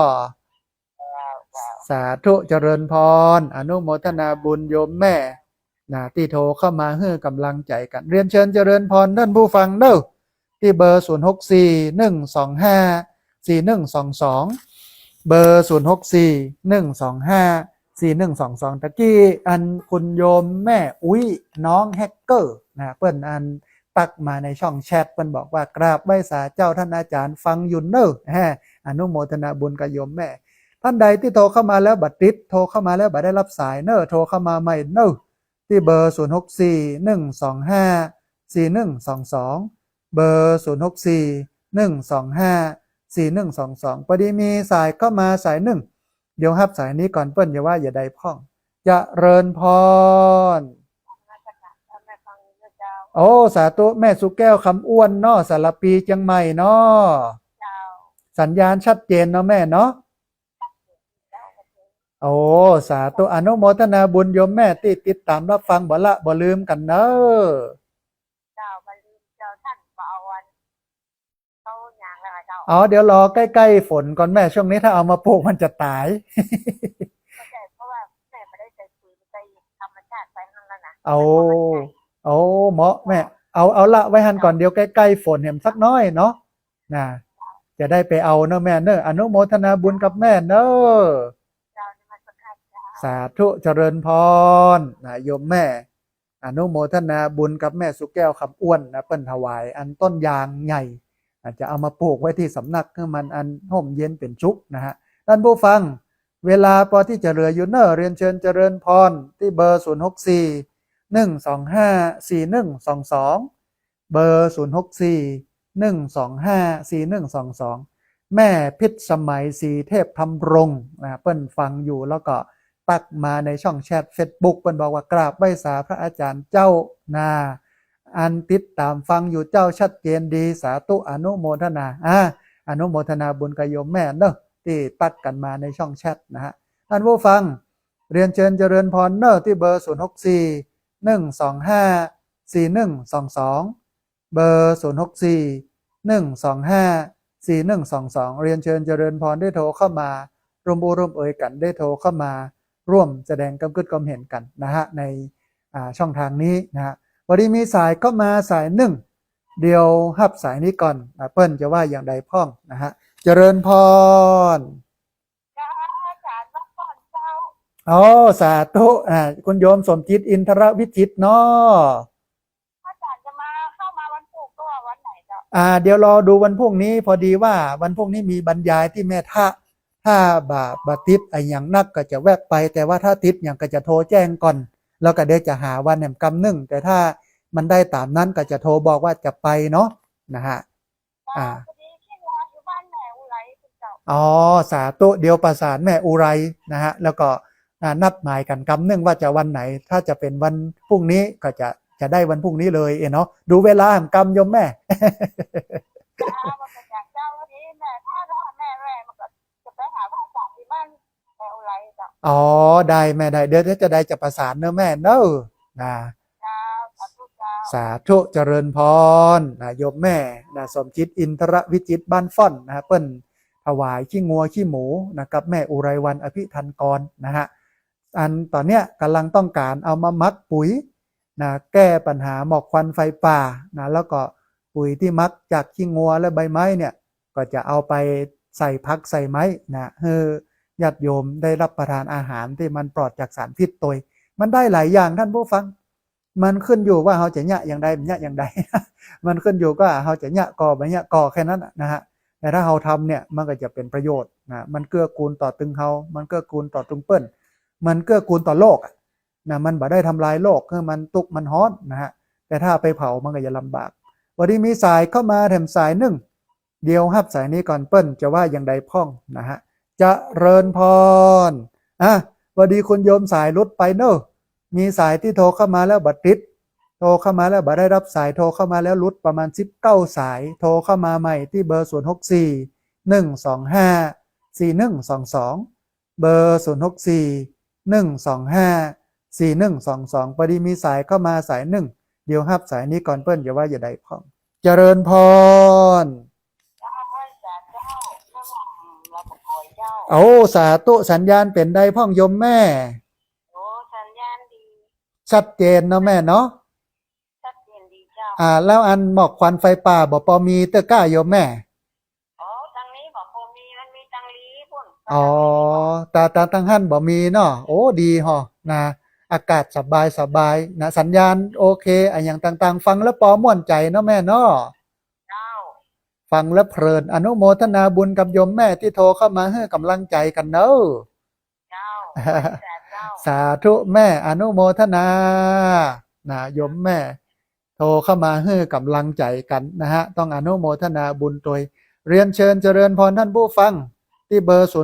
สาธุเจริญพรอนุโมทนาบุญโยมแม่นะที่โทรเข้ามาให้กำลังใจกันเรียนเชิญเจริญพรท่านผู้ฟังเด้อที่เบอร์0641254122เบอร์0641254122ตะกี้อันคุณโยมแม่อุ้ยน้องแฮกเกอร์นะเปิ้นอันตักมาในช่องแชทเปิ้นบอกว่ากราบไหว้สาเจ้าท่านอาจารย์ฟังอยู่เนอะอนุโมทนาบุญกับโยมแม่ท่านใดที่โทรเข้ามาแล้วบัดติดโทรเข้ามาแล้วบัดได้รับสายเนอะโทรเข้ามาใหม่เนอะที่เบอร์0641254122เบอร์0641254122พอดีมีสายเข้ามาสายหนึ่งเดี๋ยวรับสายนี้ก่อนเปิ้นอย่าว่าอย่าใดพ้องเจริญพรโอ้สาธุแม่สุแก้วคำอ้วนเนาะสารปีเชียงใหม่เนาะสัญญาณชัดเจนเนาะแม่เนาะโอ้สาธุอนุโมทนาบุญโยมแม่ที่ติดตามรับฟังบ่ละบ่ลืมกันเนอะอ๋อเดี๋ยวรอใกล้ๆฝนก่อนแม่ช่วงนี้ถ้าเอามาปลูกมันจะตายเพราะว่าแม่ไม่ได้ใส่ปุ๋ยใส่ธรรมชาติไปนั่นแล้วนะเอาเหมาะแม่เอาละไว้หันก่อนเดี๋ยวใกล้ๆฝนเห็นสักน้อยเนาะนะจะได้ไปเอาเนอะแม่เนอะอนุโมทนาบุญกับแม่เนอะสาธุเจริญพรนะโยมแม่อนุโมทนาบุญกับแม่สุแก้วคำอ้วนนะเปิ้นถวายอันต้นยางใหญ่อาจจะเอามาปลูกไว้ที่สำนักให้มันอันห่มเย็นเป็นชุกนะฮะท่านผู้ฟังเวลาพอที่จะเหลืออยู่เนอะเรียนเชิญเจริญพรที่เบอร์0641254122เบอร์0641254122แม่พิษสมัยสีเทพธรรมรงค์นะเปิ้นฟังอยู่แล้วก็ตักมาในช่องแชท Facebook เปิ้นบอกว่ากราบไหว้สาพระอาจารย์เจ้านาอันติดตามฟังอยู่เจ้าชัดเจนดีสาธุอนุโมทนาอนุโมทนาบุญกับโยมแม่เนอะที่ตักกันมาในช่องแชทนะฮะท่านผู้ฟังเรียนเชิญเจริญพรเนอะที่เบอร์0641254122เบอร์0641254122เรียนเชิญเจริญพรได้โทรเข้ามาร่วมเอ่ยกันได้โทรเข้ามาร่วมแสดงความคิดความเห็นกันนะฮะในช่องทางนี้นะฮะวันนี้มีสายก็มาสายหนึ่งเดี๋ยวรับสายนี้ก่อนเปิ้ลจะว่าอย่างใดพ้องนะฮะเจริญพรอ๋อสาธุคุณโยมสมจิตอินทรวิจิตเนาะอาจารย์จะมาเข้ามาวันศุกร์ก็วันไหนเนาะเดี๋ยวรอดูวันพรุ่งนี้พอดีว่าวันพรุ่งนี้มีบรรยายที่แม่ถ้าบาติดอย่างนักก็จะแวะไปแต่ว่าถ้าติดอย่างก็จะโทรแจ้งก่อนแล้วก็เดี๋ยวจะหาวันแหนมกำหนึ่งแต่ถ้ามันได้ตามนั้นก็จะโทรบอกว่าจะไปเนาะนะฮะอ๋อสาธุเดี๋ยวประสานแม่อุไรนะฮะแล้วก็นัดหมายกันกำหนึ่งว่าจะวันไหนถ้าจะเป็นวันพรุ่งนี้ก็จะได้วันพรุ่งนี้เลยเนาะดูเวลาแหมกำโยมแม่ อ๋อได้แม่ได้เดี๋ยวจะได้จะประสานเนอะแม่เนอะนะ เจ้าสาธุเจ้า สาธุเจริญพรนะโยมแม่นะสมจิตอินทรวิจิตรบ้านฟ่อนนะฮะเปิ้นถวายขี้งัวขี้หมูนะครับแม่อุไรวันอภิธันกรนะฮะอันตอนเนี้ยกำลังต้องการเอามามักปุ๋ยนะแก้ปัญหาหมอกควันไฟป่านะแล้วก็ปุ๋ยที่มักจากขี้งัวและใบไม้เนี่ยก็จะเอาไปใส่พักใส่ไม้นะเฮ้ญาติโยมได้รับประทานอาหารที่มันปลอดจากสารพิษตัวมันได้หลายอย่างท่านผู้ฟัง มันขึ้นอยู่ว่าเราจะnhะอย่างใดnhะอย่างใด มันขึ้นอยู่ก็เราจะnhะก่อไม่nhะก่อแค่นั้นนะฮะแต่ถ้าเราทำเนี่ยมันก็จะเป็นประโยชน์นะมันเกื้อกูลต่อตึงเรามันเกื้อกูลต่อตึงเปิ้นมันเกื้อกูลต่อโลกนะมันบ่ได้ทำลายโลกคือมันตุกมันฮ้อนนะฮะแต่ถ้าไปเผามันก็จะลำบากวันนี้มีสายเข้ามาแถมสายหนึ่งเดียวฮับสายนี้ก่อนเปิ้นจะว่าอย่างใดพ่องนะฮะจะเริญพรวันดีคุณโยมสายรุดไปเนอะมีสายที่โทรเข้ามาแล้วบัดติดโทรเข้ามาแล้วบัดได้รับสายโทรเข้ามาแล้วรุดประมาณ19สายโทรเข้ามาใหม่ที่เบอร์064 125 4122เบอร์064 125 4122พอดีมีสายเข้ามาสายหนึ่งเดี๋ยวฮับสายนี้ก่อนเปิ้นอย่าว่าอย่าใดพ่องเจริญพรโอ้สาธุสัญญาณเป็นได้พ่องโยมแม่โอ้สัญญาณดี ชัดเจนเนาะแม่เนาะชัดเจนดีเจ้าแล้วอันหมอกควันไฟป่าบ่ปอมีเตอก้าโยมแม่อ๋อทางนี้บอกพอมีมันมีตังลีพุ่นอ๋อตาตั้งหั่นบ่มีเนาะโอ้ดีฮอนะอากาศสบายนะสัญญาณโอเคอันอย่างต่างๆฟังแล้วปอม่วนใจเนาะแม่เนาะเจ้าฟังแล้วเพลินอนุโมทนาบุญกับโยมแม่ที่โทรเข้ามาให้กำลังใจกันเนาะเจ้าสาธุแม่อนุโมทนานะโยมแม่โทรเข้ามาให้กำลังใจกันนะฮะต้องอนุโมทนาบุญโดยเรียนเชิญเจริญพรท่านผู้ฟังที่เบอร์064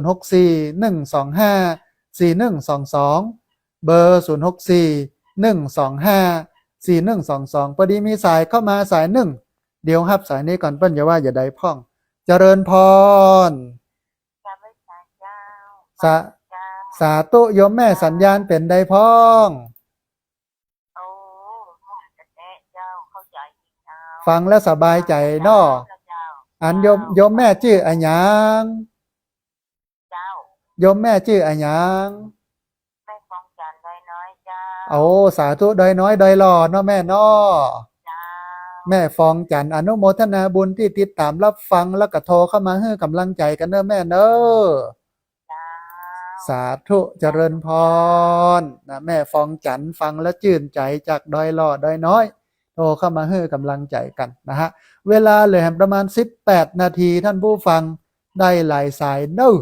125 4122เบอร์064 125 4122พอดีมีสายเข้ามาสายหนึ่งเดี๋ยวฮับสายนี้ก่อนเปิ้นอย่าว่าอย่าใดพ่องเจริญพรสาธุโยมแม่สัญญาณเป็นใดพ้องฟังแล้วสบายใจเนาะอันโยมแม่ชื่ออะหยังโยมแม่ชื่ออะหยังแม่ฟองจันทร์ดอยน้อยเจ้าโอ้สาธุดอยน้อยดอยหล่อเนาะแม่เนาะแม่ฟองจันทร์อนุโมทนาบุญที่ติดตามรับฟังแล้วก็โทรเข้ามาให้กำลังใจกันเนอะแม่เนอะสาธุเจริญพรนะแม่ฟองจันทร์ฟังแล้วชื่นใจจากดอยหล่อดอยน้อยโทรเข้ามาให้กำลังใจกันนะฮะเวลาเหลือประมาณ18นาทีท่านผู้ฟังได้หลายสายเนอะ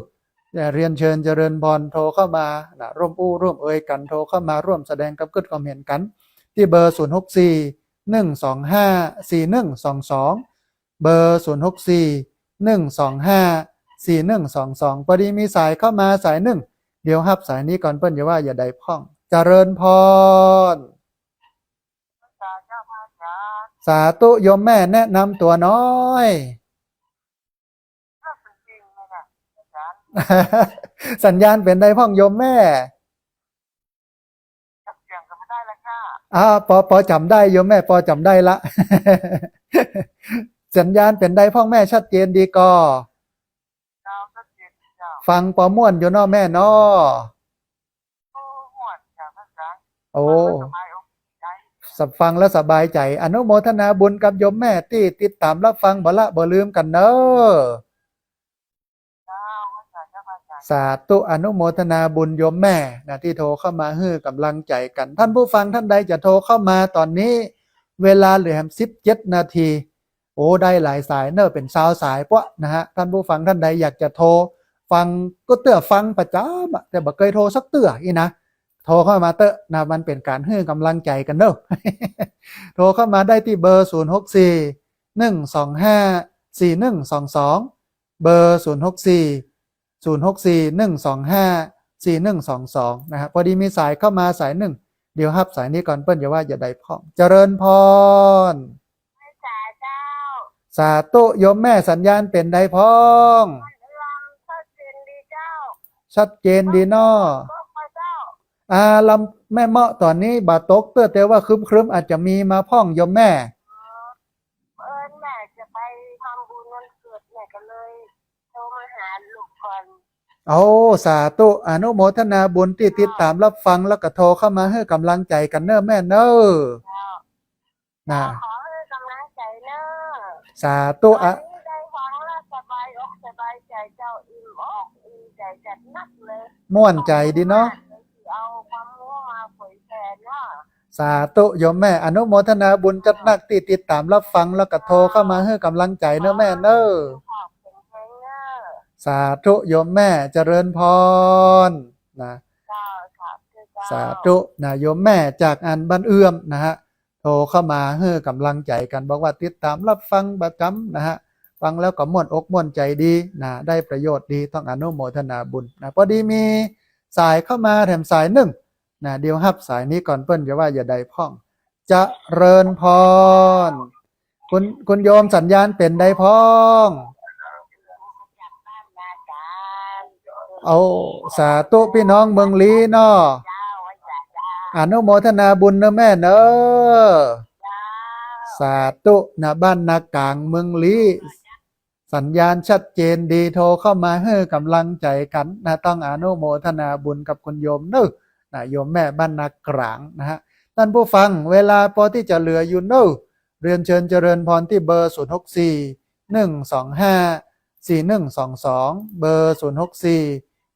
เรียนเชิญเจริญพรโทรเข้ามานะร่วมอู้ร่วมเอ่ยกันโทรเข้ามาร่วมแสดงกับกึศความเห็นกันที่เบอร์064 125 4122เบอร์064 125 4122พอดีมีสายเข้ามาสายหนึ่งเดี๋ยวฮับสายนี้ก่อนเปิ้นอย่าว่าอย่าใดพ่องเจริญพรสาธุโยมแม่แนะนำตัวน้อยสัญญาณเป็นได้พ่องโยมแม่ปอจำได้โยมแม่ปอจำได้ละ สัญญาณเป็นได้พ่องแม่ชัดเจนดีก่อฟังปอม่วนอยู่นอแม่นอโอ้ฟังแล้วสบายใจอนุโมทนาบุญกับโยมแม่ที่ติดตามรับฟังบ่ละบ่ลืมกันเนอะสาธุอนุโมทนาบุญโยมแม่นะที่โทรเข้ามาให้กำลังใจกันท่านผู้ฟังท่านใดจะโทรเข้ามาตอนนี้เวลาเหลือ17นาทีโอ้ได้หลายสายเนอะเป็น20สายปะนะฮะท่านผู้ฟังท่านใดอยากจะโทรฟังก็เตื้อฟังประจำแต่บ่เคยโทรสักเตื้ออีนะโทรเข้ามาเตอะนะมันเป็นการให้กำลังใจกันเนอะ โทรเข้ามาได้ที่เบอร์064 125 4122เบอร์064 125 4122นะฮะพอดีมีสายเข้ามาสายหนึ่งเดี๋ยวฮับสายนี้ก่อนเปิ้นอย่าว่าอย่าใดพ่องเจริญพรสาธุโยมแม่สัญญาณเป็นใดพ้องชัดเจนดีเนาะ ลำแม่เมาะตอนนี้บาตกเตื้อแต่ว่าครึ้มอาจจะมีมาพ่องโยมแม่ แม่จะไปทำบุญวันเกิดแม่ก็เลยโทรมาหาลูกก่อน เอาสาธุอนุโมทนาบุญที่ติดตามรับฟังแล้วก็โทรเข้ามาให้กำลังใจกันเน้อแม่เน้อนะ ขอให้กำลังใจเนอะ สาธุอะ ได้ฟังแล้วสบายอกสบายใจเจ้าอิ่มอกอิ่มใจจัดนักเลย ม่วนใจดีเนาะ เอาความรู้มาเผยแผ่เนาะ สาธุโยมแม่อนุโมทนาบุญจัดนักที่ติดตามรับฟังแล้วก็โทรเข้ามาให้กำลังใจเน้อแม่เน้อ ขอบคุณเนอะ สาธุโยมแม่เจริญพรนะ เจ้าครับ สาธุนะโยมแม่จากอันบ้านเอื้อมนะฮะโทรเข้ามาให้กำลังใจกันบอกว่าติดตามรับฟังประจำนะฮะฟังแล้วก็ม่วนอกม่วนใจดีนะได้ประโยชน์ดีต้องอนุโมทนาบุญนะพอดีมีสายเข้ามาแถมสายหนึ่งนะเดี๋ยวฮับสายนี้ก่อนเปิ้นจะว่าอย่าใดพ่องเจะเริญพรคุณโยมสัญญาณเป็นใดพ้อง จากบ้านนาจาร เอาสาธุพี่น้องเมืองลีเนาะ เจ้าไว้จ้า อนุโมทนาบุญนะแม่เนอะ เจ้า สาธุนะบ้านนากลางเมืองลีสัญญาณชัดเจนดีโทรเข้ามาให้กำลังใจกันนะต้องอนุโมทนาบุญกับคุณโยมเนอะนะโยมแม่บ้านนากลางนะฮะท่านผู้ฟังเวลาพอที่จะเหลืออยู่เนอะเรียนเชิญเจริญพรที่เบอร์064 125 4122เบอร์064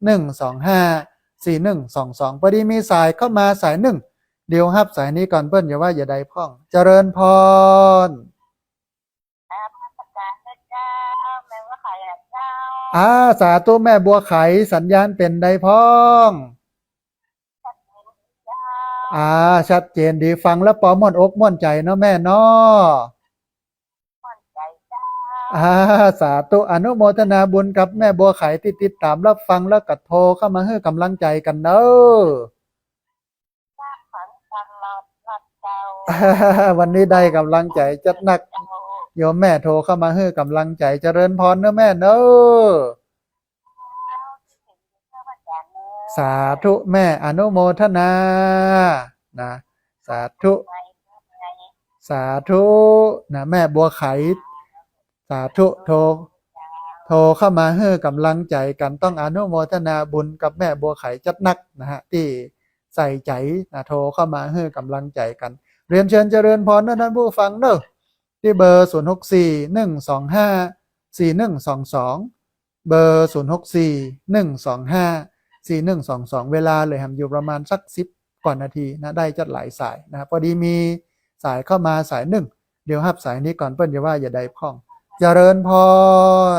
125 4122พอดีมีสายเข้ามาสายหนึ่งเดี๋ยวฮับสายนี้ก่อนเปิ้นอย่าว่าอย่าใดพ่องเจริญพร การนะเจ้าแม่ว่าใครอะเจ้า สาธุแม่บัวไขสัญญาณเป็นใดพ้อง เจ้า ชัดเจนดีฟังแล้วปอม่วนอกม่วนใจเนาะแม่เนาะ มั่นใจเจ้า สาธุอนุโมทนาบุญกับแม่บัวไขที่ติดตามรับฟังแล้วก็โทรเข้ามาให้กำลังใจกันเนอะ ฝันฟังเราลัดเจ้า วันนี้ได้กำลังใจจัดหนักโยมแม่โทรเข้ามาให้กำลังใจเจริญพรเนอะแม่เนอะสาธุแม่อนุโมทนานะสาธุสาธุนะแม่บัวไขสาธุโทรเข้ามาให้กำลังใจกันต้องอนุโมทนาบุญกับแม่บัวไขจัดหนักนะฮะที่ใส่ใจนะโทรเข้ามาให้กำลังใจกัน เรียนเชิญเจริญพรนะท่านผู้ฟังเนอะที่เบอร์064 125 4122เบอร์064 125 4122เวลาเลยทำอยู่ประมาณสัก10 กว่านาทีนะได้จัดหลายสายนะพอดีมีสายเข้ามาสายหนึ่งเดี๋ยวฮับสายนี้ก่อนเปิ้ลจะว่าอย่าได้พ้องเจริญพ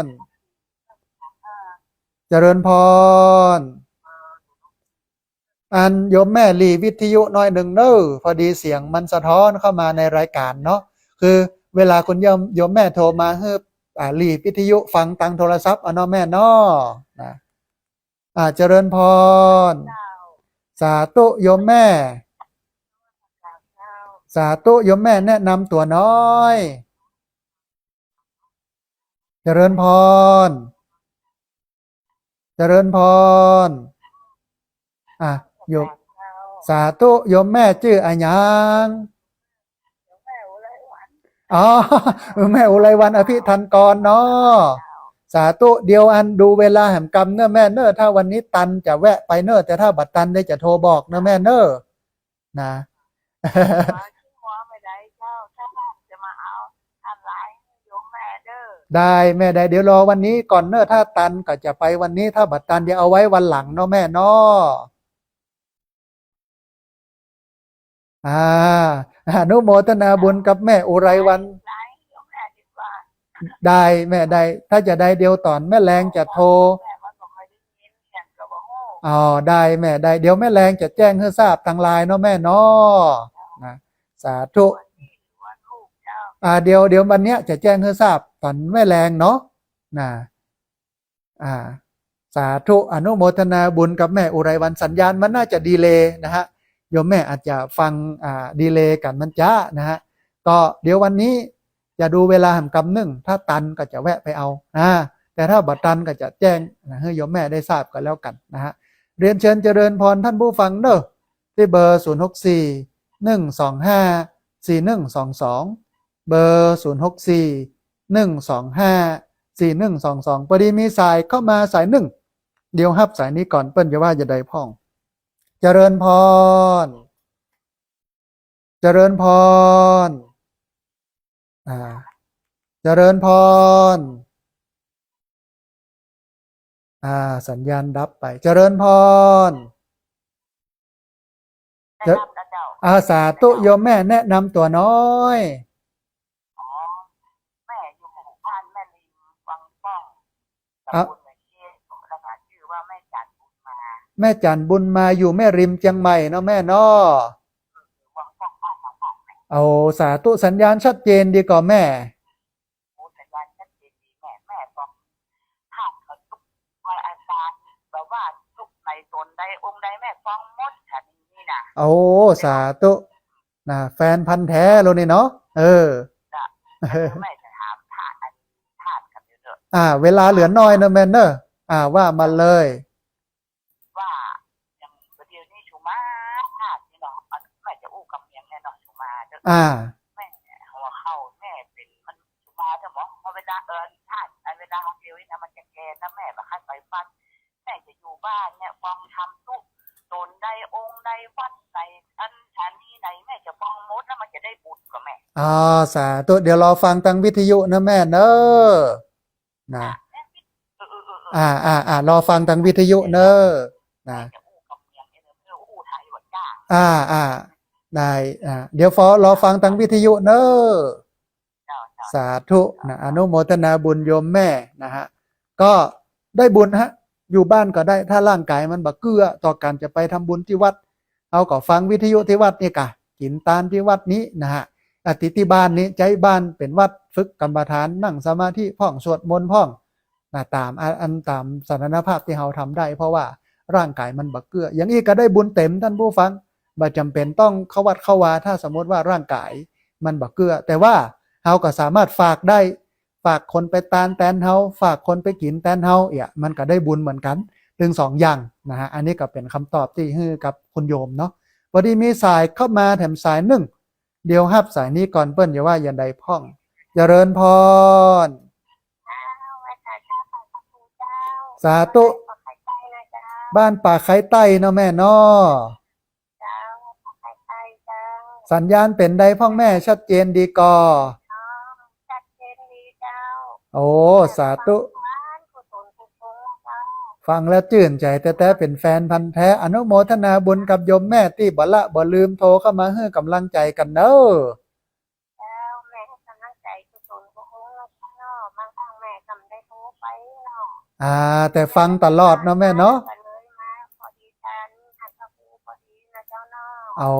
รเจริญพรอันโยมแม่ลีวิทยุน้อยหนึ่งเนอะพอดีเสียงมันสะท้อนเข้ามาในรายการเนาะคือเวลาคุณโยมแม่โทรมาให้ลีวิทยุฟังตังโทรศัพท์เนาะแม่เนาะนะเจริญพรสาธุโยมแม่สาธุโยมแม่แนะนำตัวน้อยเจริญพรเจริญพรโยมสาธุโยมแม่ชื่ออะไรยังแม่อุไรวันอภิธันกรเนาะสาธุเดียวอันดูเวลาแห่งกรรมเนอะแม่เนอะถ้าวันนี้ตันจะแวะไปเนอะแต่ถ้าบัดตันได้จะโทรบอกเนอะแม่เนอะนะได้แม่ได้เดี๋ยวรอวันนี้ก่อนเนอะถ้าตันก็จะไปวันนี้ถ้าบัดตันเดี๋ยวเอาไว้วันหลังเนาะแม่เนาะอนุโมทนาบุญกับแม่อุไรวันได้แม่ได้ถ้าจะได้เดียวตอนแม่แรงจะโทรได้แม่ได้เดี๋ยวแม่แรงจะแจ้งให้ทราบทางไลน์เนาะแม่เนาะนะสาธุเดี๋ยววันเนี้ยจะแจ้งให้ทราบตอนแม่แรงเนาะนะสาธุอนุโมทนาบุญกับแม่อุไรวันสัญญาณมันน่าจะดีเลย์นะฮะโยมแม่อาจจะฟังดีเลย์กันมันจ้านะฮะก็เดี๋ยววันนี้จะดูเวลาแห่งกำหนึ่งถ้าตันก็จะแวะไปเอาแต่ถ้าบัดตันก็จะแจ้งให้โยมแม่ได้ทราบกันแล้วกันนะฮะเรียนเชิญเจริญพรท่านผู้ฟังเนอะ ที่เบอร์ 064 125 4122 เบอร์ 064 125 4122พอดีมีสายเข้ามาสายหนึ่งเดี๋ยวฮับสายนี้ก่อนเปิ้นจะว่าจะได้พ่องเจริญพรเจริญพรเจริญพรสัญญาณดับไปเจริญพร ได้รับแล้วเจ้า อาสาตุโยมแม่แนะนำตัวน้อย อ๋อแม่อยู่หมู่บ้านแม่ริมวังป้องตำ อ่ะ บลแม่เชี่ยแล้วก็ชื่อว่าแม่จันบุญมา แม่จันบุญมาอยู่แม่ริมเชียงใหม่เนาะแม่เนาะ วังป้องบ้านวังป้องแม่ เอาสาธุสัญญาณชัดเจนดีกว่าแม่ โอ้สัญญาณชัดเจนดีแม่ฟังภาพเขาทุกว่าอาจารย์แบบว่าทุกในตนใดองค์ใดแม่ฟังหมดฉันนี่นะ เอาสาธุแฟนพันธุ์แท้เลยนี่เนาะจ้ะแม่จะถามธาตุกันเยอะ เวลาเหลือน้อยนะแม่เนอะว่ามาเลย ๆว่าอย่างประเดี๋ยวนี้ชูมาธาตุนี่เนาะอันแม่จะอู้กำเนียงแน่นอนชูมาเด้อ แม่หัวเข้าแม่เป็นมันชูมาเด้อหมอพอเวลาธาตุเวลาของเดียวนี่นะมันจะแก่ถ้าแม่มาขั้นไปฟันแม่จะอยู่บ้านเนี่ยฟังทำทุกตนใดองค์ใดวัดใดอันฐานที่ไหนแม่จะฟังหมดแล้วมันจะได้บุญกับแม่ สาธุเดี๋ยวรอฟังทางวิทยุนะแม่เนอะนะ รอฟังทางวิทยุเนอะนะ จะอู้กับเมียเนี่ยเพื่ออู้ไทยหมดจ้า ได้เดี๋ยวรอฟังทางวิทยุเนอะ เจ้า สาธุนะอนุโมทนาบุญโยมแม่นะฮะก็ได้บุญฮะอยู่บ้านก็ได้ถ้าร่างกายมันบ่เกื้อต่อการจะไปทำบุญที่วัดเอาก็ฟังวิทยุที่วัดนี่กะกินตานที่วัดนี้นะฮะติที่บ้านนี้ใจบ้านเป็นวัดฝึกกรรมฐานนั่งสมาธิพ่องสวดมนต์พ่องตามตามสถานภาพที่เราทำได้เพราะว่าร่างกายมันบ่เกื้ออย่างนี้ก็ได้บุญเต็มท่านผู้ฟังบ่จำเป็นต้องเข้าวัดเข้าวาถ้าสมมติว่าร่างกายมันบ่เกื้อแต่ว่าเราก็สามารถฝากได้ฝากคนไปตานแตนเฮาฝากคนไปกินแตนเฮามันก็ได้บุญเหมือนกันถึงสองอย่างนะฮะอันนี้ก็เป็นคำตอบที่ให้กับคุณโยมเนาะพอดีมีสายเข้ามาแถมสายหนึ่งเดี๋ยวฮับสายนี้ก่อนเปิ้นอย่าว่าอย่าใดพ่องเจริญพรสาธุบ้านป่าไข่ใต้เนาะแม่เนาะสัญญาณเป็นใดพ่องแม่ชัดเจนดีก่อโอ้สาธุฟังแล้วจื่นใจแต่เป็นแฟนพันธุ์แท้อนุโมทนาบุญกับโยมแม่ที่บ่ละบ่ลืมโทรเข้ามาให้กำลังใจกันเนอะแต่ฟังตลอดเนาะแม่เนาะเอา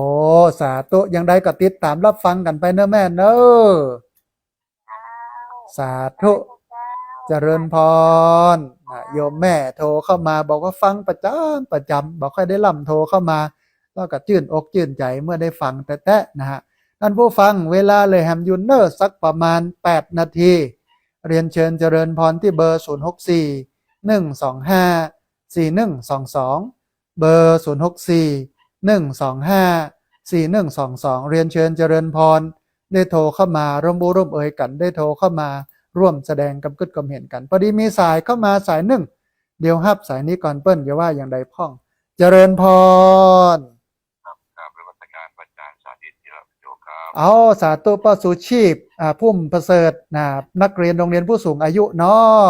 สาธุยังได้ก็ติดตามรับฟังกันไปเนอะแม่เนอะสาธุเจริญพรโยมแม่โทรเข้ามาบอกว่าฟังประจำบอกค่อยได้ล่ำโทรเข้ามาแล้วก็ชื่นอกชื่นใจเมื่อได้ฟังแต่นะฮะท่านผู้ฟังเวลาเลยแฮมยูนเนอร์สักประมาณ8นาทีเรียนเชิญเจริญพรที่เบอร์064 125 4122เบอร์064 125 4122เรียนเชิญเจริญพรได้โทรเข้ามาร่วมบุร่วมเอ่ยกันได้โทรเข้ามาร่วมแสดงกำกึดกำเห็นกันพอดีมีสายเข้ามาสายหนึ่งเดี๋ยวฮับสายนี้ก่อนเปิ้นอย่าว่าอย่างใดพ่องเจริญพรครับเป็นวัตการประจานสาธิตที่เราโยครับ เอาสาธุป้าสุชีพพุ่มประเสริฐนักเรียนโรงเรียนผู้สูงอายุเนาะ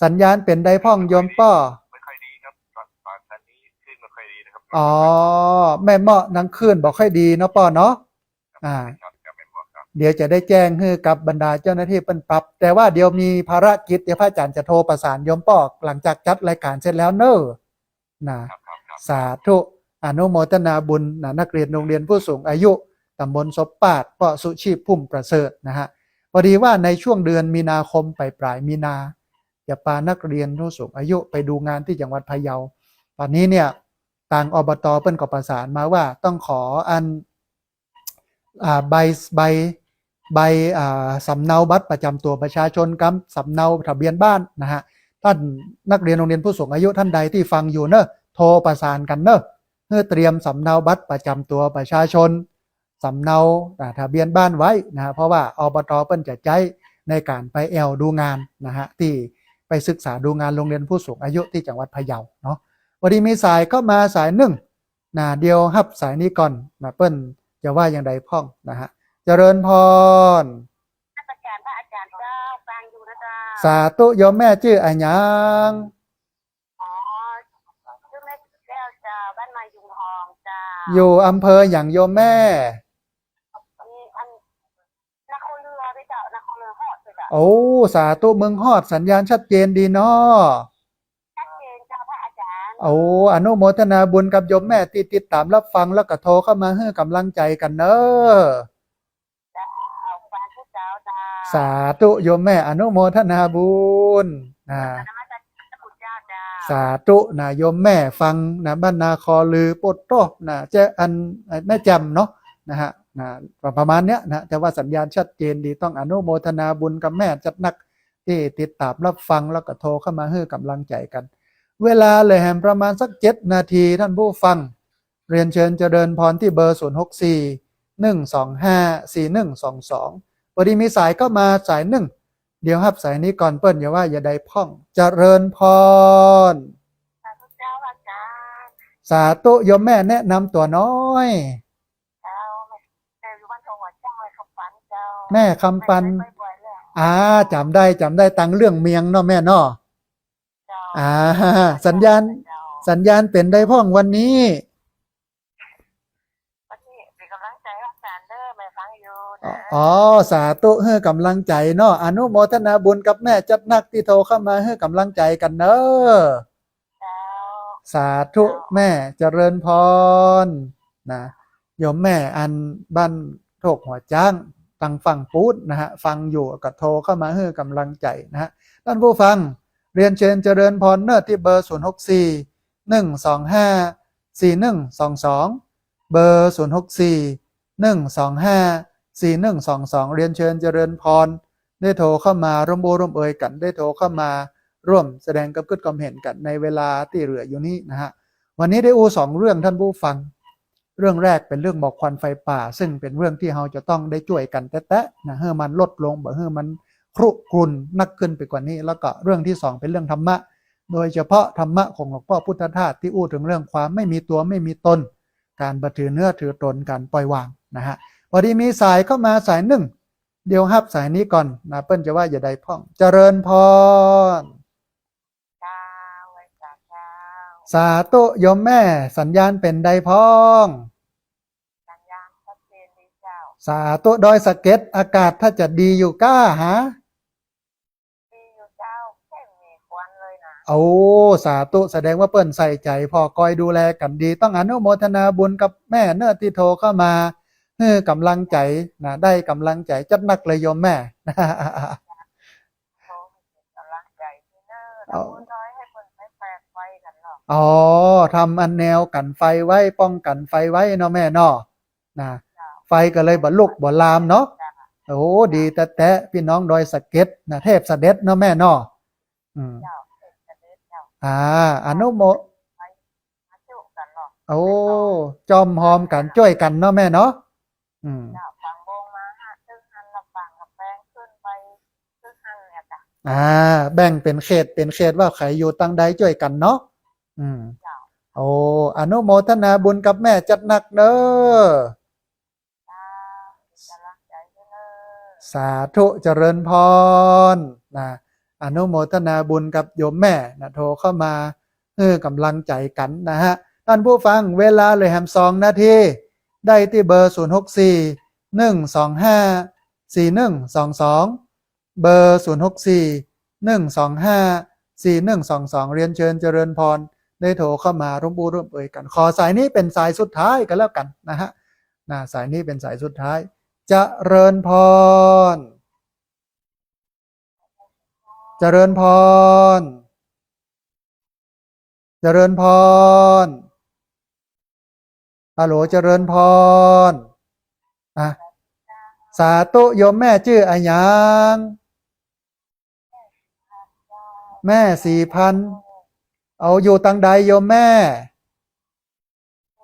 สัญญาณเป็นใดพ่องโยมป้อไม่ค่อยดีครับตอนนี้ขึ้นไม่ค่อยดีนะครับแม่เมาะนังคืนบอกค่อยดีเนาะป้อเนาะเดี๋ยวจะได้แจ้งให้กับบรรดาเจ้าหน้าที่เปิ้นปรับแต่ว่าเดี๋ยวมีภารกิจเดี๋ยวพระอาจารย์จะโทรประสานโยมป้อหลังจากจัดรายการเสร็จแล้วเนอะสาธุอนุโมทนาบุญนักเรียนโรงเรียนผู้สูงอายุตำบลศพปาดป้อสุชีพพุ่มประเสริฐนะฮะพอดีว่าในช่วงเดือนมีนาคมปลายมีนาจะพานักเรียนผู้สูงอายุไปดูงานที่จังหวัดพะเยาตอนนี้เนี่ยทางอบตเปิ้นก็ประสานมาว่าต้องขอใบสำเนาบัตรประจำตัวประชาชนกับสำเนาทะเบียนบ้านนะฮะท่านนักเรียนโรงเรียนผู้สูงอายุท่านใดที่ฟังอยู่เนอะโทรประสานกันเนอะ เพื่อเตรียมสำเนาบัตรประจำตัวประชาชนสำเนาทะเบียนบ้านไว้นะฮะเพราะว่าอบตเปิ้นจะใช้ในการไปแอลดูงานนะฮะที่ไปศึกษาดูงานโรงเรียนผู้สูงอายุที่จังหวัดพะเยาเนาะวันนี้มีสายเข้ามาสายหนึ่งนะเดียวฮับสายนี้ก่อนนะเปิ้นจะว่าอย่างใดพ้องนะฮะเจริญพร พระอาจารย์เจ้าฟังอยู่นะเจ้า สาธุโยมแม่ชื่ออะหยัง อ๋อชื่อแม่แก้วเจ้าบ้านมายุงทองเจ้า อยู่อำเภออย่างโยมแม่ มีอันนครเรือไปเจ้านครเรือฮอดไปเจ้า โอ้สาธุเมืองฮอดสัญญาณชัดเจนดีเนาะ ชัดเจนเจ้าพระอาจารย์ โอ้อนุโมทนาบุญกับโยมแม่ที่ติดตามรับฟังแล้วก็โทรเข้ามาให้กำลังใจกันเนอะ เจ้าฟังทุกเจ้าเจ้า สาธุโยมแม่อนุโมทนาบุญนะ นมัสการพระคุณเจ้าเจ้า สาธุนะโยมแม่ฟังนะบ้านนาคอลือปดโตนะเจ้าอันแม่จำเนาะนะฮะนะประมาณเนี้ยนะแต่ว่าสัญญาณชัดเจนดีต้องอนุโมทนาบุญกับแม่จัดนักที่ติดตามรับฟังแล้วก็โทรเข้ามาให้กำลังใจกัน เวลาเลยแฮมประมาณสัก7 นาทีท่านผู้ฟัง เรียนเชิญเจริญพรที่เบอร์064 125 4122พอดีมีสายเข้ามาสายหนึ่งเดี๋ยวครับสายนี้ก่อนเปิ้ลอย่าว่าอย่าใดพ่องเจริญพร สาธุเจ้าอาจารย์ สาธุโยมแม่แนะนำตัวน้อย เจ้าแม่อยู่บ้านทองหวานเจ้าเลยคำปันเจ้า แม่คำปัน ไม่บ่อยๆเลย จำได้ตังเรื่องเมียงเนาะแม่เนาะ เจ้า สัญญาณ เจ้า สัญญาณเป็นได้พ่องวันนี้ วันนี้เป็นกำลังใจให้อาจารย์เด้อแม่ฟังอยู่นะ อ๋อสาธุให้กำลังใจเนาะอนุโมทนาบุญกับแม่จัดนักที่โทรเข้ามาให้กำลังใจกันเนอะ เจ้า สาธุแม่เจริญพรนะโยมแม่อันบ้านโถกหัวจ้างตังฝั่งปูดนะฮะฟังอยู่ก็โทรเข้ามาให้กำลังใจนะฮะท่านผู้ฟังเรียนเชิญเจริญพรเนอร์ที่เบอร์064 125 4122เบอร์064 125 4122เรียนเชิญเจริญพรได้โทรเข้ามาร่วมโบร่วมเอ่ยกันได้โทรเข้ามาร่วมแสดงกับกึศความเห็นกันในเวลาที่เหลืออยู่นี้นะฮะวันนี้ได้อูสองเรื่องท่านผู้ฟัง เรื่องแรกเป็นเรื่องหมอกควันไฟป่า ซึ่งเป็นเรื่องที่เราจะต้องได้ช่วยกันแตะๆนะให้มันลดลงบ่ให้มันครุกรุ่นนักขึ้นไปกว่านี้ แล้วก็เรื่องที่สองเป็นเรื่องธรรมะ โดยเฉพาะธรรมะของหลวงพ่อพุทธทาสที่อู้ถึงเรื่องความไม่มีตัวไม่มีตน การบัถือเนื้อถือตนการปล่อยวางนะฮะพอดีมีสายเข้ามาสายหนึ่งเดี๋ยวฮับสายนี้ก่อนนะเปิ้ลจะว่าอย่าใดพ่องเจริญพร เจ้าไว้เจ้าเจ้า สาธุโยมแม่สัญญาณเป็นใดพ้อง สัญญาณชัดเจนดีเจ้า สาธุดอยสะเก็ดอากาศถ้าจะดีอยู่ก้าฮะ ดีอยู่เจ้าแค่มีควันเลยนะ โอ้สาธุแสดงว่าเปิ้นใส่ใจพอคอยดูแลกันดี ต้องอนุโมทนาบุญกับแม่เนื้อที่โทรเข้ามาเฮ้อกำลังใจนะได้กำลังใจจัดนักเลยโยมแม่ โทรให้เป็นกำลังใจที่เนอร์ เอา ทำบุญน้อยให้คนไม่แปลกไฟกันหรอก อ๋อทำอันแนวกันไฟไว้ป้องกันไฟไว้เนาะแม่เนาะนะไฟก็เลยบ่ลุกบ่ลามเนาะ โอ้ดีแต่พี่น้องดอยสะเก็ดนะเทพเสด็จเนาะแม่เนาะอืม เจ้าเป็นกระเด็นเจ้า อนุโม มาจุกันหรอก โอ้จอมหอมกันช่วยกันเนาะแม่เนาะอืม เจ้าฟังวงมาฮะซึ่งหันละฟังกับแปลงขึ้นไปซึ่งหันเนี่ยจ้ะ แบ่งเป็นเขตว่าใครอยู่ตั้งใดช่วยกันเนาะอืม เจ้า โอ้อนุโมทนาบุญกับแม่จัดหนักเด้อ เจ้าเป็นกำลังใจที่เนอร์ สาธุเจริญพรนะอนุโมทนาบุญกับโยมแม่นะโทรเข้ามากำลังใจกันนะฮะท่านผู้ฟังเวลาเลยแฮม2 นาทีได้ที่เบอร์064 125 4122เบอร์064 125 4122เรียนเชิญเจริญพรได้โทรเข้ามาร่วมบูร่วมเอ่ยกันขอสายนี้เป็นสายสุดท้ายกันแล้วกันนะฮะสายนี้เป็นสายสุดท้ายเจริญพรเจริญพรเจริญพรฮัลโหลเจริญพรสาธุโยมแม่ชื่ออะหยังแม่4,000เอาอยู่ตังใดโยมแม่ อยู่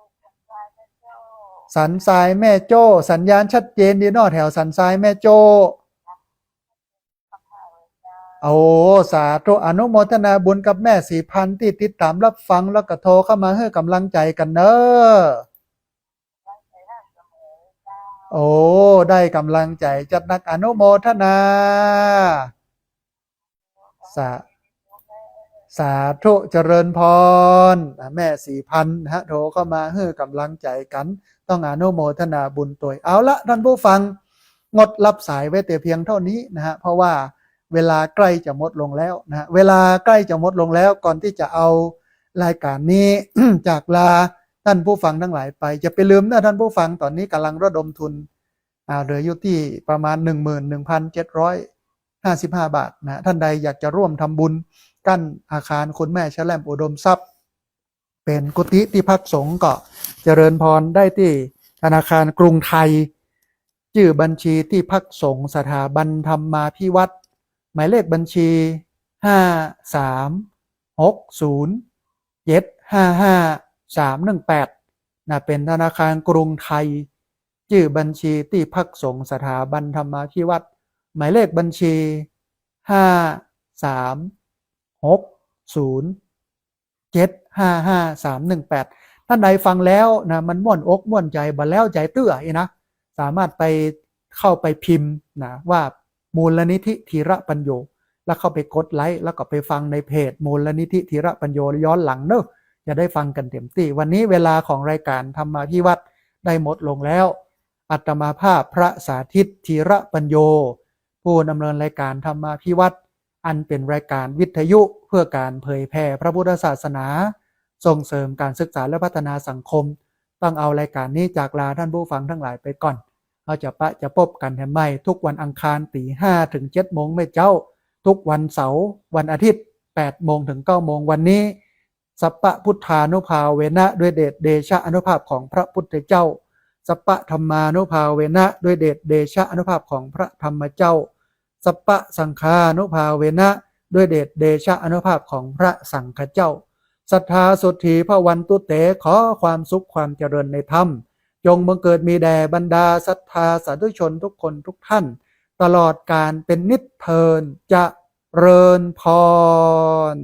สันทรายแม่โจ้สัญญาณชัดเจนดีเนอแถวสันทรายแม่โจ้โอ้สาธุอนุโมทนาบุญกับแม่4,000ที่ติดตามรับฟังแล้วก็โทรเข้ามาให้กำลังใจกันเนอะโอ้ได้กำลังใจจัดนักอนุโมทนาสาสาธุเจริญพรแม่4,000นะฮะโทรเข้ามาให้กำลังใจกันต้องอนุโมทนาบุญตัวเอาละท่านผู้ฟังงดรับสายไว้แต่เพียงเท่านี้นะฮะเพราะว่าเวลาใกล้จะหมดลงแล้วนะฮะเวลาใกล้จะหมดลงแล้วก่อนที่จะเอารายการนี้ จากลาท่านผู้ฟังทั้งหลายไปจะไปลืมนะท่านผู้ฟังตอนนี้กำลังระดมทุนเหลืออยู่ที่ประมาณ 11,755 บาทนะท่านใดอยากจะร่วมทำบุญกั้นอาคารคุณแม่แชล่มอุดมทรัพย์เป็นกุฏิที่พักสงฆ์ก็เจริญพรได้ที่ธนาคารกรุงไทยชื่อบัญชีที่พักสงฆ์สถาบันธรรมาภิวัตรหมายเลขบัญชี 5360755318นะเป็นธนาคารกรุงไทยชื่อบัญชีที่พักสงฆ์สถาบันธรรมาภิวัตรหมายเลขบัญชี 5360755318ท่านใดฟังแล้วนะมันม่วนอกม่วนใจบ่แล้วใจเตื้อนะสามารถไปเข้าไปพิมพ์นะว่ามูลนิธิธีระปัญโยแล้วเข้าไปกดไลค์แล้วก็ไปฟังในเพจมูลนิธิธีระปัญโยย้อนหลังเนอะจะได้ฟังกันเต็มที่วันนี้เวลาของรายการธรรมาภิวัตรได้หมดลงแล้วอาตมาภาพพระสาธิตธีระปัญโยผู้ดำเนินรายการธรรมาภิวัตรอันเป็นรายการวิทยุเพื่อการเผยแผ่พระพุทธศาสนาส่งเสริมการศึกษาและพัฒนาสังคมต้องเอารายการนี้จากลาท่านผู้ฟังทั้งหลายไปก่อนเราจะพบกันใหม่ทุกวันอังคารตี5 ถึง 7 โมงไม่เจ้าทุกวันเสาร์วันอาทิตย์8 โมงถึง 9 โมงวันนี้สัพพะพุทธานุภาเวนะด้วยเดชเดชะอนุภาพของพระพุทธเจ้าสัพพะธรรมานุภาเวนะด้วยเดชเดชะอนุภาพของพระธรรมเจ้าสัพพะสังฆานุภาเวนะด้วยเดชเดชะอนุภาพของพระสังฆเจ้าศรัทธาสุทธีพระวันตุเตขอความสุขความเจริญในธรรมจงบังเกิดมีแด่บรรดาศรัทธาสาธุชนทุกคนทุกท่านตลอดการเป็นนิจเทินจะเริญพร